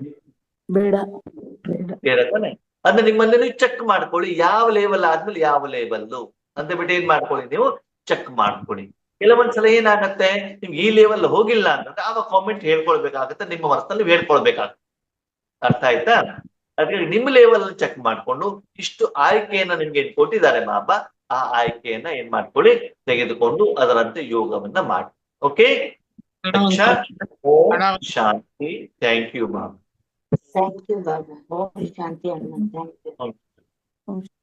ಬೇಡ ಬೇಡ. ಕೇಳತಾನೆ. ಅಂದ್ರೆ ನಿಮ್ಮಲ್ಲಿ ನೀವು ಚೆಕ್ ಮಾಡ್ಕೊಳ್ಳಿ, ಯಾವ ಲೆವೆಲ್ ಆದ್ಮೇಲೆ ಯಾವ ಲೆವೆಲ್ ಅಂತ ಬಿಟ್ಟು ಏನ್ ಮಾಡ್ಕೊಳ್ಳಿ, ನೀವು ಚೆಕ್ ಮಾಡ್ಕೊಳ್ಳಿ. ಕೆಲವೊಂದ್ಸಲ ಏನಾಗತ್ತೆ, ನಿಮ್ಗೆ ಈ ಲೆವೆಲ್ ಹೋಗಿಲ್ಲ ಅಂತಂದ್ರೆ ಆವಾಗ ಕಾಮೆಂಟ್ ಹೇಳ್ಕೊಳ್ಬೇಕಾಗತ್ತೆ, ನಿಮ್ಮ ಮನಸ್ಸಲ್ಲಿ ಹೇಳ್ಕೊಳ್ಬೇಕಾಗತ್ತೆ. ಅರ್ಥ ಆಯ್ತಾ? ಅದಕ್ಕೆ ನಿಮ್ಮ ಲೆವೆಲ್ ಚೆಕ್ ಮಾಡ್ಕೊಂಡು ಇಷ್ಟು ಆಯ್ಕೆಯನ್ನ ನಿಮ್ಗೆ ಏನ್ ಕೊಟ್ಟಿದ್ದಾರೆ ಬಾಬಾ, ಆ ಆಯ್ಕೆಯನ್ನ ಏನ್ ಮಾಡ್ಕೊಳ್ಳಿ, ತೆಗೆದುಕೊಂಡು ಅದರಂತೆ ಯೋಗವನ್ನ ಮಾಡಿ. Okay, Om Shanti. Thank you Baba. Thank you, Baba. Oh, Shanti Anand. Thank you.